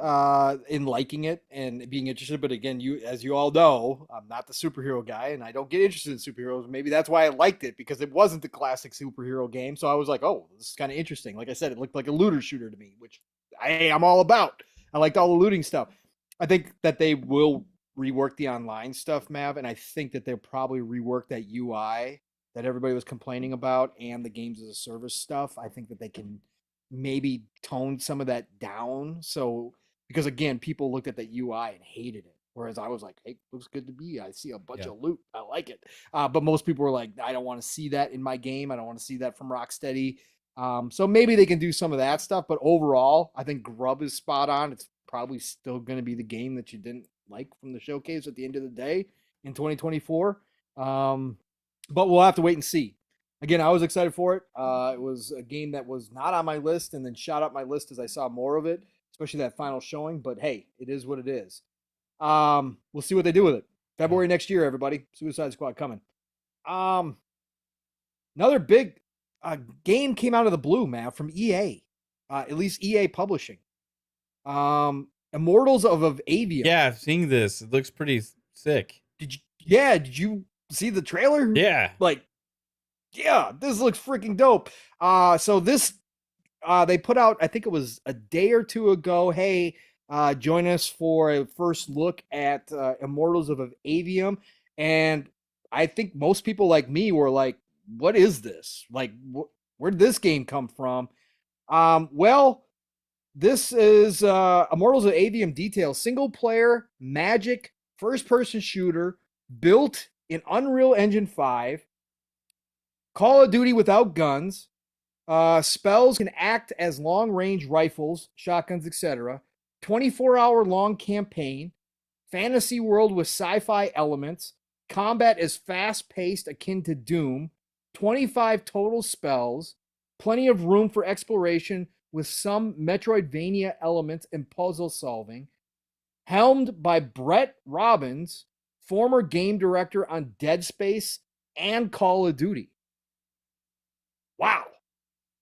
in liking it and being interested, but again, as you all know, I'm not the superhero guy, and I don't get interested in superheroes. Maybe that's why I liked it, because it wasn't the classic superhero game. So I was like, oh, this is kind of interesting. Like I said, it looked like a looter shooter to me, which I'm all about. I liked all the looting stuff. I think that they will rework the online stuff, Mav, and I think that they'll probably rework that UI that everybody was complaining about and the games as a service stuff. I think that they can maybe tone some of that down. So, because again, people looked at the UI and hated it. Whereas I was like, hey, looks good to me. I see a bunch of loot. I like it. But most people were like, I don't want to see that in my game. I don't want to see that from Rocksteady. So maybe they can do some of that stuff. But overall, I think Grub is spot on. It's probably still going to be the game that you didn't like from the showcase at the end of the day in 2024. But we'll have to wait and see. Again, I was excited for it. It was a game that was not on my list and then shot up my list as I saw more of it, especially that final showing. But hey, it is what it is. We'll see what they do with it. February next year, everybody. Suicide Squad coming. Another big game came out of the blue, man, from EA. At least EA Publishing. Immortals of Avium. Yeah, seeing this, it looks pretty sick. Did you see the trailer? Yeah. Yeah, this looks freaking dope. So this, they put out, I think it was a day or two ago. Hey, join us for a first look at Immortals of Avium. And I think most people like me were like, what is this? Like, where did this game come from? Well, this is Immortals of Avium Detail, single player magic first person shooter built in Unreal Engine 5. Call of Duty without guns. Spells can act as long-range rifles, shotguns, etc. 24-hour long campaign. Fantasy world with sci-fi elements. Combat is fast-paced, akin to Doom. 25 total spells. Plenty of room for exploration with some Metroidvania elements and puzzle solving. Helmed by Brett Robbins, former game director on Dead Space and Call of Duty. Wow.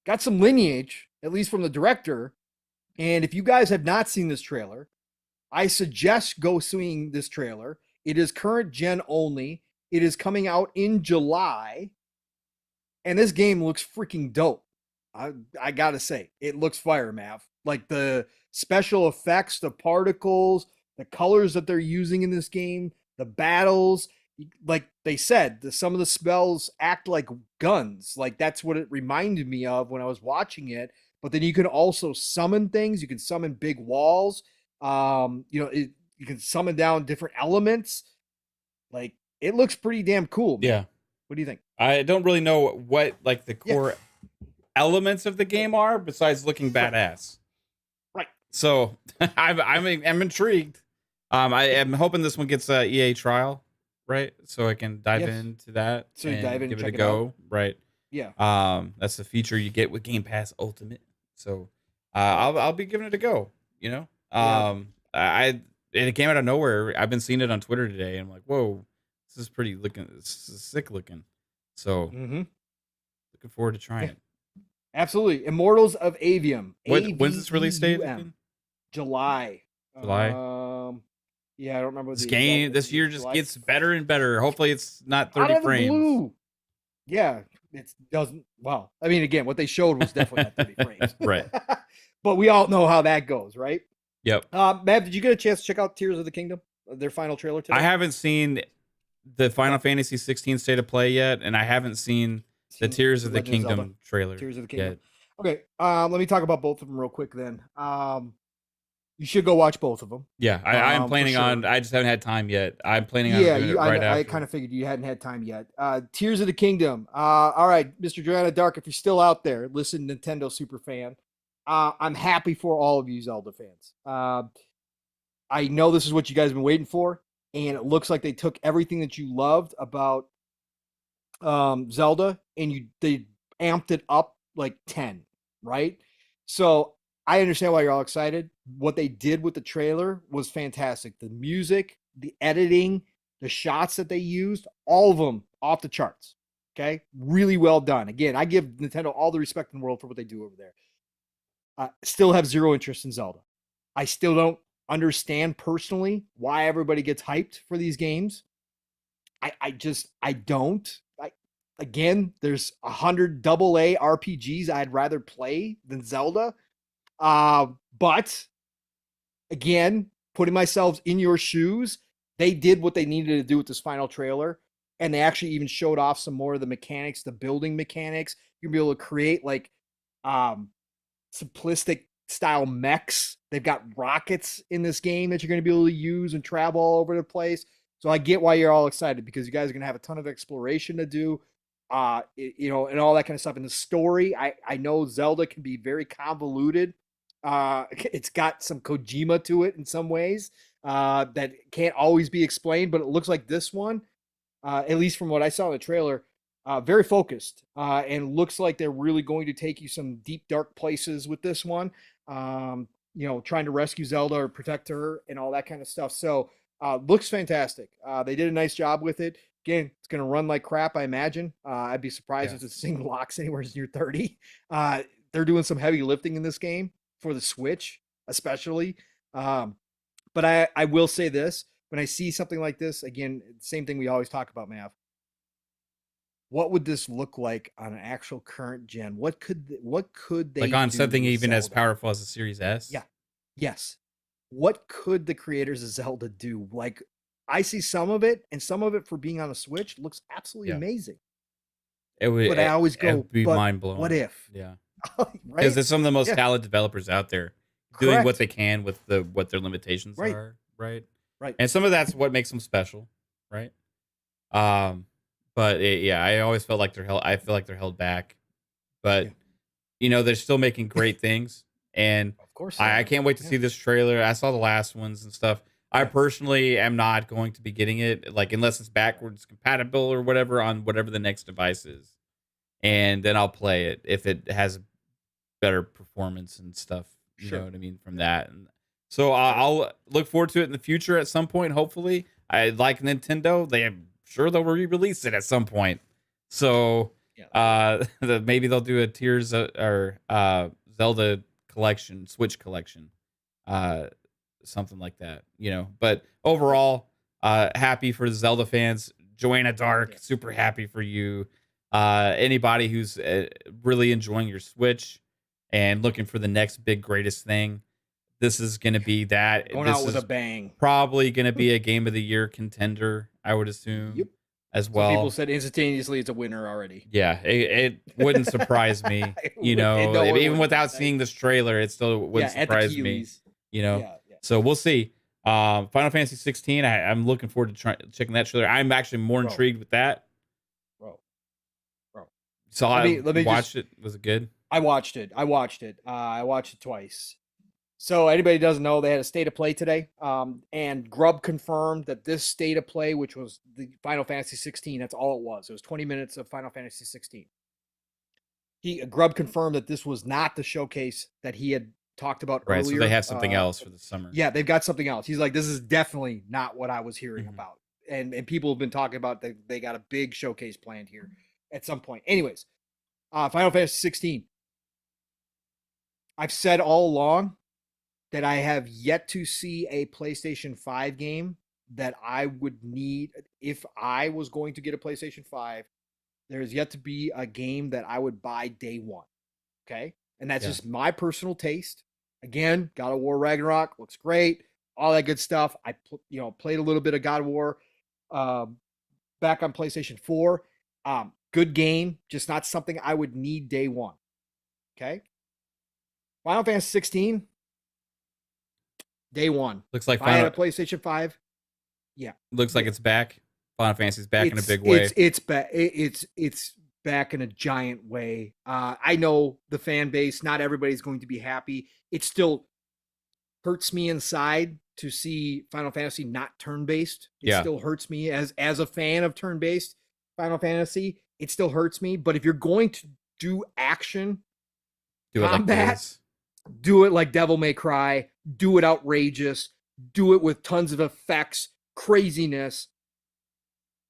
Got some lineage, at least from the director. And if you guys have not seen this trailer, I suggest go seeing this trailer. It is current gen only. It is coming out in July. And this game looks freaking dope. I gotta say, it looks fire, Mav. Like the special effects, the particles, the colors that they're using in this game, the battles. Like they said, some of the spells act like guns. Like that's what it reminded me of when I was watching it. But then you can also summon things. You can summon big walls. You can summon down different elements. Like it looks pretty damn cool, man. Yeah. What do you think? I don't really know what like the core elements of the game are besides looking badass. Right. So I'm intrigued. I am hoping this one gets a EA trial. Right, so I can dive into that. So you dive in, give check it a go. Right. Yeah. That's the feature you get with Game Pass Ultimate. So, I'll be giving it a go. You know. It came out of nowhere. I've been seeing it on Twitter today. And I'm like, whoa, this is pretty looking. This is sick looking. So, looking forward to trying it. Absolutely. Immortals of Avium. When's this release date AVEUM. again? July. July. Yeah, I don't remember This the game exact this year just July. gets better and better. Hopefully, it's not Out 30 of the frames. blue. Yeah, it doesn't. Well, I mean, again, what they showed was definitely not 30 frames. Right. But we all know how that goes, right? Yep. Matt, did you get a chance to check out Tears of the Kingdom? Their final trailer today? I haven't seen the Final Fantasy 16 State of Play yet, and I haven't seen the Tears of the Kingdom trailer. Tears of the Kingdom. Yet. Okay, let me talk about both of them real quick then. You should go watch both of them. Yeah, I'm planning on. I just haven't had time yet. I'm planning on doing it right after. I kind of figured you hadn't had time yet. Tears of the Kingdom. All right, Mr. Joanna Dark, if you're still out there, listen, Nintendo super fan. I'm happy for all of you Zelda fans. I know this is what you guys have been waiting for, and it looks like they took everything that you loved about Zelda and they amped it up like 10, right? So I understand why you're all excited. What they did with the trailer was fantastic. The music, the editing, the shots that they used, all of them off the charts. Okay, really well done. Again, I give Nintendo all the respect in the world for what they do over there. Still have zero interest in Zelda. I still don't understand personally why everybody gets hyped for these games. I don't. Again, there's 100 AA RPGs I'd rather play than Zelda. But again, putting myself in your shoes, they did what they needed to do with this final trailer. And they actually even showed off some more of the mechanics, the building mechanics. You'll be able to create like simplistic style mechs. They've got rockets in this game that you're going to be able to use and travel all over the place. So I get why you're all excited, because you guys are going to have a ton of exploration to do, and all that kind of stuff. In the story, I know Zelda can be very convoluted. It's got some Kojima to it in some ways that can't always be explained, but it looks like this one, at least from what I saw in the trailer, very focused, and looks like they're really going to take you some deep, dark places with this one. Trying to rescue Zelda or protect her and all that kind of stuff. So looks fantastic. They did a nice job with it. Again, it's going to run like crap, I imagine. I'd be surprised if this thing locks anywhere near 30. They're doing some heavy lifting in this game for the Switch, especially. But I will say this. When I see something like this, again, same thing we always talk about, Mav. What would this look like on an actual current gen? What could they like on something even Zelda? as powerful as a Series S? Yeah. Yes. What could the creators of Zelda do? Like, I see some of it, and some of it for being on a Switch looks absolutely amazing. It would. But I always go, it would be mind blowing. What if? Yeah. Right? Because there's some of the most talented developers out there doing what they can with what their limitations are. Right. Right. And some of that's what makes them special. Right. But I always felt like I feel like they're held back, but they're still making great things. And of course, I can't wait to see this trailer. I saw the last ones and stuff. I personally am not going to be getting it, like, unless it's backwards compatible or whatever on whatever the next device is. And then I'll play it if it has better performance and stuff. You know what I mean? From that. And so I'll look forward to it in the future at some point, hopefully. I like Nintendo. I'm sure they'll re-release it at some point. So maybe they'll do a Tears or Zelda collection, Switch collection. Something like that, but overall, happy for the Zelda fans. Joanna Dark, super happy for you. Anybody who's really enjoying your Switch and looking for the next big greatest thing, this is going to be that. Going out with a bang. Probably going to be a Game of the Year contender, I would assume. As well. Some people said instantaneously it's a winner already. Yeah, it wouldn't surprise me. Even without seeing this trailer, it still wouldn't surprise me. So we'll see. Final Fantasy 16. I'm looking forward to checking that trailer. I'm actually more intrigued with that. Bro. So let me watch it. Was it good? I watched it. I watched it twice. So anybody who doesn't know, they had a state of play today. And Grubb confirmed that this state of play, which was the Final Fantasy 16, that's all it was. It was 20 minutes of Final Fantasy 16. Grubb confirmed that this was not the showcase that he had talked about earlier. So they have something else for the summer. Yeah, they've got something else. He's like, this is definitely not what I was hearing about. And people have been talking about they got a big showcase planned here at some point. Anyways, Final Fantasy 16. I've said all along that I have yet to see a PlayStation 5 game that I would need if I was going to get a PlayStation 5. There is yet to be a game that I would buy day one. Okay. And that's just my personal taste. Again, God of War Ragnarok looks great, all that good stuff. I played a little bit of God of War back on PlayStation 4. Good game, just not something I would need day one. Okay. Final Fantasy 16, day one. Looks like if I had a PlayStation 5, yeah. Looks like it's back. Final Fantasy's back in a big way. It's back. It's back in a giant way. I know the fan base. Not everybody's going to be happy. It still hurts me inside to see Final Fantasy not turn-based. It still hurts me as a fan of turn-based Final Fantasy. It still hurts me. But if you're going to do action combat, do it like Devil May Cry. Do it outrageous. Do it with tons of effects, craziness.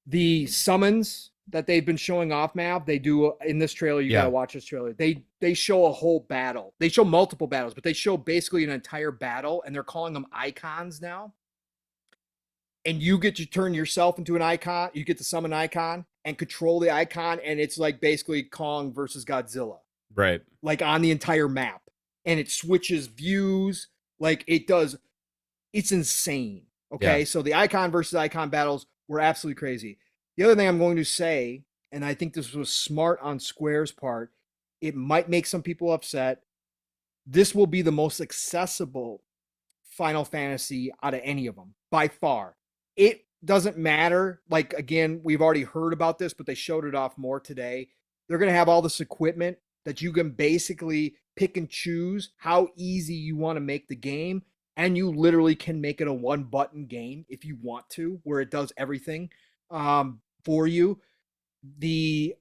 The summons that they've been showing off, Mav, they do in this trailer. You gotta watch this trailer. They show a whole battle. They show multiple battles, but they show basically an entire battle, and they're calling them icons now. And you get to turn yourself into an icon. You get to summon an icon and control the icon, and it's like basically Kong versus Godzilla, right? Like on the entire map, and it switches views. Like it does. It's insane. Okay, so the icon versus icon battles were absolutely crazy. The other thing I'm going to say, and I think this was smart on Square's part, it might make some people upset. This will be the most accessible Final Fantasy out of any of them, by far. It doesn't matter. Like, again, we've already heard about this, but they showed it off more today. They're going to have all this equipment that you can basically pick and choose how easy you want to make the game. And you literally can make it a one-button game if you want to, where it does everything for you. The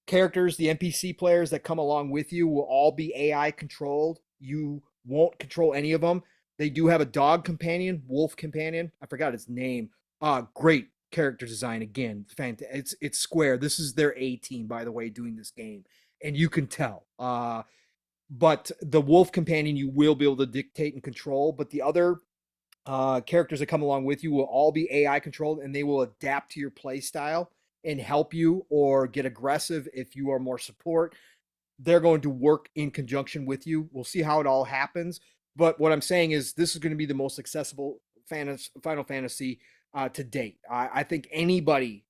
characters, the NPC players that come along with you will all be AI controlled. You won't control any of them. They do have a dog companion, wolf companion. I forgot its name. Great character design again. Fantastic. It's Square. This is their A team, by the way, doing this game, and you can tell. But the wolf companion you will be able to dictate and control, but the other characters that come along with you will all be AI controlled, and they will adapt to your play style and help you or get aggressive if you are more support. They're going to work in conjunction with you. We'll see how it all happens. But what I'm saying is this is going to be the most accessible Final Fantasy to date. I think anybody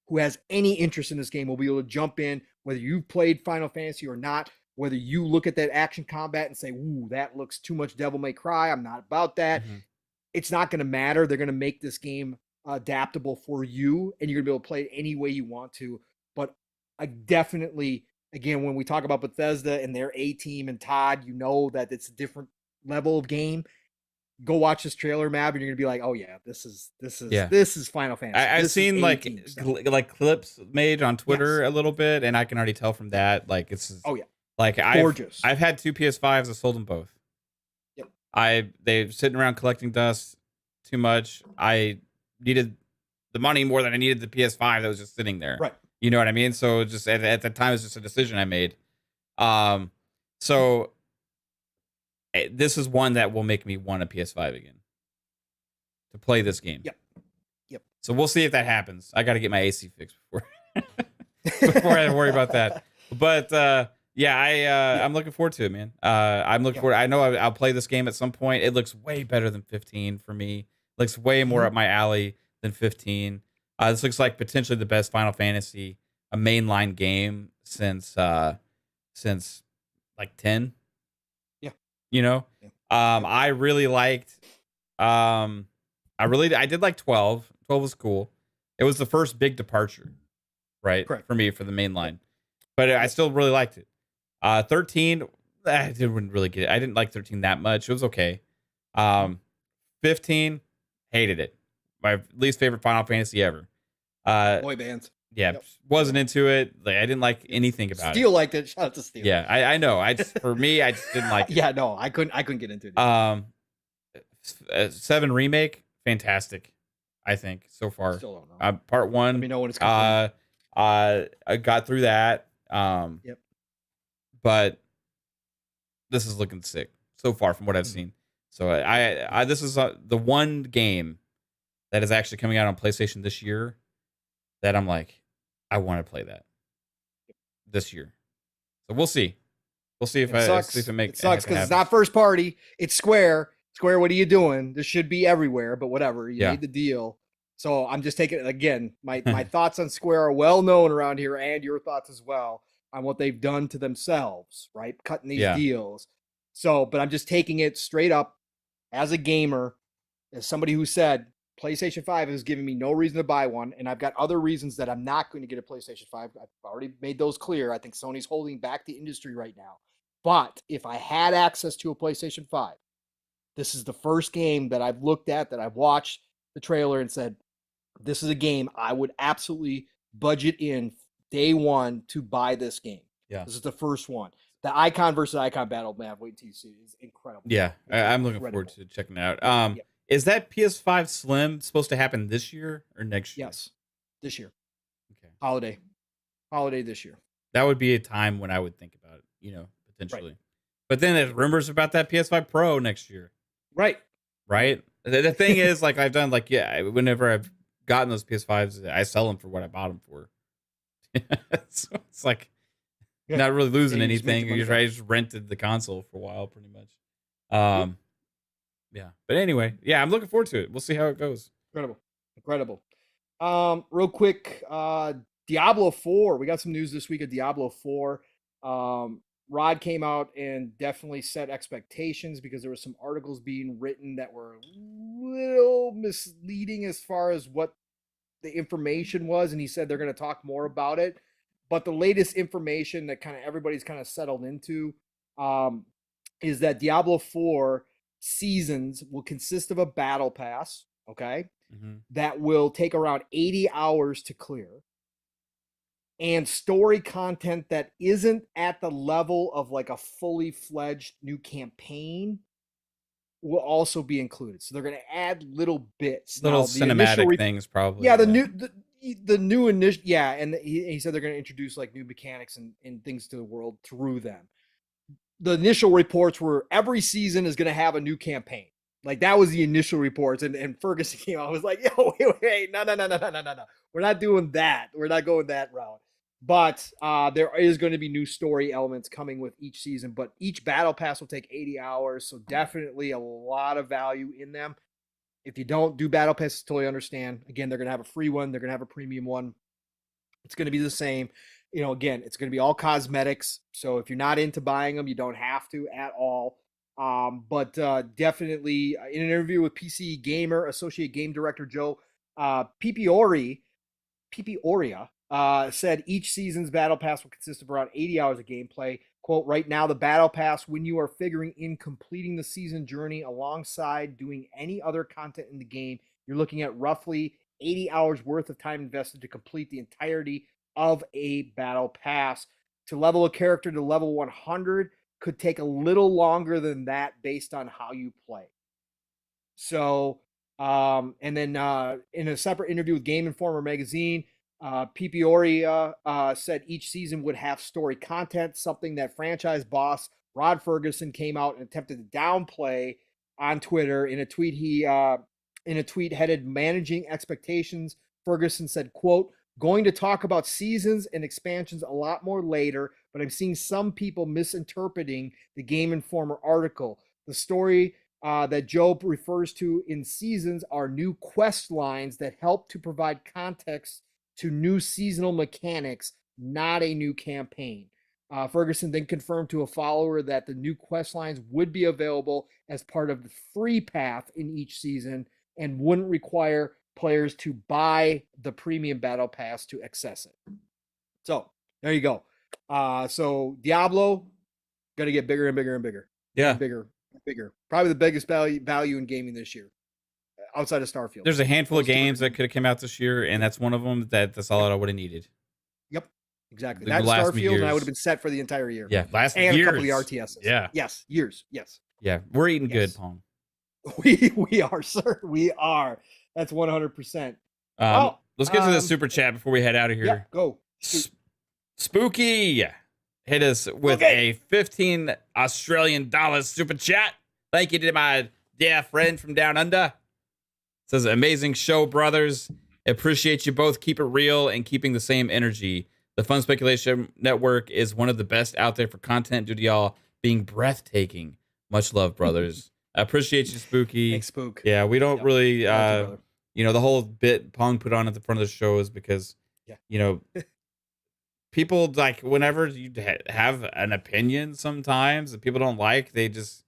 who has any interest in this game will be able to jump in, whether you've played Final Fantasy or not. Whether you look at that action combat and say, ooh, that looks too much Devil May Cry, I'm not about that. Mm-hmm. It's not going to matter. They're going to make this game adaptable for you, and you're going to be able to play it any way you want to. But I definitely, again, when we talk about Bethesda and their A-team and Todd, you know that it's a different level of game. Go watch this trailer, Mab, and you're going to be like, oh, yeah, this is Final Fantasy. I've seen like clips made on Twitter a little bit, and I can already tell from that, like, it's like gorgeous. I've had two PS5s. I sold them both. Yep. They're sitting around collecting dust too much. I needed the money more than I needed the PS5 that was just sitting there. Right. You know what I mean? So just at the time, it's just a decision I made. So this is one that will make me want a PS5 again to play this game. Yep. So we'll see if that happens. I got to get my AC fixed before I worry about that. But I'm looking forward to it, man. I'm looking forward. I know I'll play this game at some point. It looks way better than 15 for me. It looks way more up my alley than 15. This looks like potentially the best Final Fantasy, a mainline game since like 10. Yeah. You know? Yeah. I really liked I did like 12. 12 was cool. It was the first big departure, right? Correct. For me, for the main line. But I still really liked it. 13, I didn't really get it. I didn't like 13 that much. It was okay. 15, hated it. My least favorite Final Fantasy ever. Boy bands. Yeah, wasn't into it. Like, I didn't like anything about Steel liked it. Shout out to Steel. Yeah, I know. For me, I just didn't like it. Yeah, no, I couldn't get into it. 7 remake, fantastic. I think so far. Still don't know. Part 1. Let me know when it's complete. I got through that. But this is looking sick so far from what I've seen. So I this is the one game that is actually coming out on PlayStation this year that I'm like, I want to play that this year. So we'll see. We'll see if see if it makes it sucks because it's not first party. It's Square. Square, what are you doing? This should be everywhere, but whatever. You made the deal. So I'm just taking it again. My thoughts on Square are well known around here, and your thoughts as well on what they've done to themselves, right? Cutting these deals. So, but I'm just taking it straight up as a gamer, as somebody who said PlayStation 5 has given me no reason to buy one, and I've got other reasons that I'm not going to get a PlayStation 5. I've already made those clear. I think Sony's holding back the industry right now. But if I had access to a PlayStation 5, this is the first game that I've looked at, that I've watched the trailer and said, this is a game I would absolutely budget in day one to buy this game. Yeah. This is the first one. The Icon versus Icon battle, man, wait till you see it. It's incredible. Yeah, I'm looking forward to checking it out. Is that PS5 Slim supposed to happen this year or next year? Yes, this year. Okay. Holiday this year. That would be a time when I would think about it, potentially. Right. But then there's rumors about that PS5 Pro next year. Right. The thing is, like, I've done, like, whenever I've gotten those PS5s, I sell them for what I bought them for. So it's like not really losing anything. I just rented the console for a while, pretty much. Yeah. But anyway, I'm looking forward to it. We'll see how it goes. Incredible. Real quick, Diablo 4. We got some news this week of Diablo 4. Rod came out and definitely set expectations because there were some articles being written that were a little misleading as far as what the information was, and he said they're going to talk more about it. But the latest information that kind of everybody's kind of settled into is that Diablo 4 seasons will consist of a battle pass, okay, that will take around 80 hours to clear, and story content that isn't at the level of like a fully fledged new campaign will also be included. So they're going to add little bits, little cinematic things, probably. Yeah, the new initial, and he said they're going to introduce like new mechanics and things to the world through them. The initial reports were every season is going to have a new campaign. Like that was the initial reports, and Ferguson came out and was like, "Yo, wait, no, we're not doing that. We're not going that route." But there is going to be new story elements coming with each season. But each battle pass will take 80 hours, so definitely a lot of value in them. If you don't do battle passes, totally understand. Again, they're going to have a free one. They're going to have a premium one. It's going to be the same. Again, it's going to be all cosmetics. So if you're not into buying them, you don't have to at all. But definitely in an interview with PC Gamer, Associate Game Director Joe Pipioria said each season's battle pass will consist of around 80 hours of gameplay. Quote, right now, the battle pass, when you are figuring in completing the season journey alongside doing any other content in the game, you're looking at roughly 80 hours worth of time invested to complete the entirety of a battle pass. To level a character to level 100 could take a little longer than that based on how you play. So, and then in a separate interview with Game Informer magazine, Pipioria said each season would have story content, something that franchise boss Rod Ferguson came out and attempted to downplay on Twitter. In a tweet headed "Managing Expectations," Ferguson said, quote, "Going to talk about seasons and expansions a lot more later, but I'm seeing some people misinterpreting the Game Informer article. The story that Joe refers to in seasons are new quest lines that help to provide context to new seasonal mechanics, not a new campaign." Ferguson then confirmed to a follower that the new quest lines would be available as part of the free path in each season and wouldn't require players to buy the premium battle pass to access it. So there you go. So Diablo gonna get bigger and bigger and bigger. Yeah, bigger. Probably the biggest value in gaming this year, outside of Starfield. There's a handful of games that could have come out this year, and that's one of them. That's all I would have needed. Yep, exactly. That's Starfield, and I would have been set for the entire year. Yeah, and years. A couple of the RTSs. Yeah. Yes, years. Yes. Yeah, we're eating good, Pong. We are, sir. We are. That's 100%. Let's get to the super chat before we head out of here. Yeah, go. Spooky. hit us with a 15 Australian dollars super chat. Thank you to my dear friend from down under. Says, amazing show, brothers. Appreciate you both. Keep it real and keeping the same energy. The Fun Speculation Network is one of the best out there for content due to y'all being breathtaking. Much love, brothers. I appreciate you, Spooky. Thanks, Spook. Yeah, we don't really, you, you know, the whole bit Pong put on at the front of the show is because, you know, people, like, whenever you have an opinion sometimes that people don't like, they just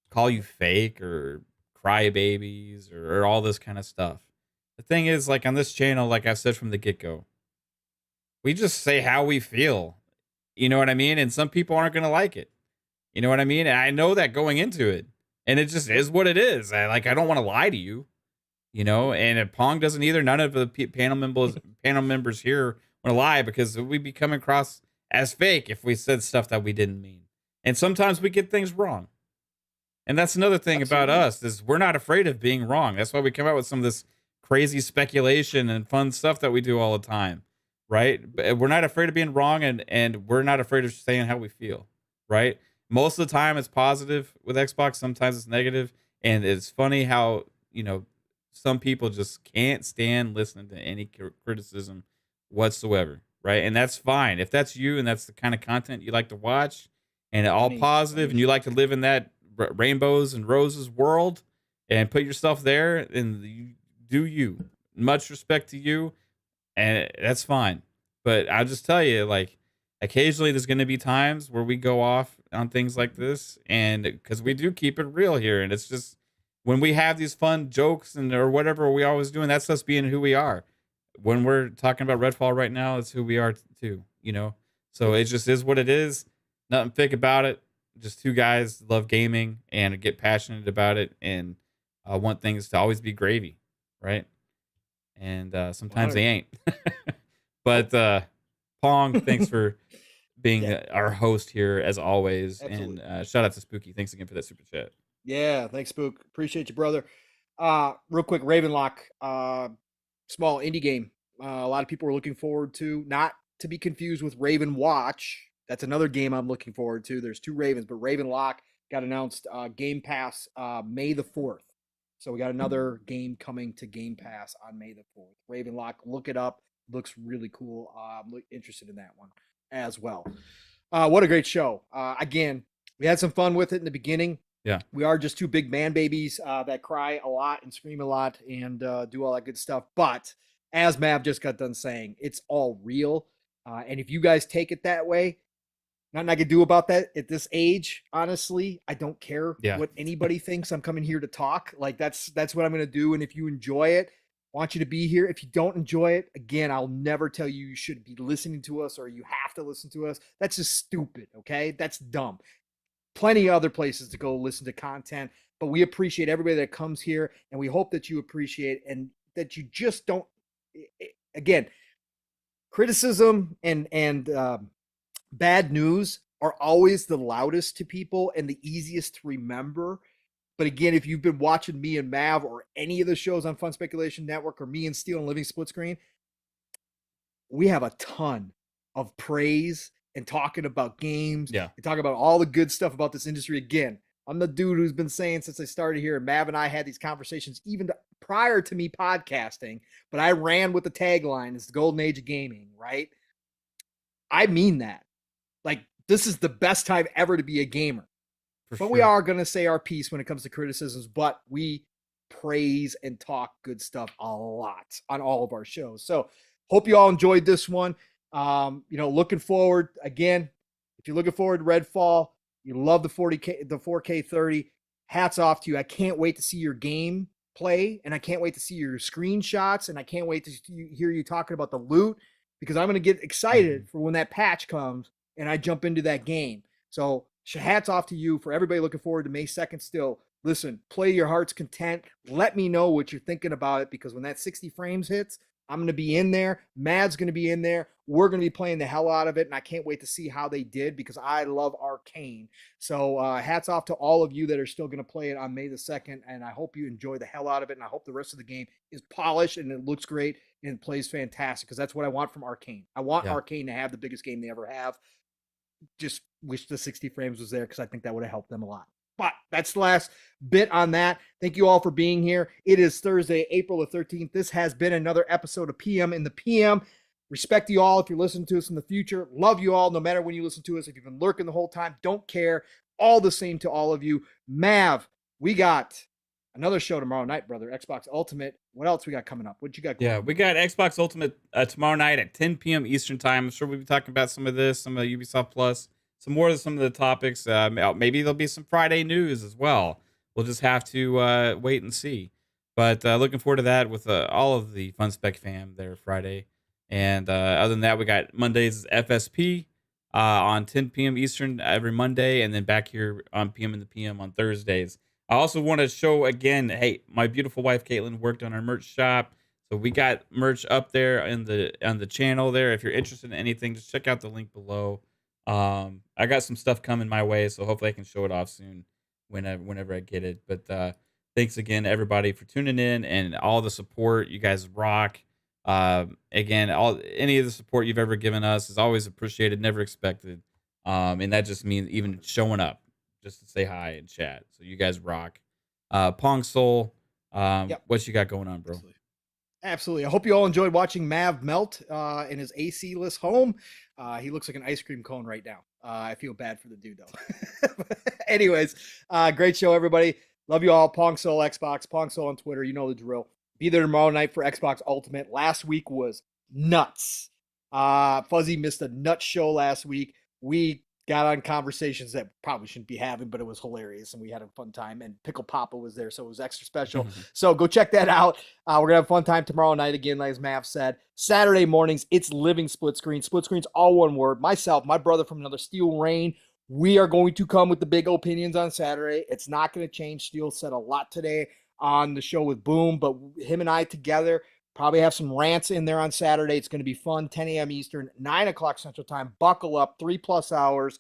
call you fake or crybabies or all this kind of stuff. The thing is, like, on this channel, like I've said from the get-go, we just say how we feel. You know what I mean? And some people aren't going to like it. You know what I mean? And I know that going into it. And it just is what it is. I don't want to lie to you. You know? And if Pong doesn't either, none of the panel members here want to lie, because we'd be coming across as fake if we said stuff that we didn't mean. And sometimes we get things wrong. And that's another thing about us, is we're not afraid of being wrong. That's why we come out with some of this crazy speculation and fun stuff that we do all the time, right? But we're not afraid of being wrong, and we're not afraid of saying how we feel, right? Most of the time it's positive with Xbox, sometimes it's negative, and it's funny how, you know, some people just can't stand listening to any criticism whatsoever, right? And that's fine. If that's you and that's the kind of content you like to watch, and all positive, and you like to live in that rainbows and roses world and put yourself there, and you do you. Much respect to you, and that's fine. But I'll just tell you, like, occasionally there's going to be times where we go off on things like this, and because we do keep it real here, and it's just when we have these fun jokes and or whatever we always do, and that's us being who we are. When we're talking about Redfall right now, it's who we are too, you know? So it just is what it is. Nothing fake about it. Just two guys love gaming and get passionate about it, and want things to always be gravy, right? And sometimes they ain't. But Pong, thanks for being our host here as always. Absolutely. And shout out to Spooky. Thanks again for that super chat. Yeah, thanks, Spook. Appreciate you, brother. Real quick, Ravenlock, small indie game. A lot of people are looking forward to, not to be confused with Raven Watch. That's another game I'm looking forward to. There's two Ravens, but Ravenlock got announced Game Pass May the 4th. So we got another game coming to Game Pass on May the 4th. Ravenlock, look it up. Looks really cool. I'm interested in that one as well. What a great show. Again, we had some fun with it in the beginning. Yeah. We are just two big man babies that cry a lot and scream a lot and do all that good stuff. But as Mav just got done saying, it's all real. And if you guys take it that way, nothing I could do about that at this age. Honestly, I don't care what anybody thinks. I'm coming here to talk. Like that's what I'm going to do. And if you enjoy it, I want you to be here. If you don't enjoy it, again, I'll never tell you you should be listening to us or you have to listen to us. That's just stupid. Okay. That's dumb. Plenty of other places to go listen to content, but we appreciate everybody that comes here, and we hope that you appreciate and that you just don't, again, criticism and bad news are always the loudest to people and the easiest to remember. But again, if you've been watching me and Mav or any of the shows on Fun Speculation Network or me and Steel and Living Split Screen, we have a ton of praise and talking about games. Yeah. And talking about all the good stuff about this industry. Again, I'm the dude who's been saying since I started here, and Mav and I had these conversations even prior to me podcasting, but I ran with the tagline, it's the golden age of gaming, right? I mean that. Like, this is the best time ever to be a gamer. But we are going to say our piece when it comes to criticisms, but we praise and talk good stuff a lot on all of our shows. So hope you all enjoyed this one. Looking forward, again, if you're looking forward to Redfall, you love the 4K 30, hats off to you. I can't wait to see your game play, and I can't wait to see your screenshots, and I can't wait to hear you talking about the loot, because I'm going to get excited for when that patch comes and I jump into that game. So hats off to you. For everybody looking forward to May 2nd still, listen, play your heart's content. Let me know what you're thinking about it, because when that 60 frames hits, I'm going to be in there. Mad's going to be in there. We're going to be playing the hell out of it, and I can't wait to see how they did, because I love Arcane. So hats off to all of you that are still going to play it on May the 2nd, and I hope you enjoy the hell out of it, and I hope the rest of the game is polished and it looks great and it plays fantastic, because that's what I want from Arcane. I want Arcane to have the biggest game they ever have. just wish the 60 frames was there because I think that would have helped them a lot. But that's the last bit on that. Thank you all for being here. It is Thursday, April the 13th. This has been another episode of PM in the PM. Respect you all if you're listening to us in the future. Love you all no matter when you listen to us. If you've been lurking the whole time, don't care. All the same to all of you. Mav, we got another show tomorrow night, brother. Xbox Ultimate. What else we got coming up? What you got going on? We got Xbox Ultimate tomorrow night at 10 p.m. Eastern time. I'm sure we'll be talking about some of this, some of Ubisoft Plus, some of the topics. Maybe there'll be some Friday news as well. We'll just have to wait and see. But looking forward to that with all of the Fun Spec fam there Friday. And other than that, we got Mondays FSP on 10 p.m. Eastern every Monday, and then back here on PM in the PM on Thursdays. I also want to show again, hey, my beautiful wife Caitlin worked on our merch shop, so we got merch up there on the channel there. If you're interested in anything, just check out the link below. I got some stuff coming my way, so hopefully I can show it off soon whenever I get it. But thanks again, everybody, for tuning in and all the support. You guys rock. Again, any of the support you've ever given us is always appreciated, never expected. And that just means even showing up just to say hi and chat. So you guys rock. Pong Soul, what you got going on, bro? Absolutely. I hope you all enjoyed watching Mav melt in his AC-less home. He looks like an ice cream cone right now. I feel bad for the dude, though. Anyways, great show, everybody. Love you all. Pong Soul Xbox, Pong Soul on Twitter. You know the drill. Be there tomorrow night for Xbox Ultimate. Last week was nuts. Fuzzy missed a nut show last week. We got on conversations that probably shouldn't be having, but it was hilarious, and we had a fun time. And Pickle Papa was there, so it was extra special. So go check that out. We're going to have a fun time tomorrow night again, like as Mav said. Saturday mornings, it's Living Split Screen. Split Screen's all one word. Myself, my brother from another Steel Rain, we are going to come with the big opinions on Saturday. It's not going to change. Steel said a lot today on the show with Boom, but him and I together probably have some rants in there on Saturday. It's going to be fun. 10 a.m. Eastern, 9 o'clock Central Time. Buckle up, 3+ hours.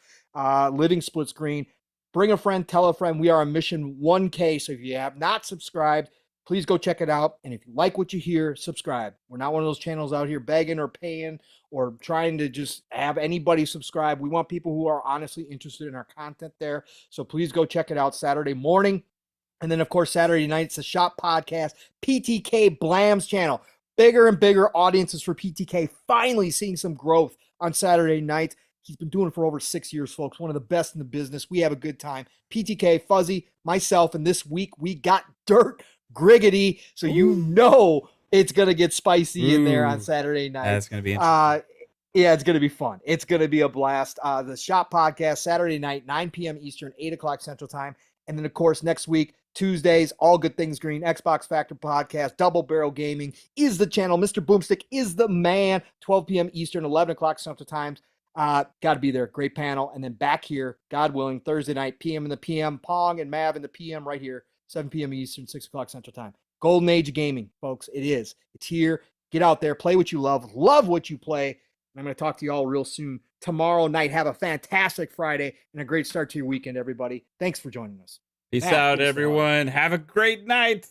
Living Split Screen. Bring a friend, tell a friend. We are on mission 1K. So if you have not subscribed, please go check it out. And if you like what you hear, subscribe. We're not one of those channels out here begging or paying or trying to just have anybody subscribe. We want people who are honestly interested in our content there. So please go check it out Saturday morning. And then, of course, Saturday night, it's the Shop Podcast, PTK Blam's channel. Bigger and bigger audiences for PTK. Finally seeing some growth on Saturday night. He's been doing it for over 6 years, folks. One of the best in the business. We have a good time. PTK, Fuzzy, myself, and this week we got Dirt Griggity. So you know it's going to get spicy in there on Saturday night. That's going to be interesting. Yeah, it's going to be fun. It's going to be a blast. The Shop Podcast, Saturday night, 9 p.m. Eastern, 8 o'clock Central Time. And then, of course, next week, Tuesdays, All Good Things Green, Xbox Factor Podcast, Double Barrel Gaming is the channel. Mr. Boomstick is the man. 12 p.m. Eastern, 11 o'clock Central Times. Got to be there. Great panel. And then back here, God willing, Thursday night, PM in the PM. Pong and Mav in the PM right here, 7 p.m. Eastern, 6 o'clock Central Time. Golden Age of Gaming, folks. It is. It's here. Get out there. Play what you love. Love what you play. And I'm going to talk to you all real soon. Tomorrow night, have a fantastic Friday and a great start to your weekend, everybody. Thanks for joining us. Peace out, everyone. Have a great night.